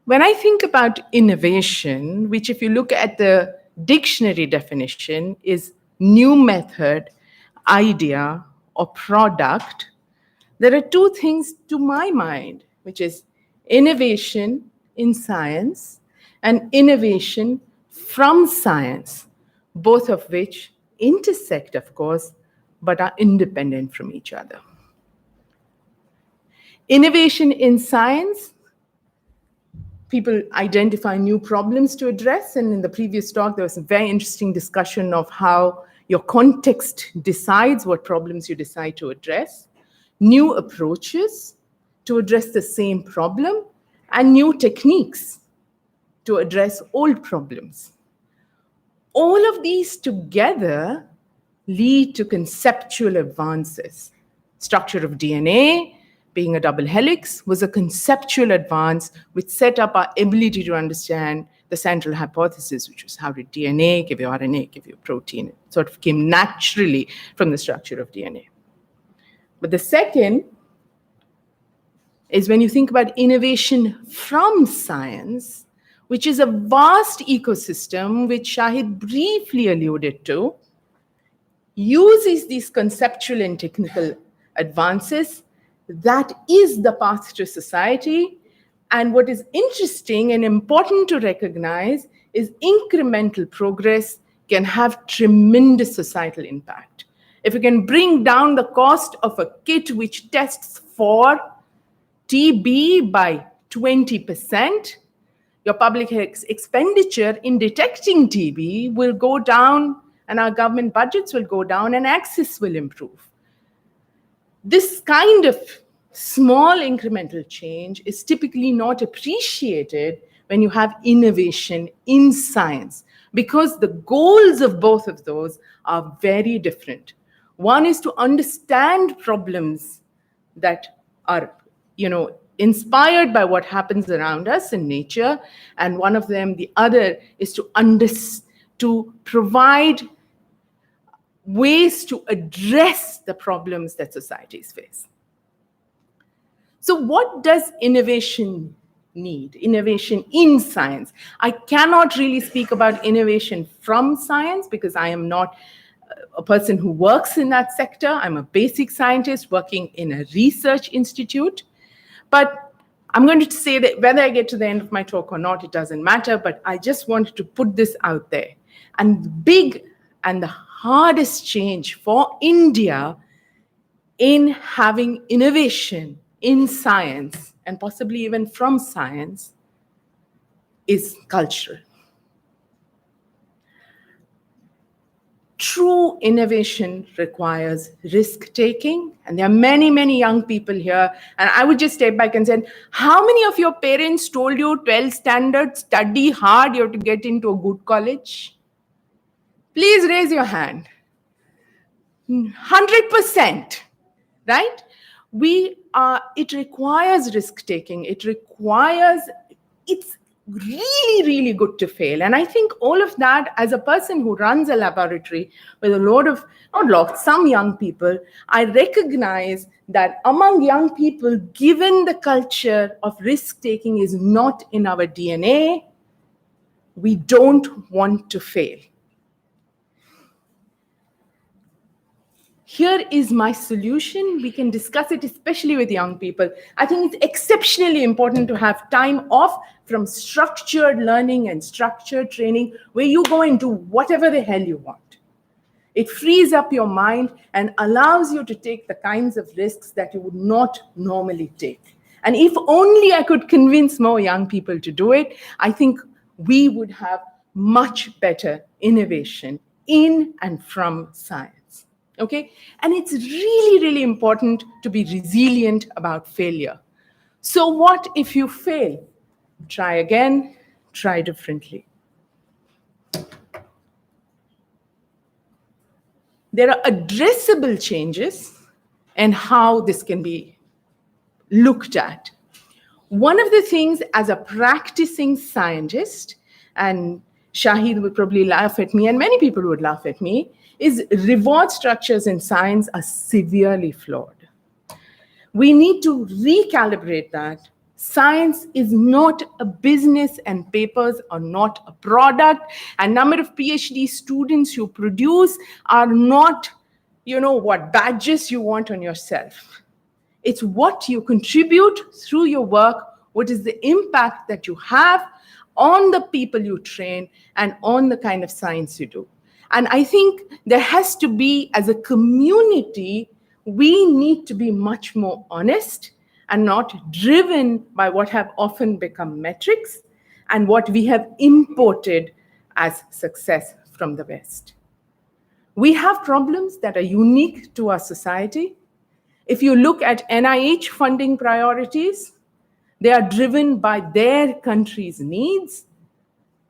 When I think about innovation, which if you look at the dictionary definition is new method, idea, or product, there are two things to my mind, which is innovation in science and innovation from science, both of which intersect, of course, but are independent from each other. Innovation in science, people identify new problems to address, and in the previous talk, there was a very interesting discussion of how your context decides what problems you decide to address, new approaches to address the same problem, and new techniques to address old problems. All of these together lead to conceptual advances. Structure of DNA, being a double helix, was a conceptual advance which set up our ability to understand the central hypothesis, which was how did DNA give you RNA, give you protein. It sort of came naturally from the structure of DNA. But the second is when you think about innovation from science, which is a vast ecosystem, which Shahid briefly alluded to, uses these conceptual and technical advances. That is the path to society. And what is interesting and important to recognize is incremental progress can have tremendous societal impact. If you can bring down the cost of a kit which tests for TB by 20%, your public health expenditure in detecting TB will go down, and our government budgets will go down, and access will improve. This kind of small incremental change is typically not appreciated when you have innovation in science, because the goals of both of those are very different. One is to understand problems that are, inspired by what happens around us in nature. And one of them, the other, is to provide ways to address the problems that societies face. So what does innovation need? Innovation in science. I cannot really speak about innovation from science because I am not a person who works in that sector. I'm a basic scientist working in a research institute. But I'm going to say that whether I get to the end of my talk or not, it doesn't matter, but I just wanted to put this out there. And the big and the hardest change for India in having innovation in science, and possibly even from science, is cultural. True innovation requires risk-taking, and there are many, many young people here, and I would just step back and say, how many of your parents told you 12th standard, study hard, you have to get into a good college? Please raise your hand. 100%, right? It requires risk-taking. It's really, really good to fail. And I think all of that, as a person who runs a laboratory with some young people, I recognize that among young people, given the culture of risk-taking is not in our DNA, we don't want to fail. Here is my solution. We can discuss it, especially with young people. I think it's exceptionally important to have time off from structured learning and structured training where you go and do whatever the hell you want. It frees up your mind and allows you to take the kinds of risks that you would not normally take. And if only I could convince more young people to do it, I think we would have much better innovation in and from science. Okay? And it's really, really important to be resilient about failure. So what if you fail? Try again, try differently. There are addressable changes and how this can be looked at. One of the things as a practicing scientist, and Shahid would probably laugh at me, and many people would laugh at me, is reward structures in science are severely flawed. We need to recalibrate that. Science is not a business and papers are not a product. And number of PhD students you produce are not, what badges you want on yourself. It's what you contribute through your work, what is the impact that you have on the people you train and on the kind of science you do. And I think there has to be, as a community, we need to be much more honest and not driven by what have often become metrics and what we have imported as success from the West. We have problems that are unique to our society. If you look at NIH funding priorities, they are driven by their country's needs.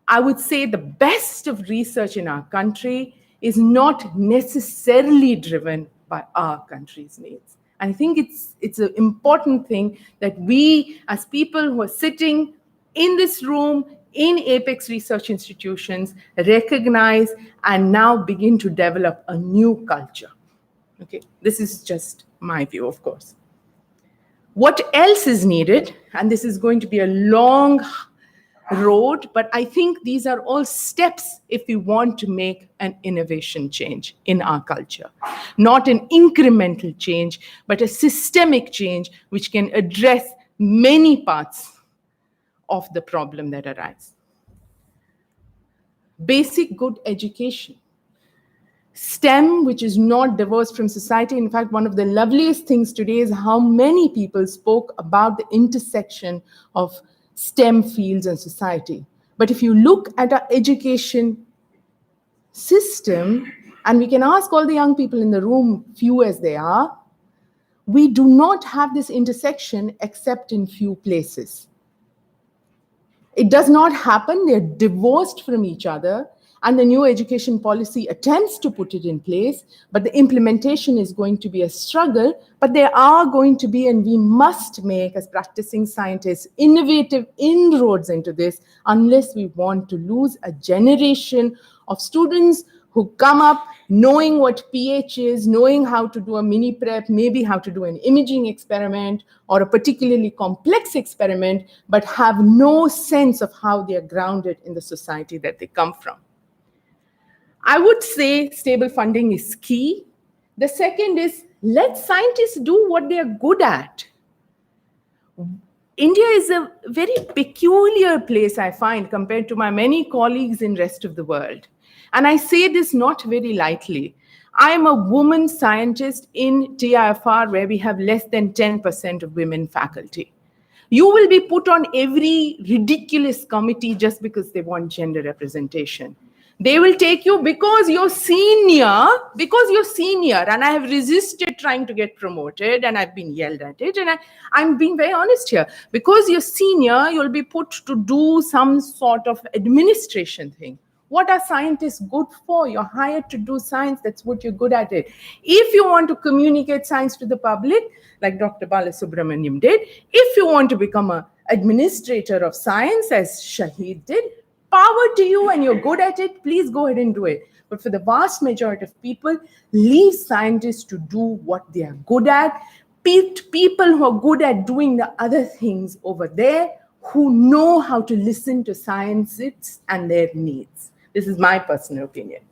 I would say the best of research in our country is not necessarily driven by our country's needs. And I think it's an important thing that we, as people who are sitting in this room, in apex research institutions, recognize and now begin to develop a new culture. Okay, this is just my view, of course. What else is needed? And this is going to be a long road, but I think these are all steps if we want to make an innovation change in our culture. Not an incremental change, but a systemic change which can address many parts of the problem that arise. Basic good education. STEM, which is not divorced from society. In fact, one of the loveliest things today is how many people spoke about the intersection of STEM fields and society. But if you look at our education system, and we can ask all the young people in the room, few as they are, we do not have this intersection except in few places. It does not happen. They're divorced from each other. and the new education policy attempts to put it in place, but the implementation is going to be a struggle. But there are going to be, and we must make, as practicing scientists, innovative inroads into this, unless we want to lose a generation of students who come up knowing what pH is, knowing how to do a mini prep, maybe how to do an imaging experiment or a particularly complex experiment, but have no sense of how they are grounded in the society that they come from. I would say stable funding is key. The second is, let scientists do what they are good at. India is a very peculiar place, I find, compared to my many colleagues in the rest of the world. And I say this not very lightly. I am a woman scientist in TIFR, where we have less than 10% of women faculty. You will be put on every ridiculous committee just because they want gender representation. They will take you because you're senior, and I have resisted trying to get promoted, and I've been yelled at it, and I'm being very honest here. Because you're senior, you'll be put to do some sort of administration thing. What are scientists good for? You're hired to do science, that's what you're good at it. If you want to communicate science to the public, like Dr. Balasubramaniam did, if you want to become an administrator of science, as Shahid did, power to you and you're good at it, please go ahead and do it. But for the vast majority of people, leave scientists to do what they are good at. People who are good at doing the other things over there, who know how to listen to scientists and their needs. This is my personal opinion.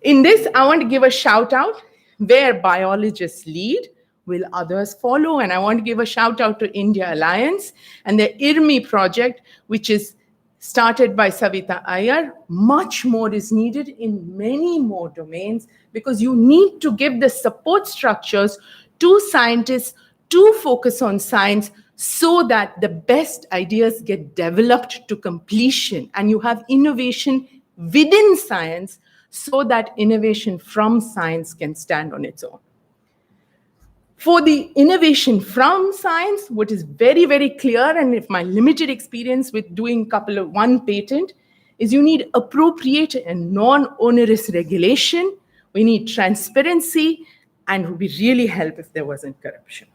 In this, I want to give a shout out. Where biologists lead, will others follow? And I want to give a shout out to India Alliance and the IRMI project, which is started by Savita Iyer. Much more is needed in many more domains, because you need to give the support structures to scientists to focus on science, so that the best ideas get developed to completion and you have innovation within science, so that innovation from science can stand on its own. For the innovation from science, what is very, very clear, and if my limited experience with doing one patent, is you need appropriate and non-onerous regulation, we need transparency, and it would be really help if there wasn't corruption.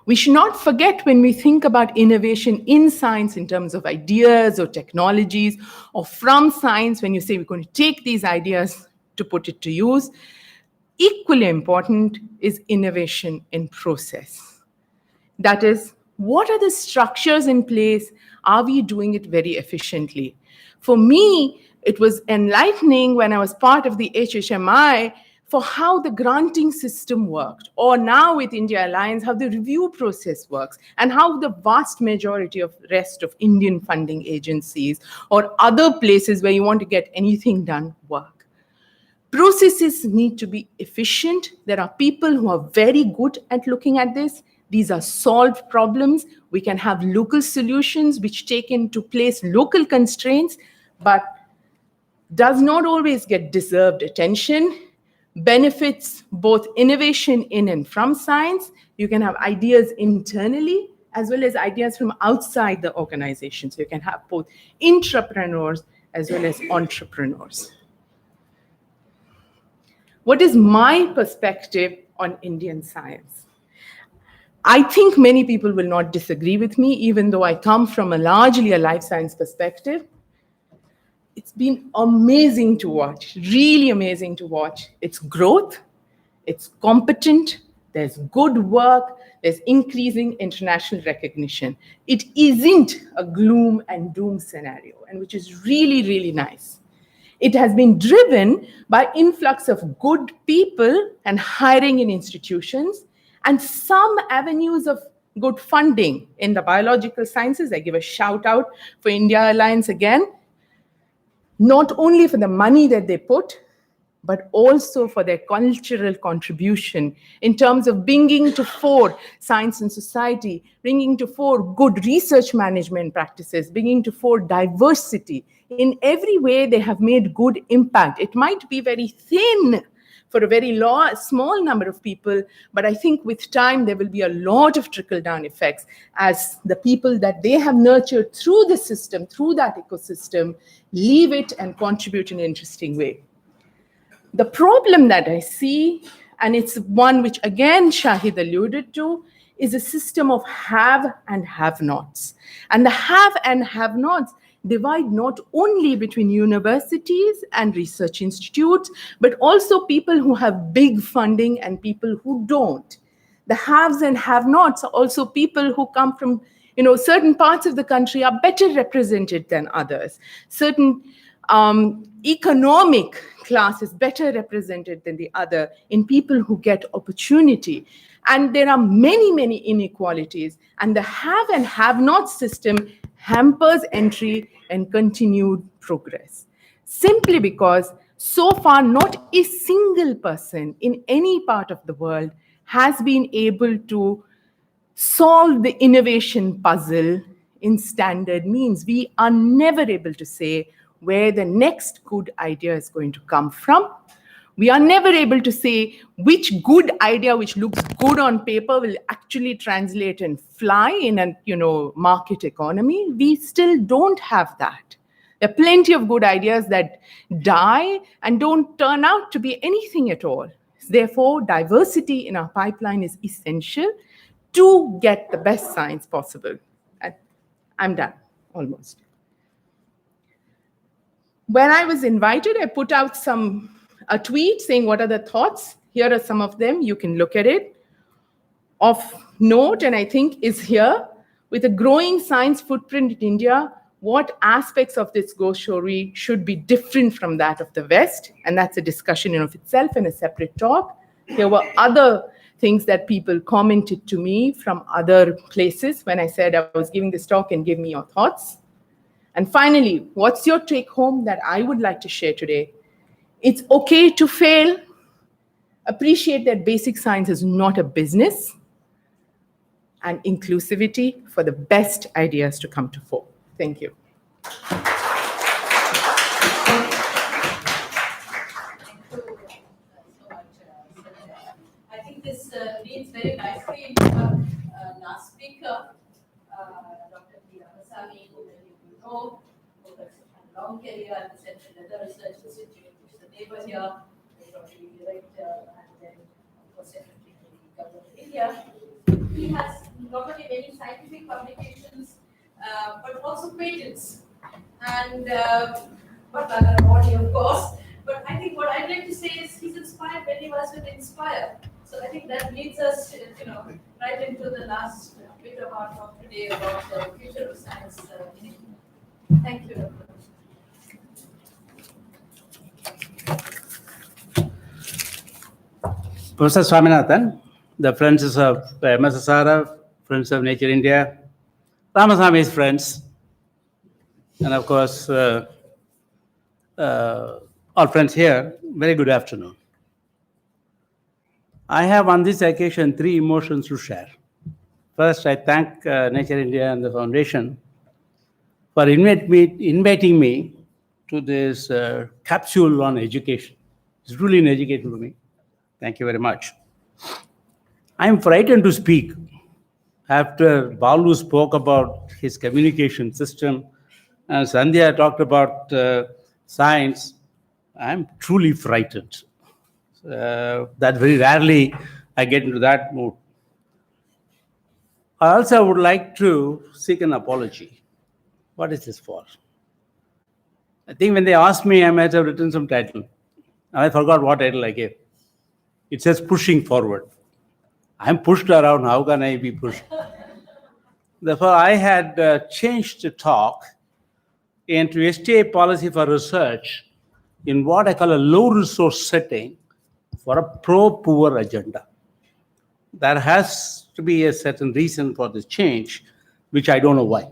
We should not forget, when we think about innovation in science in terms of ideas or technologies, or from science, when you say we're going to take these ideas to put it to use, equally important is innovation in process. That is, what are the structures in place? Are we doing it very efficiently? For me, it was enlightening when I was part of the HHMI for how the granting system worked, or now with India Alliance, how the review process works, and how the vast majority of rest of Indian funding agencies or other places where you want to get anything done work. Processes need to be efficient. There are people who are very good at looking at this. These are solved problems. We can have local solutions which take into place local constraints, but does not always get deserved attention. Benefits both innovation in and from science. You can have ideas internally as well as ideas from outside the organization. So you can have both intrapreneurs as well as entrepreneurs. What is my perspective on Indian science? I think many people will not disagree with me, even though I come from largely a life science perspective. It's been amazing to watch, really amazing to watch. It's growth, it's competent, there's good work, there's increasing international recognition. It isn't a gloom and doom scenario, and which is really, really nice. It has been driven by influx of good people and hiring in institutions, and some avenues of good funding in the biological sciences. I give a shout out for India Alliance again, not only for the money that they put, but also for their cultural contribution in terms of bringing to fore science and society, bringing to fore good research management practices, bringing to fore diversity. In every way, they have made good impact. It might be very thin, for a very small number of people. But I think with time, there will be a lot of trickle-down effects as the people that they have nurtured through the system, through that ecosystem, leave it and contribute in an interesting way. The problem that I see, and it's one which again Shahid alluded to, is a system of have and have-nots. And the have and have-nots divide not only between universities and research institutes, but also people who have big funding and people who don't. The haves and have-nots are also people who come from, certain parts of the country are better represented than others. Certain economic class is better represented than the other in people who get opportunity. And there are many, many inequalities. And the have and have-not system hampers entry and continued progress. Simply because so far not a single person in any part of the world has been able to solve the innovation puzzle in standard means. We are never able to say where the next good idea is going to come from. We are never able to say which good idea which looks good on paper will actually translate and fly in a market economy. We still don't have that. There are plenty of good ideas that die and don't turn out to be anything at all. Therefore, diversity in our pipeline is essential to get the best science possible. I'm done, almost. When I was invited, I put out a tweet saying, what are the thoughts? Here are some of them. You can look at it. Of note, and I think is here, with a growing science footprint in India, what aspects of this ghost story should be different from that of the West? And that's a discussion in of itself and a separate talk. There were other things that people commented to me from other places when I said I was giving this talk and give me your thoughts. And finally, what's your take home that I would like to share today? It's okay to fail. Appreciate that basic science is not a business. And inclusivity for the best ideas to come to fore. Thank you.
I think this leads very nicely into our last speaker, Dr. P. Ramasamy, who many of you know, who has a long career at the Central Leather Research Institute, which is a neighbor here, probably director, and then, of course, Secretary to the Government of India. He has not only many scientific publications, but also patents, and but rather body, of course. But I think what I'd like to say is he's inspired many of us with Inspire. So I think that leads us, right into the last bit of our talk today about the future of science. Thank you, Dr.
Professor Swaminathan, the friends of MSSRF, Friends of Nature India, Ramasamy's friends, and of course, all friends here, very good afternoon. I have on this occasion 3 emotions to share. First, I thank Nature India and the Foundation for inviting me to this capsule on education. It's truly an education to me. Thank you very much. I'm frightened to speak. After Balu spoke about his communication system and Sandhya talked about science, I'm truly frightened. That very rarely I get into that mood. I also would like to seek an apology. What is this for? I think when they asked me, I might have written some title. I forgot what title I gave. It says pushing forward. I'm pushed around. How can I be pushed? Therefore, I had changed the talk into STA policy for research in what I call a low resource setting for a pro-poor agenda. There has to be a certain reason for this change, which I don't know why.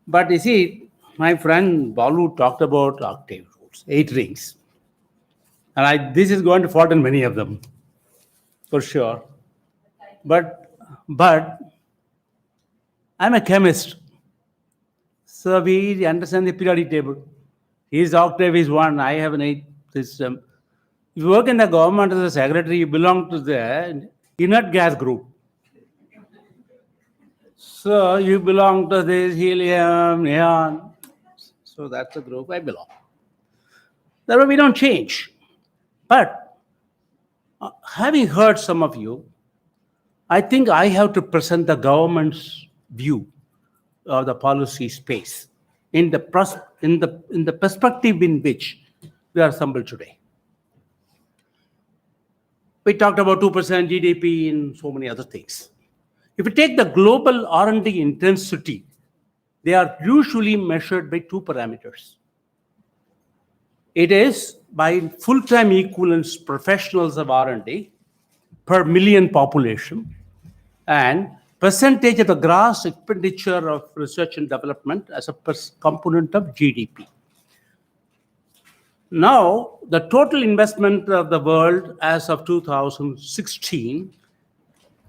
But you see, my friend Balu talked about octave rules, 8 rings. And this is going to fault in many of them, for sure. But I'm a chemist. So we understand the periodic table. His octave is 1, I have an 8 system. If you work in the government as a secretary, you belong to the inert gas group. So you belong to this helium, neon. So that's the group I belong. That way we don't change. But having heard some of you, I think I have to present the government's view of the policy space in the perspective in which we are assembled today. We talked about 2% GDP and so many other things. If you take the global R&D intensity, they are usually measured by two parameters. It is by full-time equivalents professionals of R&D per million population and percentage of the gross expenditure of research and development as a component of GDP. Now, the total investment of the world as of 2016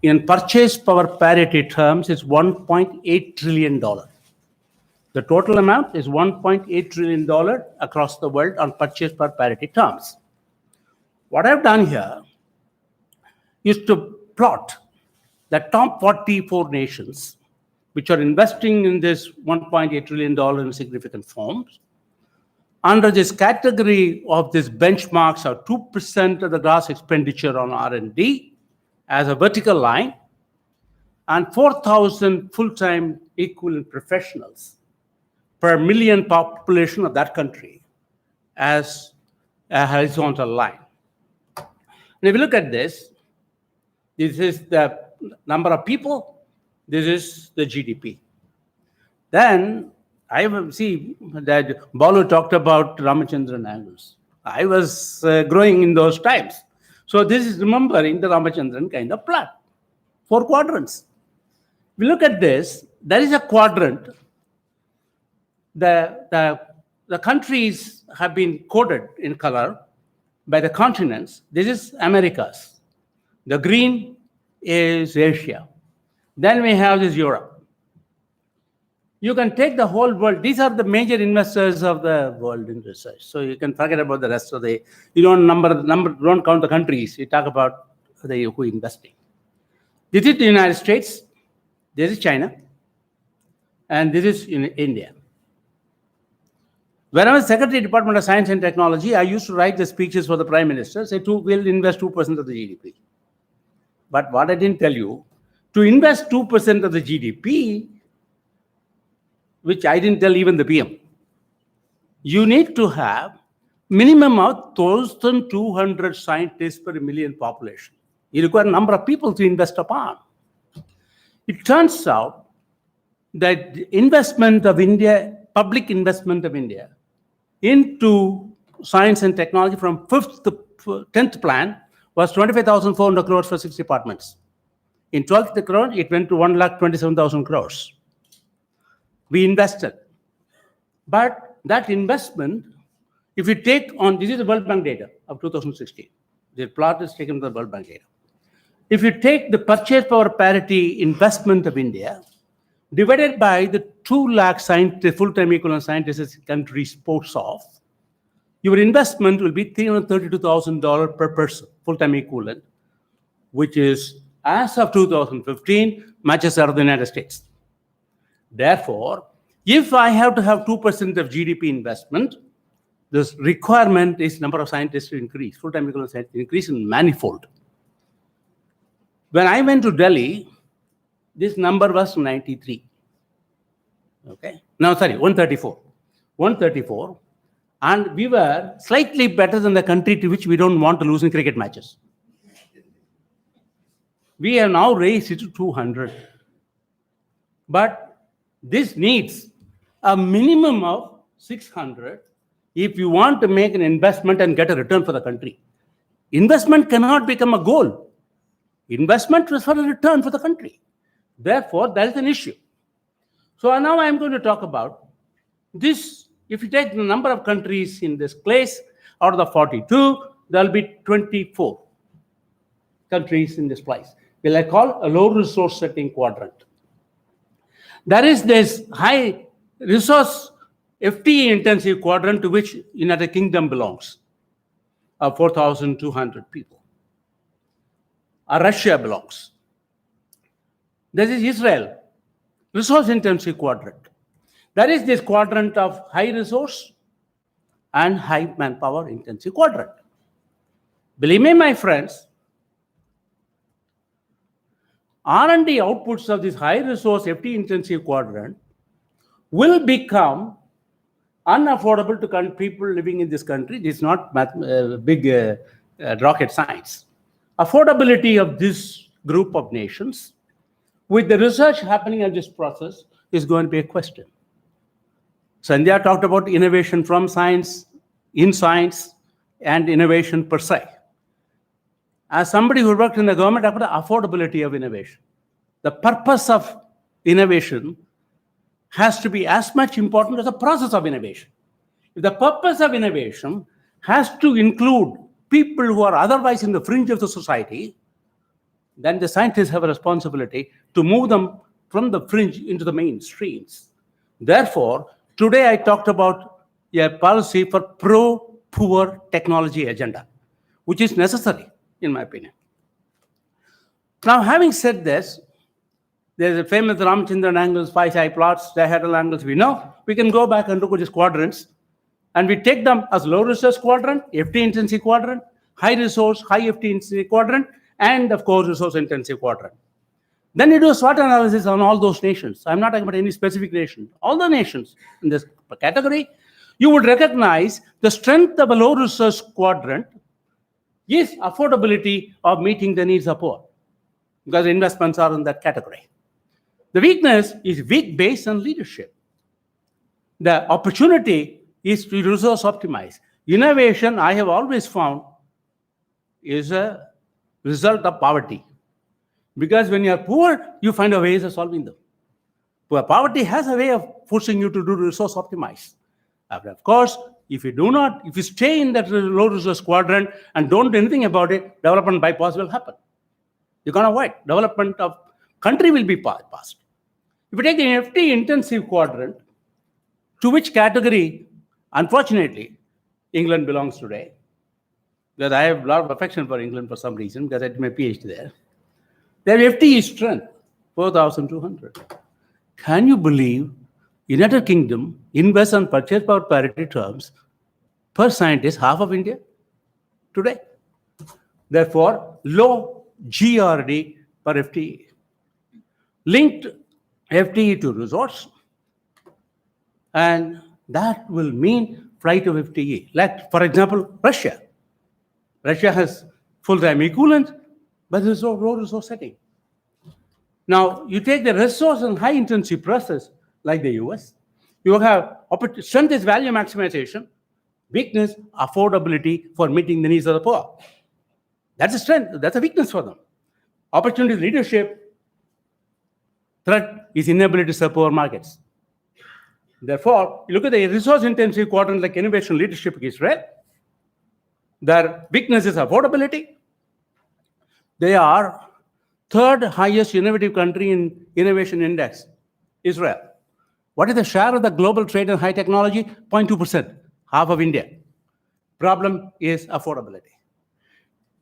in purchase power parity terms is $1.8 trillion. The total amount is $1.8 trillion across the world on purchase power parity terms. What I've done here is to plot the top 44 nations which are investing in this $1.8 trillion in significant forms. Under this category of these benchmarks are 2% of the gross expenditure on R&D as a vertical line and 4,000 full-time equivalent professionals per million population of that country as a horizontal line. And if you look at this is the number of people, this is the GDP. Then I will see that Balu talked about Ramachandran angles. I was growing in those times. So this is remembering the Ramachandran kind of plan. 4 quadrants. We look at this, there is a quadrant. The countries have been coded in color by the continents. This is Americas. The green is Asia. Then we have this Europe. You can take the whole world. These are the major investors of the world in research. So you can forget about the rest of the, you don't don't count the countries. You talk about who investing. This is the United States. This is China. And this is in India. When I was Secretary Department of Science and Technology, I used to write the speeches for the Prime Minister, say we'll invest 2% of the GDP. But what I didn't tell you, to invest 2% of the GDP, which I didn't tell even the PM, you need to have minimum of 1,200 scientists per million population. You require a number of people to invest upon. It turns out that the investment of India, public investment of India into science and technology from 5th to 10th plan was 25,400 crores for 6 departments. In 12th crore, it went to 1,27,000 crores. We invested. But that investment, if you take on, this is the World Bank data of 2016. The plot is taken from the World Bank data. If you take the purchase power parity investment of India, divided by the 2 lakh scientists, full-time equivalent scientists this country sports of, your investment will be $332,000 per person, full-time equivalent, which is, as of 2015, matches out of the United States. Therefore, if I have to have 2% of GDP investment, this requirement is number of scientists to increase, full-time equivalent scientists increase in manifold. When I went to Delhi, this number was 93. Okay. No, sorry, 134. 134. And we were slightly better than the country to which we don't want to lose in cricket matches. We have now raised it to 200. But this needs a minimum of 600 if you want to make an investment and get a return for the country. Investment cannot become a goal. Investment is for a return for the country. Therefore, that is an issue. So now I am going to talk about this. If you take the number of countries in this place, out of the 42, there will be 24 countries in this place. Will I call a low resource setting quadrant. There is this high resource FTE intensive quadrant to which United Kingdom belongs. of 4,200 people. Russia belongs. This is Israel, resource-intensive quadrant. That is this quadrant of high resource and high manpower intensive quadrant. Believe me, my friends, R&D outputs of this high resource FT intensive quadrant will become unaffordable to people living in this country. It's not big rocket science. Affordability of this group of nations with the research happening in this process is going to be a question. Sandhya talked about innovation from science, in science, and innovation per se. As somebody who worked in the government, I put the affordability of innovation. The purpose of innovation has to be as much important as the process of innovation. If the purpose of innovation has to include people who are otherwise in the fringe of the society, then the scientists have a responsibility to move them from the fringe into the mainstreams. Therefore, today I talked about a policy for pro-poor technology agenda, which is necessary, in my opinion. Now, having said this, there's a famous Ramachandran angles, 5-side plots, dihedral angles we know. We can go back and look at these quadrants, and we take them as low resource quadrant, FT intensive quadrant, high resource, high FT intensive quadrant, and of course, resource intensive quadrant. Then you do a SWOT analysis on all those nations. I'm not talking about any specific nation. All the nations in this category, you would recognize the strength of a low resource quadrant is affordability of meeting the needs of poor, because investments are in that category. The weakness is weak base and leadership. The opportunity is to resource optimize. Innovation, I have always found, is a result of poverty. Because when you are poor, you find a ways of solving them. But poverty has a way of forcing you to do resource optimize. And of course, if you stay in that low resource quadrant and don't do anything about it, development bypass will happen. You're going to avoid. Development of country will be passed. If you take the FT intensive quadrant, to which category, unfortunately, England belongs today, because I have a lot of affection for England for some reason, because I did my PhD there. Their FT is strength, 4,200. Can you believe United Kingdom invests on purchase power parity terms per scientist half of India today? Therefore, low GRD per FTE. Linked FTE to resource, and that will mean flight of FTE. Like, for example, Russia. Russia has full-time equivalent, but there's no low resource setting. Now, you take the resource and high-intensity process like the US, you have strength is value maximization, weakness, affordability for meeting the needs of the poor. That's a strength, that's a weakness for them. Opportunity leadership, threat is inability to serve poor markets. Therefore, you look at the resource-intensive quadrant like innovation leadership Israel, their weakness is affordability. They are third highest innovative country in innovation index, Israel. What is the share of the global trade and high technology? 0.2%, half of India. Problem is affordability.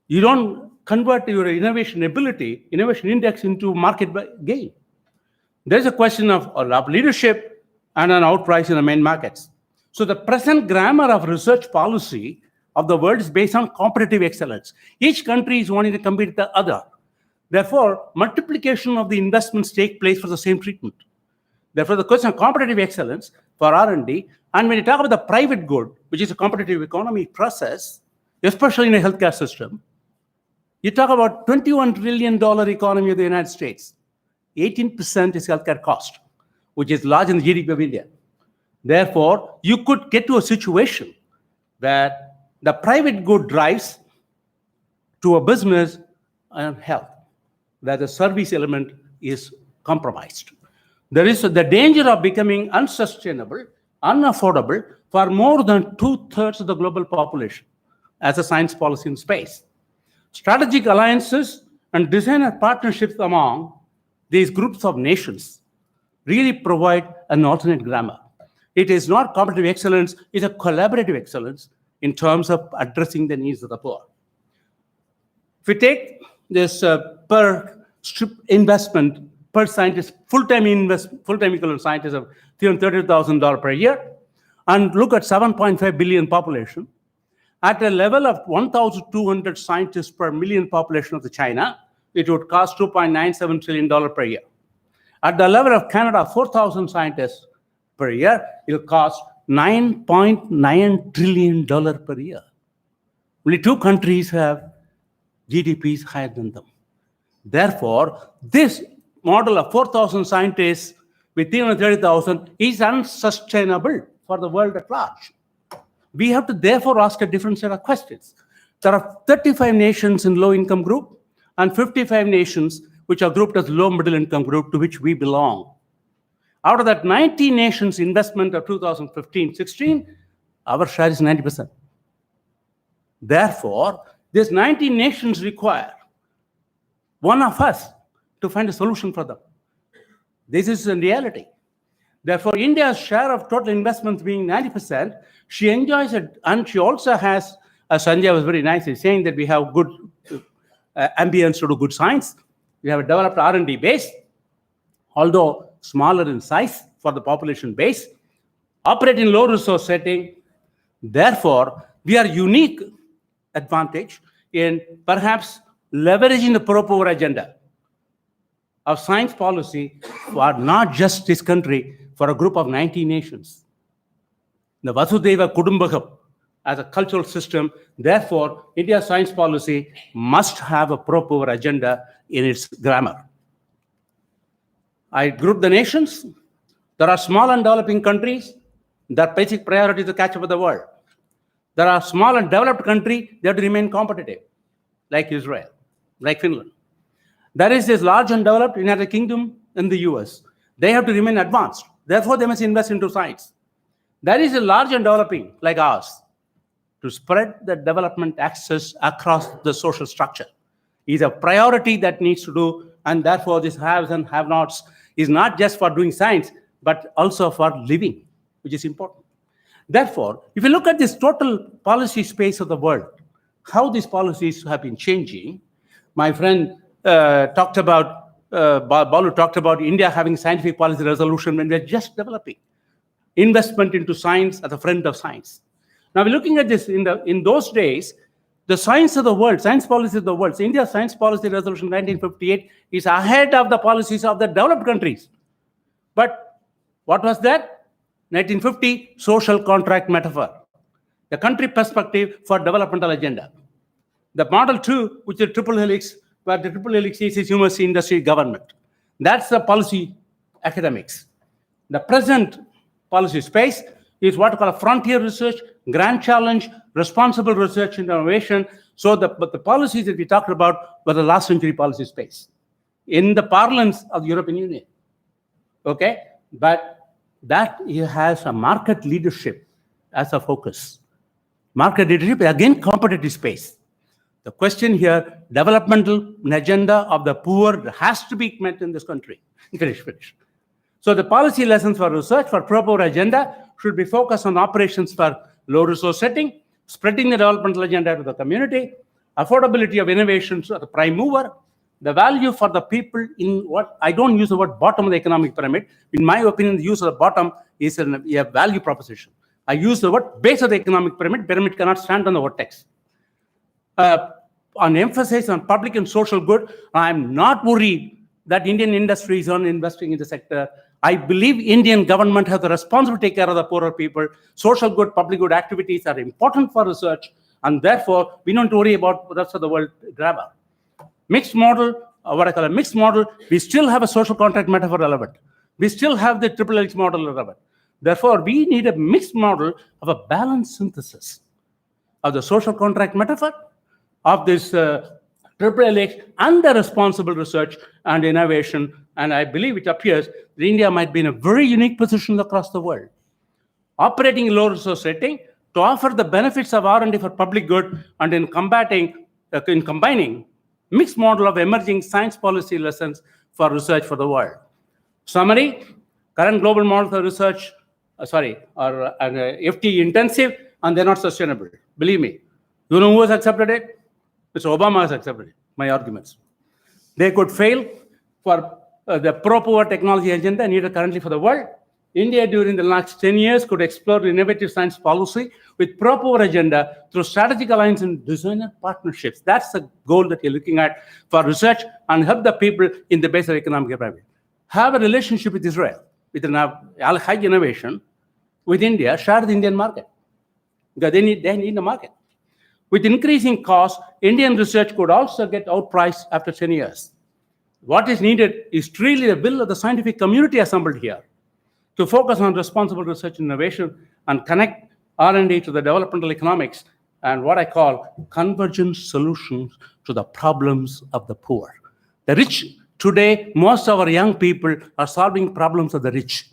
You don't convert your innovation ability, innovation index into market gain. There's a question of leadership and an outprice in the main markets. So the present grammar of research policy of the world is based on competitive excellence. Each country is wanting to compete with the other. Therefore, multiplication of the investments take place for the same treatment. Therefore, the question of competitive excellence for R&D, and when you talk about the private good, which is a competitive economy process, especially in a healthcare system, you talk about $21 trillion economy of the United States. 18% is healthcare cost, which is large in the GDP of India. Therefore, you could get to a situation where the private good drives to a business and health, where the service element is compromised. There is the danger of becoming unsustainable, unaffordable for more than 2/3 of the global population as a science policy in space. Strategic alliances and designer partnerships among these groups of nations really provide an alternate grammar. It is not competitive excellence, it's a collaborative excellence in terms of addressing the needs of the poor. If we take this per investment per scientist, full-time equivalent scientist of $330,000 per year, and look at 7.5 billion population, at a level of 1,200 scientists per million population of the China, it would cost $2.97 trillion per year. At the level of Canada, 4,000 scientists per year, it will cost $9.9 trillion per year. Only 2 countries have GDPs higher than them. Therefore, this model of 4,000 scientists with 330,000 is unsustainable for the world at large. We have to therefore ask a different set of questions. There are 35 nations in low-income group and 55 nations which are grouped as low-middle income group, to which we belong. Out of that 90 nations investment of 2015-16, our share is 90%. Therefore, these 90 nations require one of us to find a solution for them. This is a reality. Therefore, India's share of total investments being 90%, she enjoys it, and she also has, as Sanjay was very nicely saying, that we have good ambience to do good science. We have a developed R&D base, although smaller in size for the population base, operate in low resource setting. Therefore, we are unique advantage in perhaps leveraging the pro-poor agenda of science policy for not just this country, for a group of 90 nations. The Vasudhaiva Kudumbakam as a cultural system, therefore, India's science policy must have a pro-poor agenda in its grammar. I group the nations. There are small and developing countries. Their basic priority is to catch up with the world. There are small and developed countries, they have to remain competitive, like Israel, like Finland. There is this large and developed United Kingdom and the US. They have to remain advanced. Therefore, they must invest into science. There is a large and developing, like ours, to spread the development access across the social structure is a priority that needs to do, and therefore this haves and have-nots is not just for doing science, but also for living, which is important. Therefore, if you look at this total policy space of the world, how these policies have been changing, my friend talked about, Balu talked about India having scientific policy resolution when we're just developing. Investment into science as a friend of science. Now we're looking at this in those days, the science of the world, science policy of the world, so India's science policy resolution 1958 is ahead of the policies of the developed countries. But what was that? 1950 social contract metaphor, the country perspective for developmental agenda. The model 2, which is triple helix, where the triple helix is university, industry, government. That's the policy academics. The present policy space is what we call a frontier research, grand challenge, responsible research and innovation. So the policies that we talked about were the last century policy space in the parlance of the European Union. Okay? But that has a market leadership as a focus. Market leadership, again, competitive space. The question here, developmental agenda of the poor has to be met in this country. Finish. So the policy lessons for research for pro-poor agenda should be focused on operations for low resource setting, spreading the developmental agenda to the community, affordability of innovations to the prime mover, the value for the people in what, I don't use the word bottom of the economic pyramid. In my opinion, the use of the bottom is a value proposition. I use the word base of the economic pyramid. Pyramid cannot stand on the vertex. On emphasis on public and social good, I'm not worried that Indian industry is on investing in the sector. I believe Indian government has the responsibility to take care of the poorer people. Social good, public good activities are important for research, and therefore we don't worry about the rest of the world grabber. Mixed model, what I call a mixed model, we still have a social contract metaphor relevant. We still have the triple helix model relevant. Therefore, we need a mixed model of a balanced synthesis of the social contract metaphor, of this triple helix, and the responsible research and innovation. And I believe it appears that India might be in a very unique position across the world, operating in low resource setting to offer the benefits of R&D for public good, and in combining mixed model of emerging science policy lessons for research for the world. Summary, current global model for research, are FTE intensive, and they're not sustainable. Believe me. You know who has accepted it? Mr. Obama has accepted it, my arguments. They could fail for the pro-poor technology agenda needed currently for the world. India, during the last 10 years, could explore innovative science policy with pro-poor agenda through strategic alliance and designer partnerships. That's the goal that you're looking at for research and help the people in the base of economic development. Have a relationship with Israel, with an high innovation, with India, share the Indian market. Because they need the market. With increasing costs, Indian research could also get outpriced after 10 years. What is needed is truly the will of the scientific community assembled here to focus on responsible research and innovation and connect R&D to the developmental economics and what I call convergent solutions to the problems of the poor. The rich, today, most of our young people are solving problems of the rich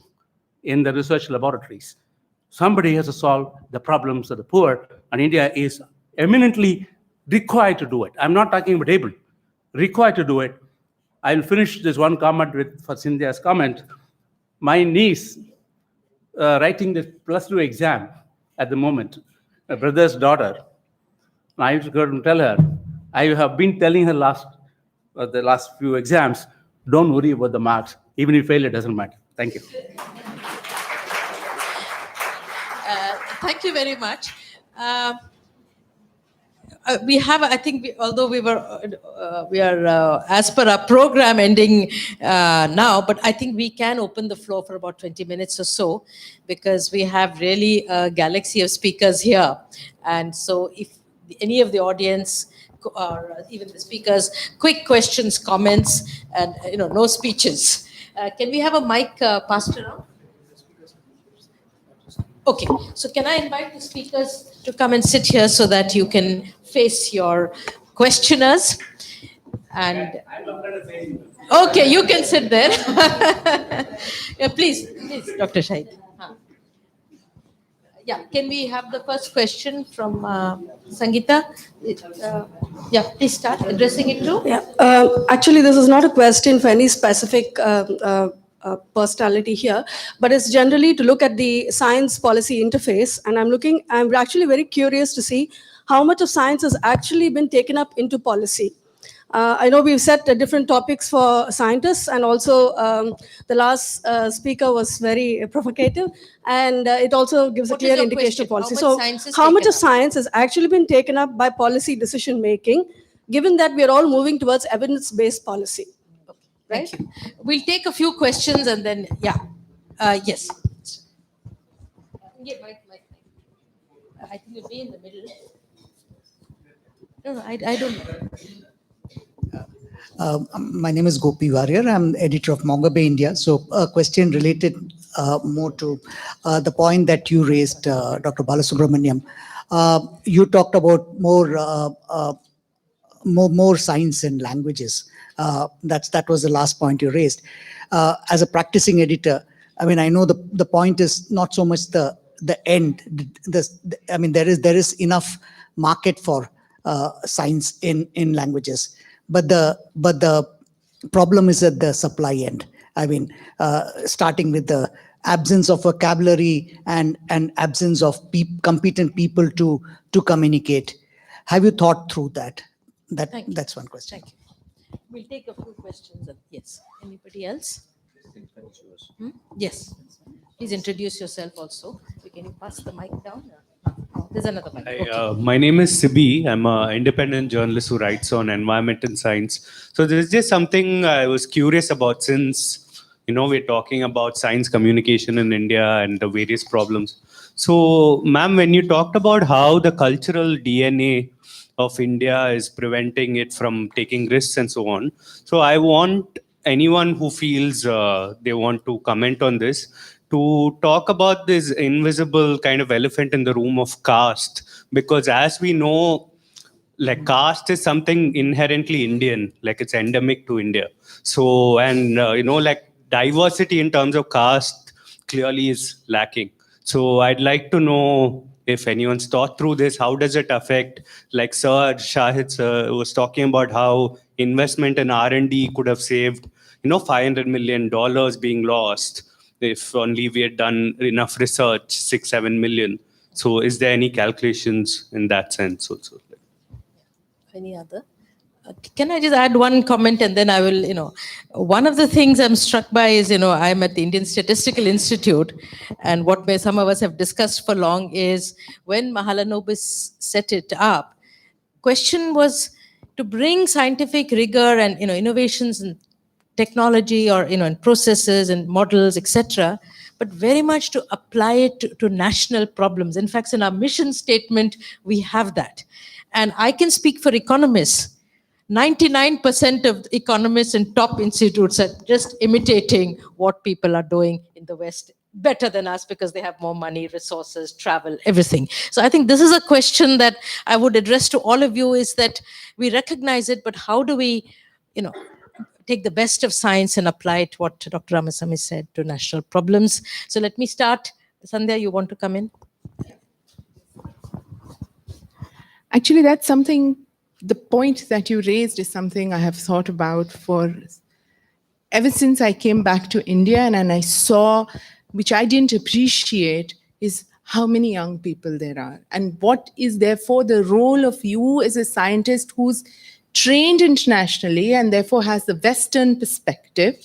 in the research laboratories. Somebody has to solve the problems of the poor, and India is eminently required to do it. I'm not talking about able, required to do it. I'll finish this one comment for Cynthia's comment. My niece, writing the +2 exam at the moment, my brother's daughter, I used to go and tell her, I have been telling her the last few exams, don't worry about the marks. Even if you fail, it doesn't matter. Thank you.
Thank you very much. We have, I think, although we are as per our program ending now, but I think we can open the floor for about 20 minutes or so, because we have really a galaxy of speakers here. And so if any of the audience or even the speakers, quick questions, comments, and no speeches. Can we have a mic passed around? Okay, so can I invite the speakers to come and sit here so that you can face your questioners? And okay, you can sit there. Yeah, please, Dr. Shahid. Yeah, can we have the first question from Sangeeta? Yeah, please start addressing it to.
Yeah, actually, this is not a question for any specific personality here, but it's generally to look at the science policy interface. And I'm actually very curious to see how much of science has actually been taken up into policy. I know we've set different topics for scientists, and also the last speaker was very provocative, and it also gives a clear indication of policy. So how much of science has actually been taken up by policy decision making, given that we are all moving towards evidence-based policy? Right?
Thank you. We'll take a few questions and then, yeah. Yes. I think it'll be in the middle. No, I don't know.
My name is Gopi Warrior. I'm editor of Mongo Bay India. So a question related more to the point that you raised, Dr. Balasubramaniam. You talked about more science and languages. That was the last point you raised. As a practicing editor, I mean, I know the point is not so much the end. I mean, there is enough market for science in languages, but the problem is at the supply end. I mean, starting with the absence of vocabulary and absence of competent people to communicate. Have you thought through that? That's one question.
Thank you. We'll take a few questions. Yes. Anybody else? Yes. Please introduce yourself also. Can you pass the mic down? There's another mic. Okay.
My name is Sibi. I'm an independent journalist who writes on environment and science. So there's just something I was curious about, since we're talking about science communication in India and the various problems. So, ma'am, when you talked about how the cultural DNA of India is preventing it from taking risks and so on. So I want anyone who feels they want to comment on this to talk about this invisible kind of elephant in the room of caste, because as we know, like caste is something inherently Indian, like it's endemic to India. So, and like diversity in terms of caste clearly is lacking. So I'd like to know if anyone's thought through this, how does it affect, like Sir Shahid sir was talking about how investment in R&D could have saved, $500 million being lost if only we had done enough research, 6-7 million. So is there any calculations in that sense also?
Any other? Can I just add one comment and then I will, one of the things I'm struck by is, I'm at the Indian Statistical Institute, and what some of us have discussed for long is when Mahalanobis set it up, question was to bring scientific rigor and, innovations in technology or, in processes and models, etc., but very much to apply it to national problems. In fact, in our mission statement, we have that. And I can speak for economists. 99% of economists in top institutes are just imitating what people are doing in the West better than us because they have more money, resources, travel, everything. So I think this is a question that I would address to all of you, is that we recognize it, but how do we, take the best of science and apply it, what Dr. Ramasamy said, to national problems. So let me start. Sandhya, you want to come in?
Actually, that's something, the point that you raised is something I have thought about for ever since I came back to India, and I saw, which I didn't appreciate, is how many young people there are. And what is therefore the role of you as a scientist who's trained internationally and therefore has the Western perspective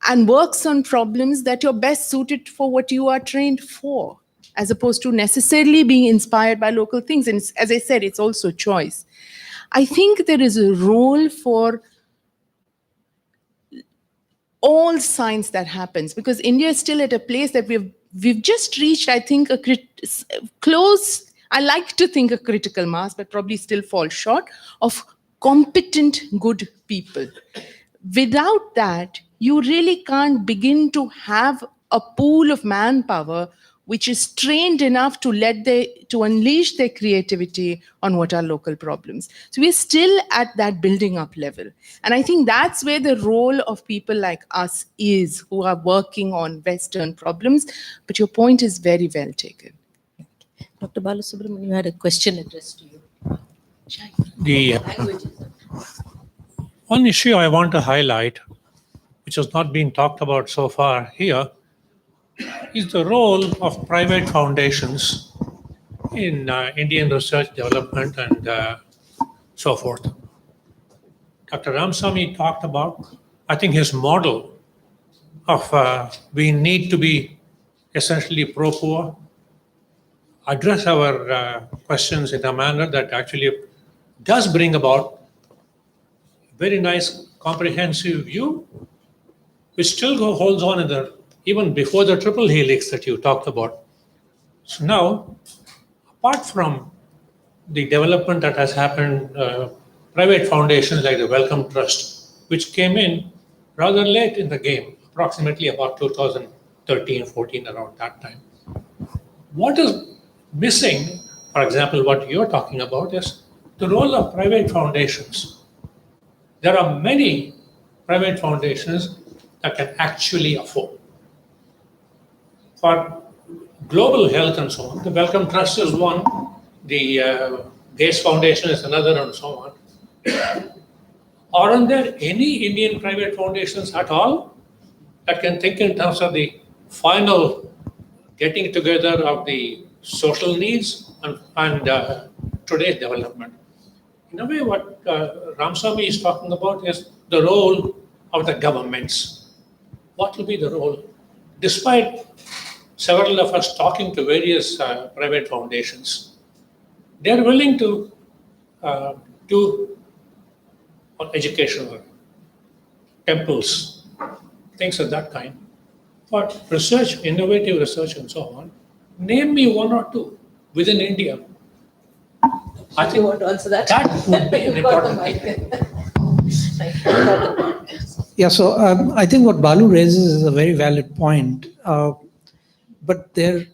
and works on problems that you're best suited for what you are trained for, as opposed to necessarily being inspired by local things. And as I said, it's also choice. I think there is a role for all science that happens, because India is still at a place that we've just reached, I think, close, I like to think a critical mass, but probably still fall short of competent, good people. Without that, you really can't begin to have a pool of manpower which is trained enough to to unleash their creativity on what are local problems. So we're still at that building up level. And I think that's where the role of people like us is, who are working on Western problems. But your point is very well taken.
Dr. Balasubramanian, you had a question addressed to you.
The one issue I want to highlight, which has not been talked about so far here, is the role of private foundations in Indian research development and so forth. Dr. Ramasamy talked about, I think, his model of we need to be essentially pro-poor, address our questions in a manner that actually does bring about very nice comprehensive view, which still holds on in the even before the triple helix that you talked about. So now, apart from the development that has happened, private foundations like the Wellcome Trust, which came in rather late in the game, approximately about 2013, 14, around that time. What is missing, for example, what you're talking about, is the role of private foundations. There are many private foundations that can actually afford. For global health and so on, the Wellcome Trust is one, the Gates Foundation is another, and so on. Aren't there any Indian private foundations at all that can think in terms of the final getting together of the social needs and today's development? In a way, what Ramasamy is talking about is the role of the governments. What will be the role? Despite several of us talking to various private foundations, they're willing to do educational temples, things of that kind. But research, innovative research and so on, name me one or two within India. I think
you want to answer that?
That would be an important thing.
Yeah, so I think what Balu raises is a very valid point. But there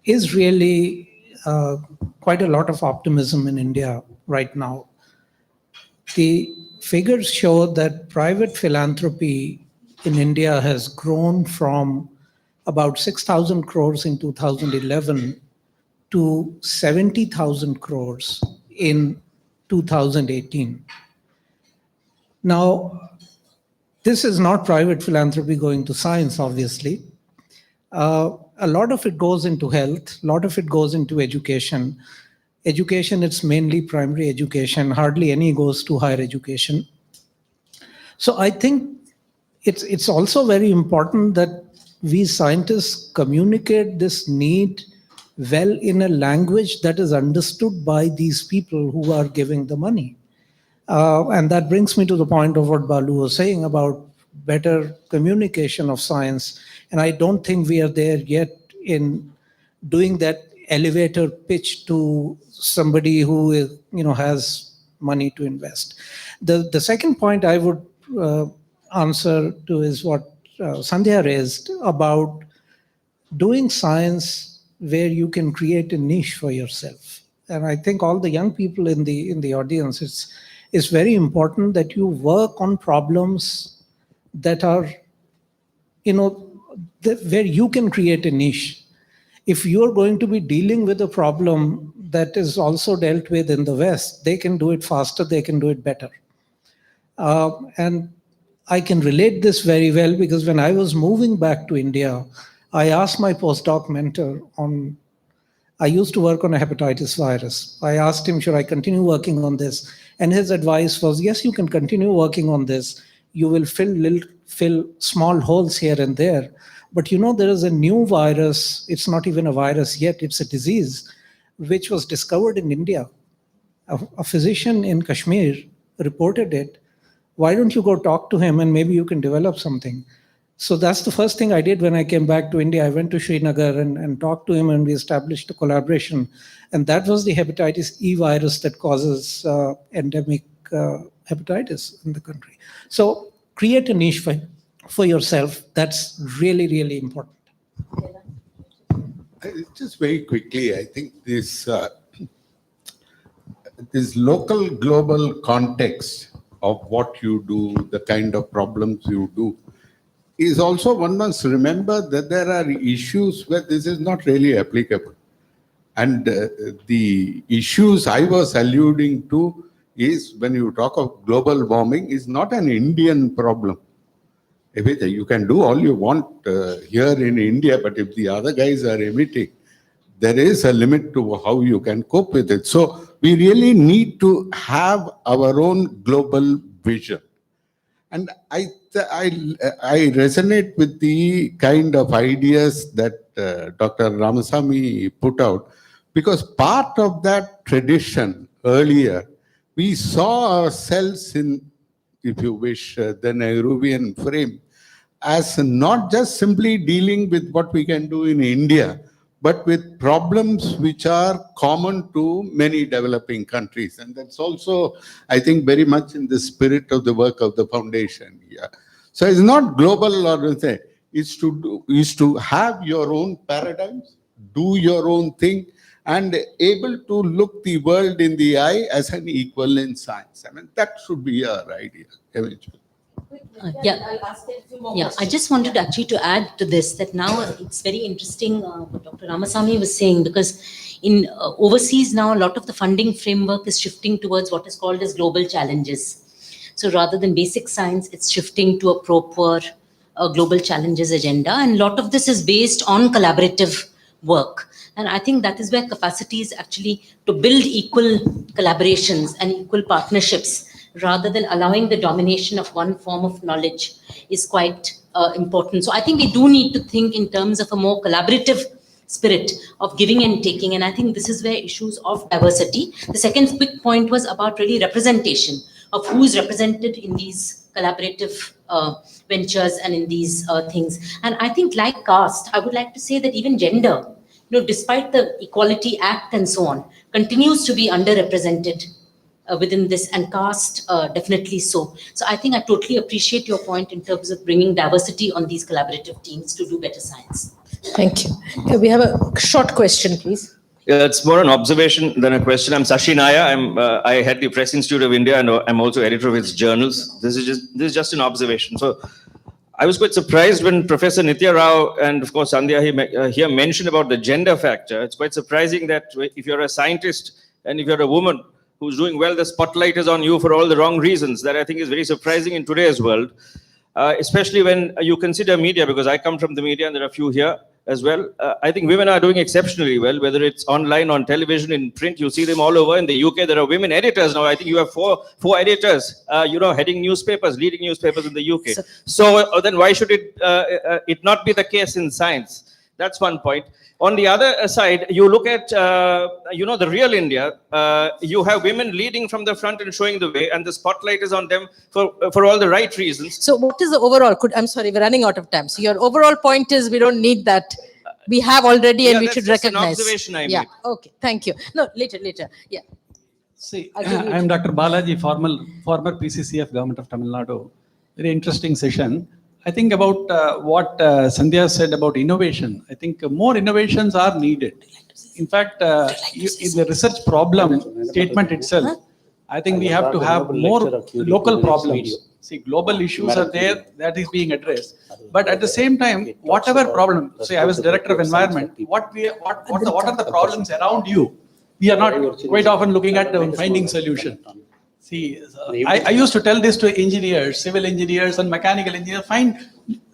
is really quite a lot of optimism in India right now. The figures show that private philanthropy in India has grown from about 6,000 crores in 2011 to 70,000 crores in 2018. Now, this is not private philanthropy going to science, obviously. a lot of it goes into health, a lot of it goes into education. Education, it's mainly primary education, hardly any goes to higher education. So I think it's also very important that we scientists communicate this need well in a language that is understood by these people who are giving the money. And that brings me to the point of what Balu was saying about better communication of science. And I don't think we are there yet in doing that elevator pitch to somebody who is, has money to invest. The second point I would answer to is what Sandhya raised about doing science where you can create a niche for yourself. And I think all the young people in the audience, it's very important that you work on problems that are, where you can create a niche. If you're going to be dealing with a problem that is also dealt with in the West, they can do it faster, they can do it better. And I can relate this very well because when I was moving back to India, I asked my postdoc mentor I used to work on a hepatitis virus. I asked him, should I continue working on this? And his advice was, yes, you can continue working on this. You will fill small holes here and there. But there is a new virus. It's not even a virus yet. It's a disease which was discovered in India. A physician in Kashmir reported it. Why don't you go talk to him and maybe you can develop something? So that's the first thing I did when I came back to India. I went to Srinagar and talked to him and we established a collaboration. And that was the hepatitis E virus that causes endemic hepatitis in the country. So create a niche for yourself. That's really, really important.
Just very quickly, I think this local global context of what you do, the kind of problems you do, is also one must remember that there are issues where this is not really applicable. And the issues I was alluding to is when you talk of global warming, is not an Indian problem. You can do all you want here in India, but if the other guys are emitting, there is a limit to how you can cope with it. So we really need to have our own global vision. And I resonate with the kind of ideas that Dr. Ramasamy put out, because part of that tradition earlier, we saw ourselves in, if you wish, the Nehruvian frame, as not just simply dealing with what we can do in India, but with problems which are common to many developing countries. And that's also, I think, very much in the spirit of the work of the foundation. Yeah. So it's not global or anything. It's to have your own paradigms, do your own thing, and able to look the world in the eye as an equal in science. I mean, that should be our idea eventually.
I just wanted actually to add to this that now it's very interesting what Dr. Ramasamy was saying, because in overseas now a lot of the funding framework is shifting towards what is called as global challenges. So rather than basic science, it's shifting to a proper global challenges agenda, and a lot of this is based on collaborative work. And I think that is where capacity is actually to build equal collaborations and equal partnerships, rather than allowing the domination of one form of knowledge, is quite important. So I think we do need to think in terms of a more collaborative spirit of giving and taking. And I think this is where issues of diversity. The second quick point was about really representation of who is represented in these collaborative ventures and in these things. And I think like caste, I would like to say that even gender, despite the Equality Act and so on, continues to be underrepresented within this, and caste definitely so. So I think I totally appreciate your point in terms of bringing diversity on these collaborative teams to do better science.
Thank you. Okay, we have a short question, please.
Yeah, it's more an observation than a question. I'm Sashi Naya. I head the Press Institute of India, and I'm also editor of its journals. This is just an observation. So I was quite surprised when Professor Nitya Rao and of course Sandhya here mentioned about the gender factor. It's quite surprising that if you're a scientist and if you're a woman who's doing well, the spotlight is on you for all the wrong reasons. That I think is very surprising in today's world, especially when you consider media, because I come from the media and there are a few here. as well. I think women are doing exceptionally well, whether it's online, on television, in print. You see them all over. In the UK, there are women editors now. I think you have four editors, heading newspapers, leading newspapers in the UK. So then why should it not be the case in science? That's one point. On the other side, you look at, the real India. You have women leading from the front and showing the way, and the spotlight is on them for all the right reasons.
So what is the overall, I'm sorry, we're running out of time. So your overall point is we don't need that. We have already and we should
that's just
recognize.
an observation I
Yeah,
made.
okay, thank you. No, later. Yeah.
See,
I'll give you-
I am Dr. Balaji, former PCCF Government of Tamil Nadu. Very interesting session. I think about what Sandhya said about innovation. I think more innovations are needed. In fact, in the research problem statement itself, I think we have to have more local problems. See, global issues are there, that is being addressed. But at the same time, whatever problem, say I was director of environment, what are the problems around you? We are not quite often looking at finding solution. See, I used to tell this to engineers, civil engineers and mechanical engineers,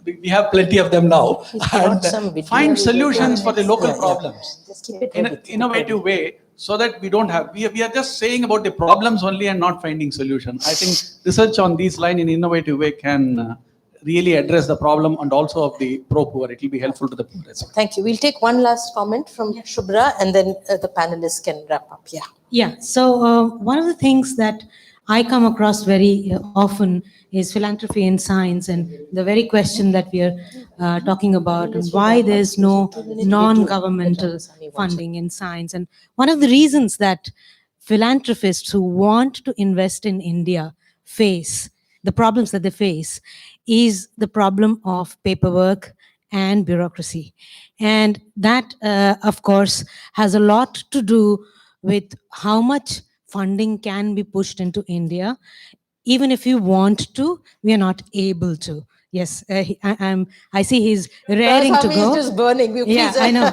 we have plenty of them now, and find solutions for the local problems in an innovative way so that we don't have, we are just saying about the problems only and not finding solutions. I think research on these lines in innovative way can really address the problem and also of the pro-poor. It will be helpful to the poor as well.
Thank you. We'll take one last comment from Shubhra and then the panelists can wrap up. Yeah.
Yeah, so one of the things that I come across very often is philanthropy in science, and the very question that we are talking about, and why there's no non-governmental funding in science. And one of the reasons that philanthropists who want to invest in India face, the problems that they face, is the problem of paperwork and bureaucracy. And that, of course, has a lot to do with how much funding can be pushed into India. Even if you want to, we are not able to. Yes, I see he's raring to go.
He's just burning.
Yeah,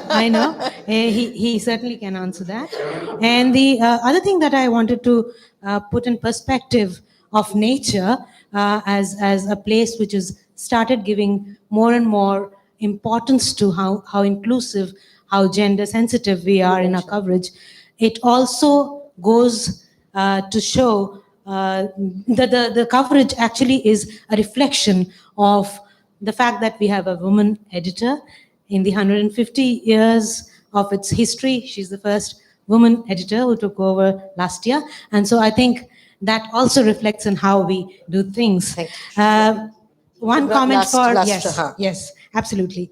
I know. He certainly can answer that. And the other thing that I wanted to put in perspective of nature as a place which has started giving more and more importance to how inclusive, how gender sensitive we are in our coverage. It also goes to show that the coverage actually is a reflection of the fact that we have a woman editor. In the 150 years of its history, she's the first woman editor who took over last year. And so I think that also reflects on how we do things. One comment for, yes, absolutely.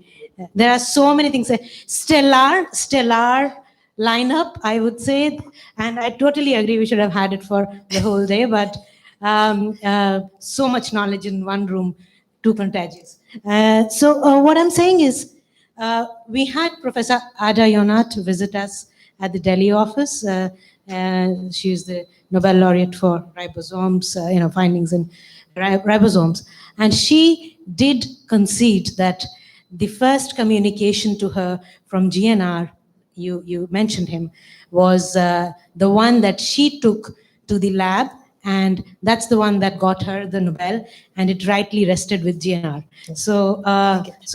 There are so many things. Stellar lineup, I would say, and I totally agree we should have had it for the whole day, but so much knowledge in one room, too contagious. So what I'm saying is, we had Professor Ada Yona to visit us at the Delhi office. She's the Nobel laureate for ribosomes, findings in ribosomes. And she did concede that the first communication to her from GNR, you mentioned him, was the one that she took to the lab, and that's the one that got her the Nobel, and it rightly rested with GNR. So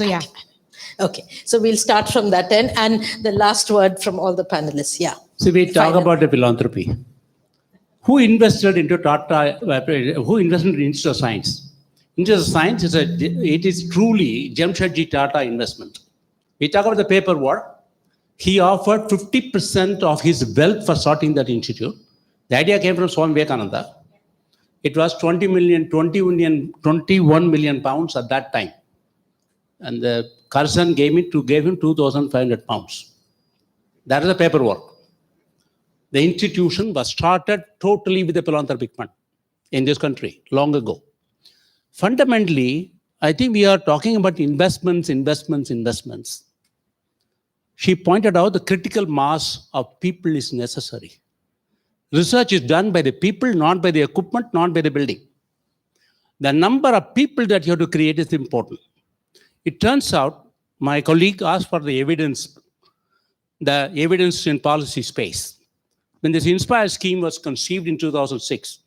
yeah.
Okay, so we'll start from that end, and the last word from all the panelists. Yeah.
So we talk about the philanthropy. Who invested into Tata? Who invested in Institute of Science? Institute of Science it is truly Jamshedji Tata investment. We talk about the paperwork. He offered 50% of his wealth for starting that institute. The idea came from Swami Vivekananda. It was 21 million pounds at that time. And the Curzon gave him 2,500 pounds. That is the paperwork. The institution was started totally with a philanthropic fund in this country long ago. Fundamentally, I think we are talking about investments. She pointed out the critical mass of people is necessary. Research is done by the people, not by the equipment, not by the building. The number of people that you have to create is important. It turns out, my colleague asked for the evidence in policy space. When this INSPIRE scheme was conceived in 2006,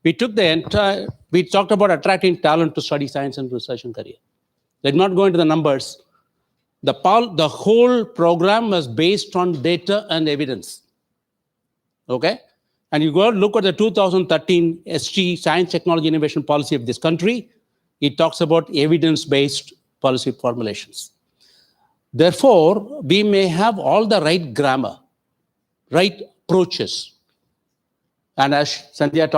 we talked about attracting talent to study science and research and career. Let's not go into the numbers.
The whole program was based on data and evidence. Okay? And you go look at the 2013 ST, Science, Technology, Innovation Policy of this country, it talks about evidence-based policy formulations. Therefore, we may have all the right grammar, right approaches. And as Sandhya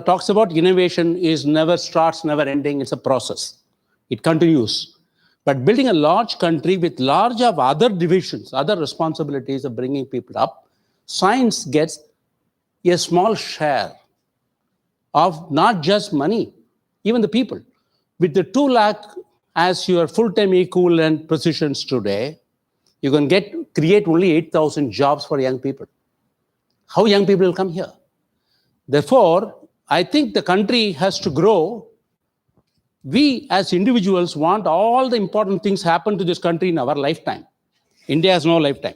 talks about, innovation is never starts, never ending, it's a process. It continues. But building a large country with large of other divisions, other responsibilities of bringing people up, science gets a small share of not just money, even the people. With the 2 lakh as your full-time equivalent positions today, you can create only 8,000 jobs for young people. How young people will come here? Therefore, I think the country has to grow. We as individuals want all the important things happen to this country in our lifetime. India has no lifetime.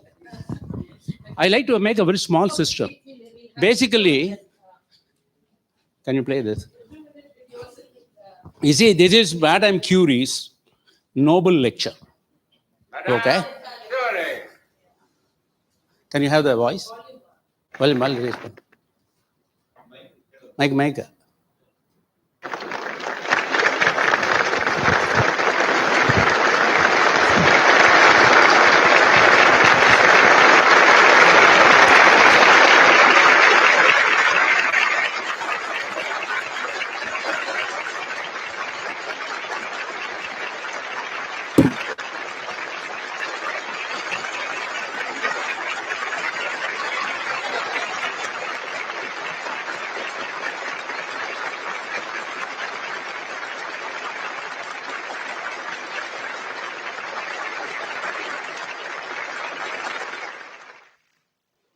I like to make a very small system. Basically, can you play this? You see, this is Madame Curie's Nobel lecture. Okay? Can you have the voice? Well, Mike.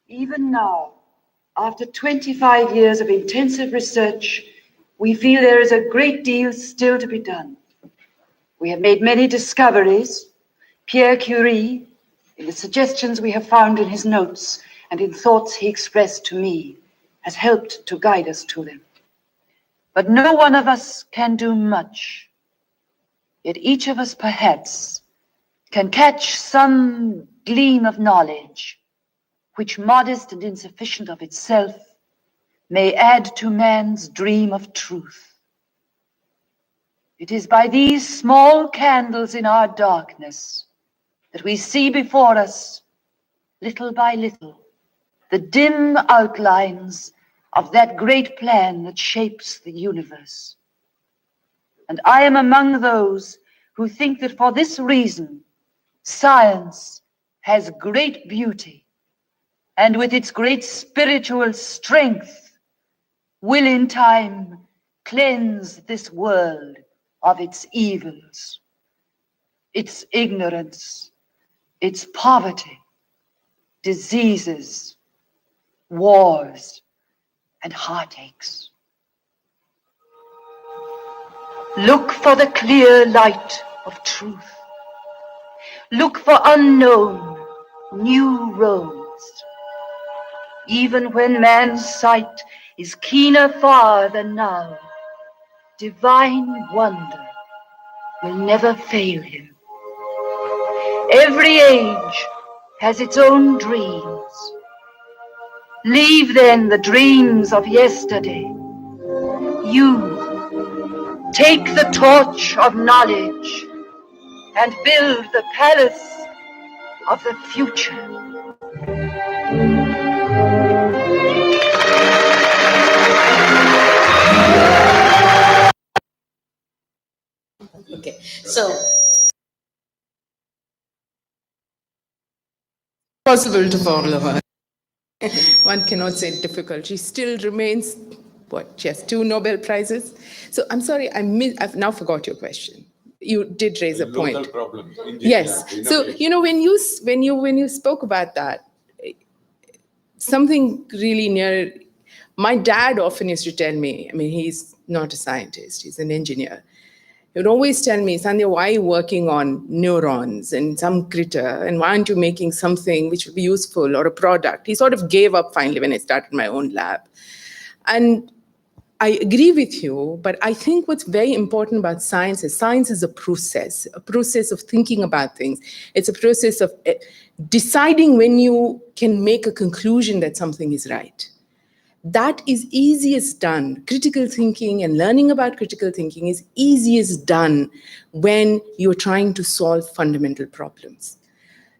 Even now, after 25 years of intensive research, we feel there is a great deal still to be done. We have made many discoveries. Pierre Curie, in the suggestions we have found in his notes and in thoughts he expressed to me, has helped to guide us to them. But no one of us can do much. Yet each of us perhaps can catch some gleam of knowledge which, modest and insufficient of itself, may add to man's dream of truth. It is by these small candles in our darkness that we see before us, little by little, the dim outlines of that great plan that shapes the universe. And I am among those who think that for this reason, science has great beauty, and with its great spiritual strength, will in time cleanse this world of its evils, its ignorance, its poverty, diseases, wars, and heartaches. Look for the clear light of truth. Look for unknown, new roads. Even when man's sight is keener far than now, divine wonder will never fail him. Every age has its own dreams. Leave then the dreams of yesterday. You take the torch of knowledge and build the palace of the future.
Okay, so
Possible to follow her. One cannot say difficult. She still remains, she has 2 Nobel Prizes. So I'm sorry, I've now forgot your question. You did raise a point.
Problems.
Yes. So, when you spoke about that, something really near, my dad often used to tell me, he's not a scientist, he's an engineer. He would always tell me, Sandhya, why are you working on neurons and some critter, and why aren't you making something which would be useful or a product? He sort of gave up finally when I started my own lab. And I agree with you, but I think what's very important about science is a process of thinking about things. It's a process of deciding when you can make a conclusion that something is right. That is easiest done. Critical thinking and learning about critical thinking is easiest done when you're trying to solve fundamental problems.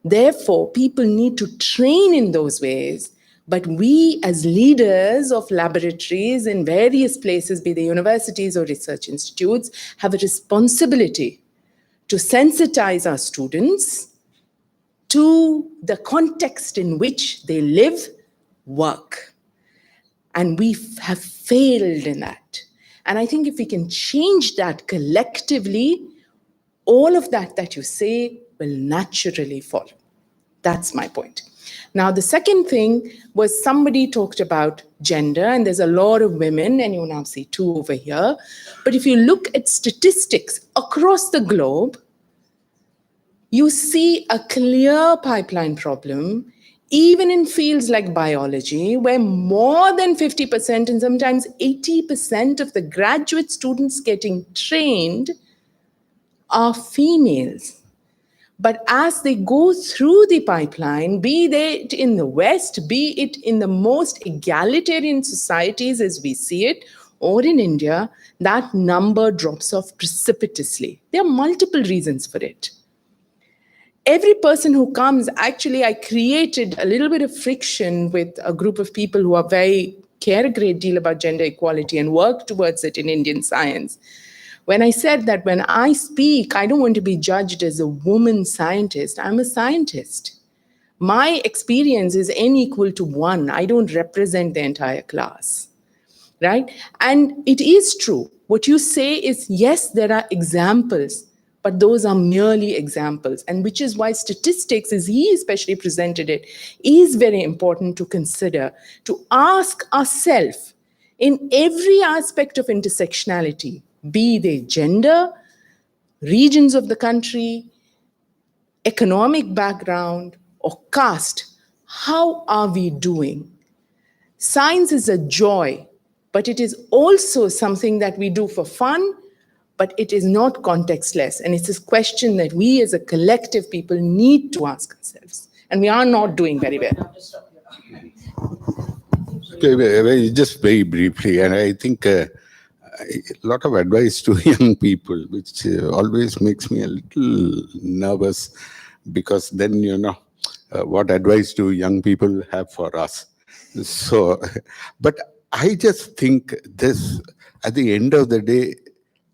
Therefore, people need to train in those ways. But we, as leaders of laboratories in various places, be they universities or research institutes, have a responsibility to sensitize our students to the context in which they live, work. And we have failed in that. And I think if we can change that collectively, all of that you say will naturally follow. That's my point. Now, the second thing was somebody talked about gender, and there's a lot of women, and you now see 2 over here. But if you look at statistics across the globe, you see a clear pipeline problem, even in fields like biology, where more than 50% and sometimes 80% of the graduate students getting trained are females. But as they go through the pipeline, be it in the West, be it in the most egalitarian societies as we see it, or in India, that number drops off precipitously. There are multiple reasons for it. Every person who comes, actually, I created a little bit of friction with a group of people who care a great deal about gender equality and work towards it in Indian science. When I said that when I speak, I don't want to be judged as a woman scientist. I'm a scientist. My experience is n equal to 1. I don't represent the entire class, right? And it is true. What you say is, yes, there are examples, but those are merely examples. And which is why statistics, as he especially presented it, is very important to consider, to ask ourselves in every aspect of intersectionality, be they gender, regions of the country, economic background, or caste, how are we doing? Science is a joy, but it is also something that we do for fun, but it is not contextless. And it's a question that we as a collective people need to ask ourselves. And we are not doing very well.
Okay, just very briefly, and I think a lot of advice to young people, which always makes me a little nervous, because then, what advice do young people have for us? So, but I just think this, at the end of the day,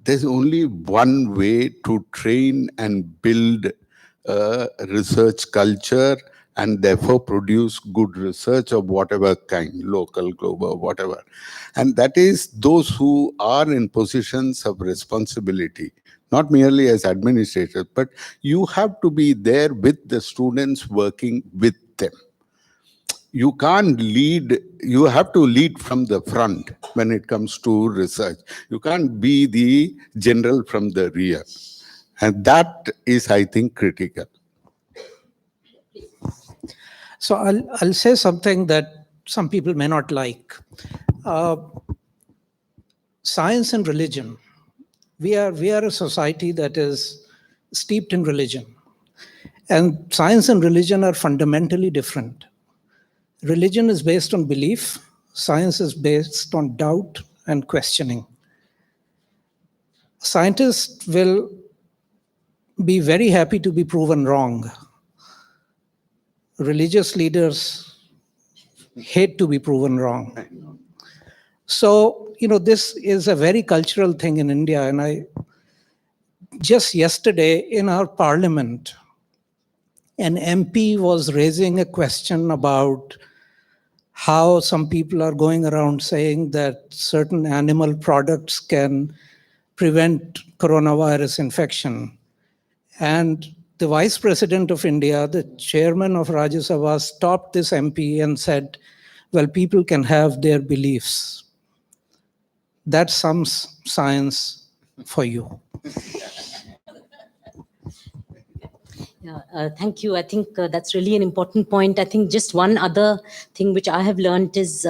there's only one way to train and build a research culture and therefore produce good research of whatever kind, local, global, whatever. And that is those who are in positions of responsibility, not merely as administrators, but you have to be there with the students, working with them. You can't lead, you have to lead from the front when it comes to research. You can't be the general from the rear. And that is, I think, critical.
So I'll say something that some people may not like. Science and religion. We are a society that is steeped in religion. And science and religion are fundamentally different. Religion is based on belief. Science is based on doubt and questioning. Scientists will be very happy to be proven wrong. Religious leaders hate to be proven wrong. So, this is a very cultural thing in India. And just yesterday in our parliament, an MP was raising a question about how some people are going around saying that certain animal products can prevent coronavirus infection. And the Vice President of India, the chairman of Rajya Sabha, stopped this MP and said, well, people can have their beliefs. That's some science for you.
Yeah, Thank you. I think that's really an important point. I think just one other thing which I have learned is,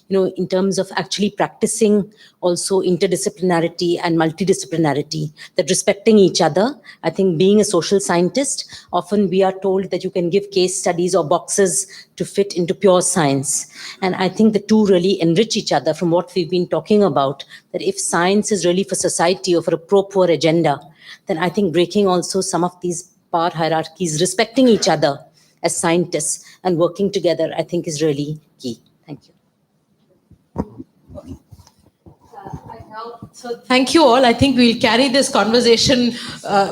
in terms of actually practicing also interdisciplinarity and multidisciplinarity, that respecting each other. I think being a social scientist, often we are told that you can give case studies or boxes to fit into pure science. And I think the two really enrich each other from what we've been talking about, that if science is really for society or for a pro-poor agenda, then I think breaking also some of these power hierarchies, respecting each other as scientists and working together, I think is really key. Thank you.
So thank you all. I think we'll carry this conversation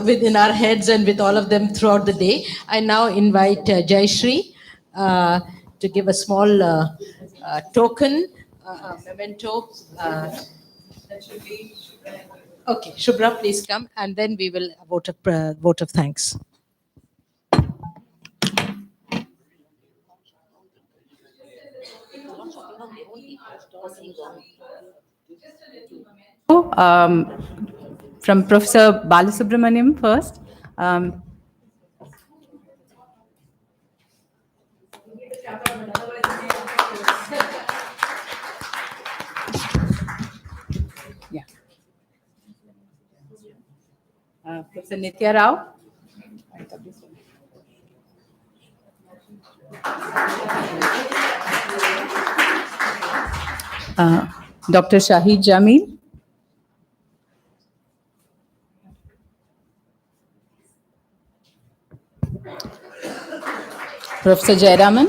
within our heads and with all of them throughout the day. I now invite Jayashree to give a small token, memento. That should be. Okay, Shubhra, please come, and then we will vote of thanks.
From Professor Balasubramaniam first. Yeah. Professor Nitya Rao. Dr. Shahid Jamil. Professor Jayaraman.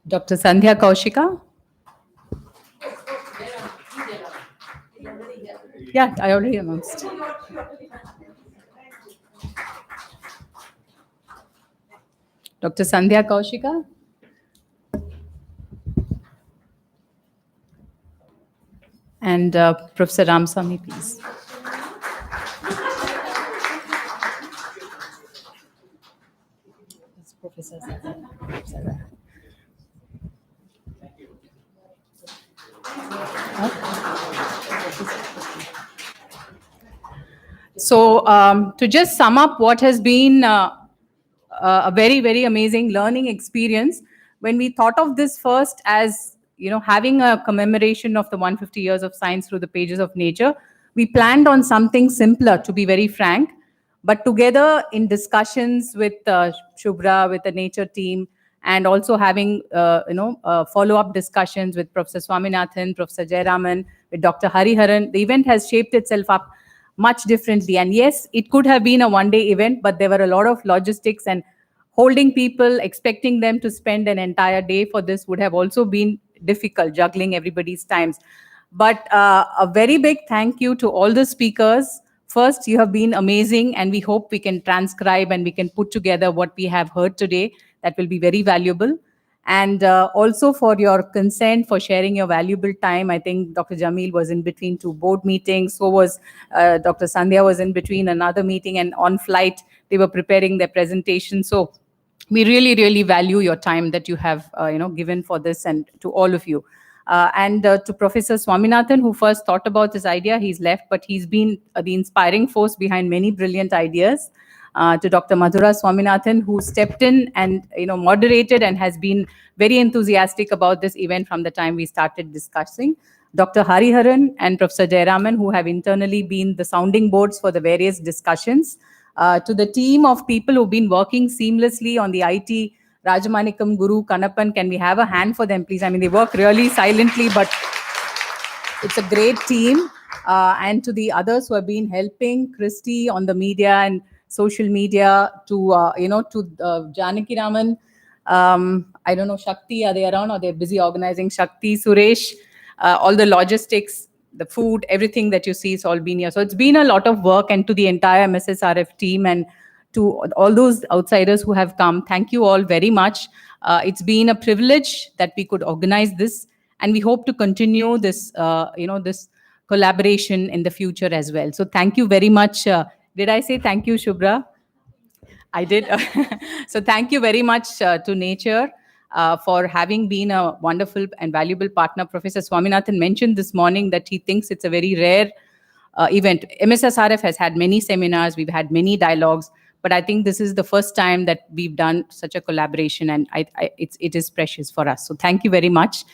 Dr. Sandhya Kaushika. Yeah, I already announced. Dr. Sandhya Kaushika. And Professor Ramsamy, please. Professor So to just sum up what has been a very, very amazing learning experience, when we thought of this first as, having a commemoration of the 150 years of science through the pages of nature, we planned on something simpler, to be very frank. But together in discussions with Shubhra, with the nature team, and also having, follow-up discussions with Professor Swaminathan, Professor Jayaraman, with Dr. Hariharan, the event has shaped itself up much differently. And yes, it could have been a one-day event, but there were a lot of logistics, and holding people, expecting them to spend an entire day for this would have also been difficult, juggling everybody's times. But a very big thank you to all the speakers. First, you have been amazing, and we hope we can transcribe and we can put together what we have heard today. That will be very valuable. And also for your consent, for sharing your valuable time. I think Dr. Jamil was in between two board meetings. So was Dr. Sandhya was in between another meeting, and on flight, they were preparing their presentation. So we really, really value your time that you have given for this, and to all of you. And to Professor Swaminathan, who first thought about this idea, he's left, but he's been the inspiring force behind many brilliant ideas. To Dr. Madhura Swaminathan, who stepped in and moderated and has been very enthusiastic about this event from the time we started discussing. Dr. Hariharan and Professor Jayaraman, who have internally been the sounding boards for the various discussions. To the team of people who've been working seamlessly on the IT, Rajamanikam, Guru, Kanappan, can we have a hand for them, please? I mean, they work really silently, but it's a great team. And to the others who have been helping, Christy on the media and social media, to Janaki Raman, I don't know, Shakti, are they around, or they're busy organizing? Shakti, Suresh, all the logistics, the food, everything that you see, it's all been here. So it's been a lot of work, and to the entire MSSRF team and to all those outsiders who have come, thank you all very much. It's been a privilege that we could organize this, and we hope to continue this, this collaboration in the future as well. So thank you very much. Did I say thank you, Shubhra? I did. So thank you very much to Nature for having been a wonderful and valuable partner. Professor Swaminathan mentioned this morning that he thinks it's a very rare event. MSSRF has had many seminars, we've had many dialogues, but I think this is the first time that we've done such a collaboration, and it is precious for us. So thank you very much.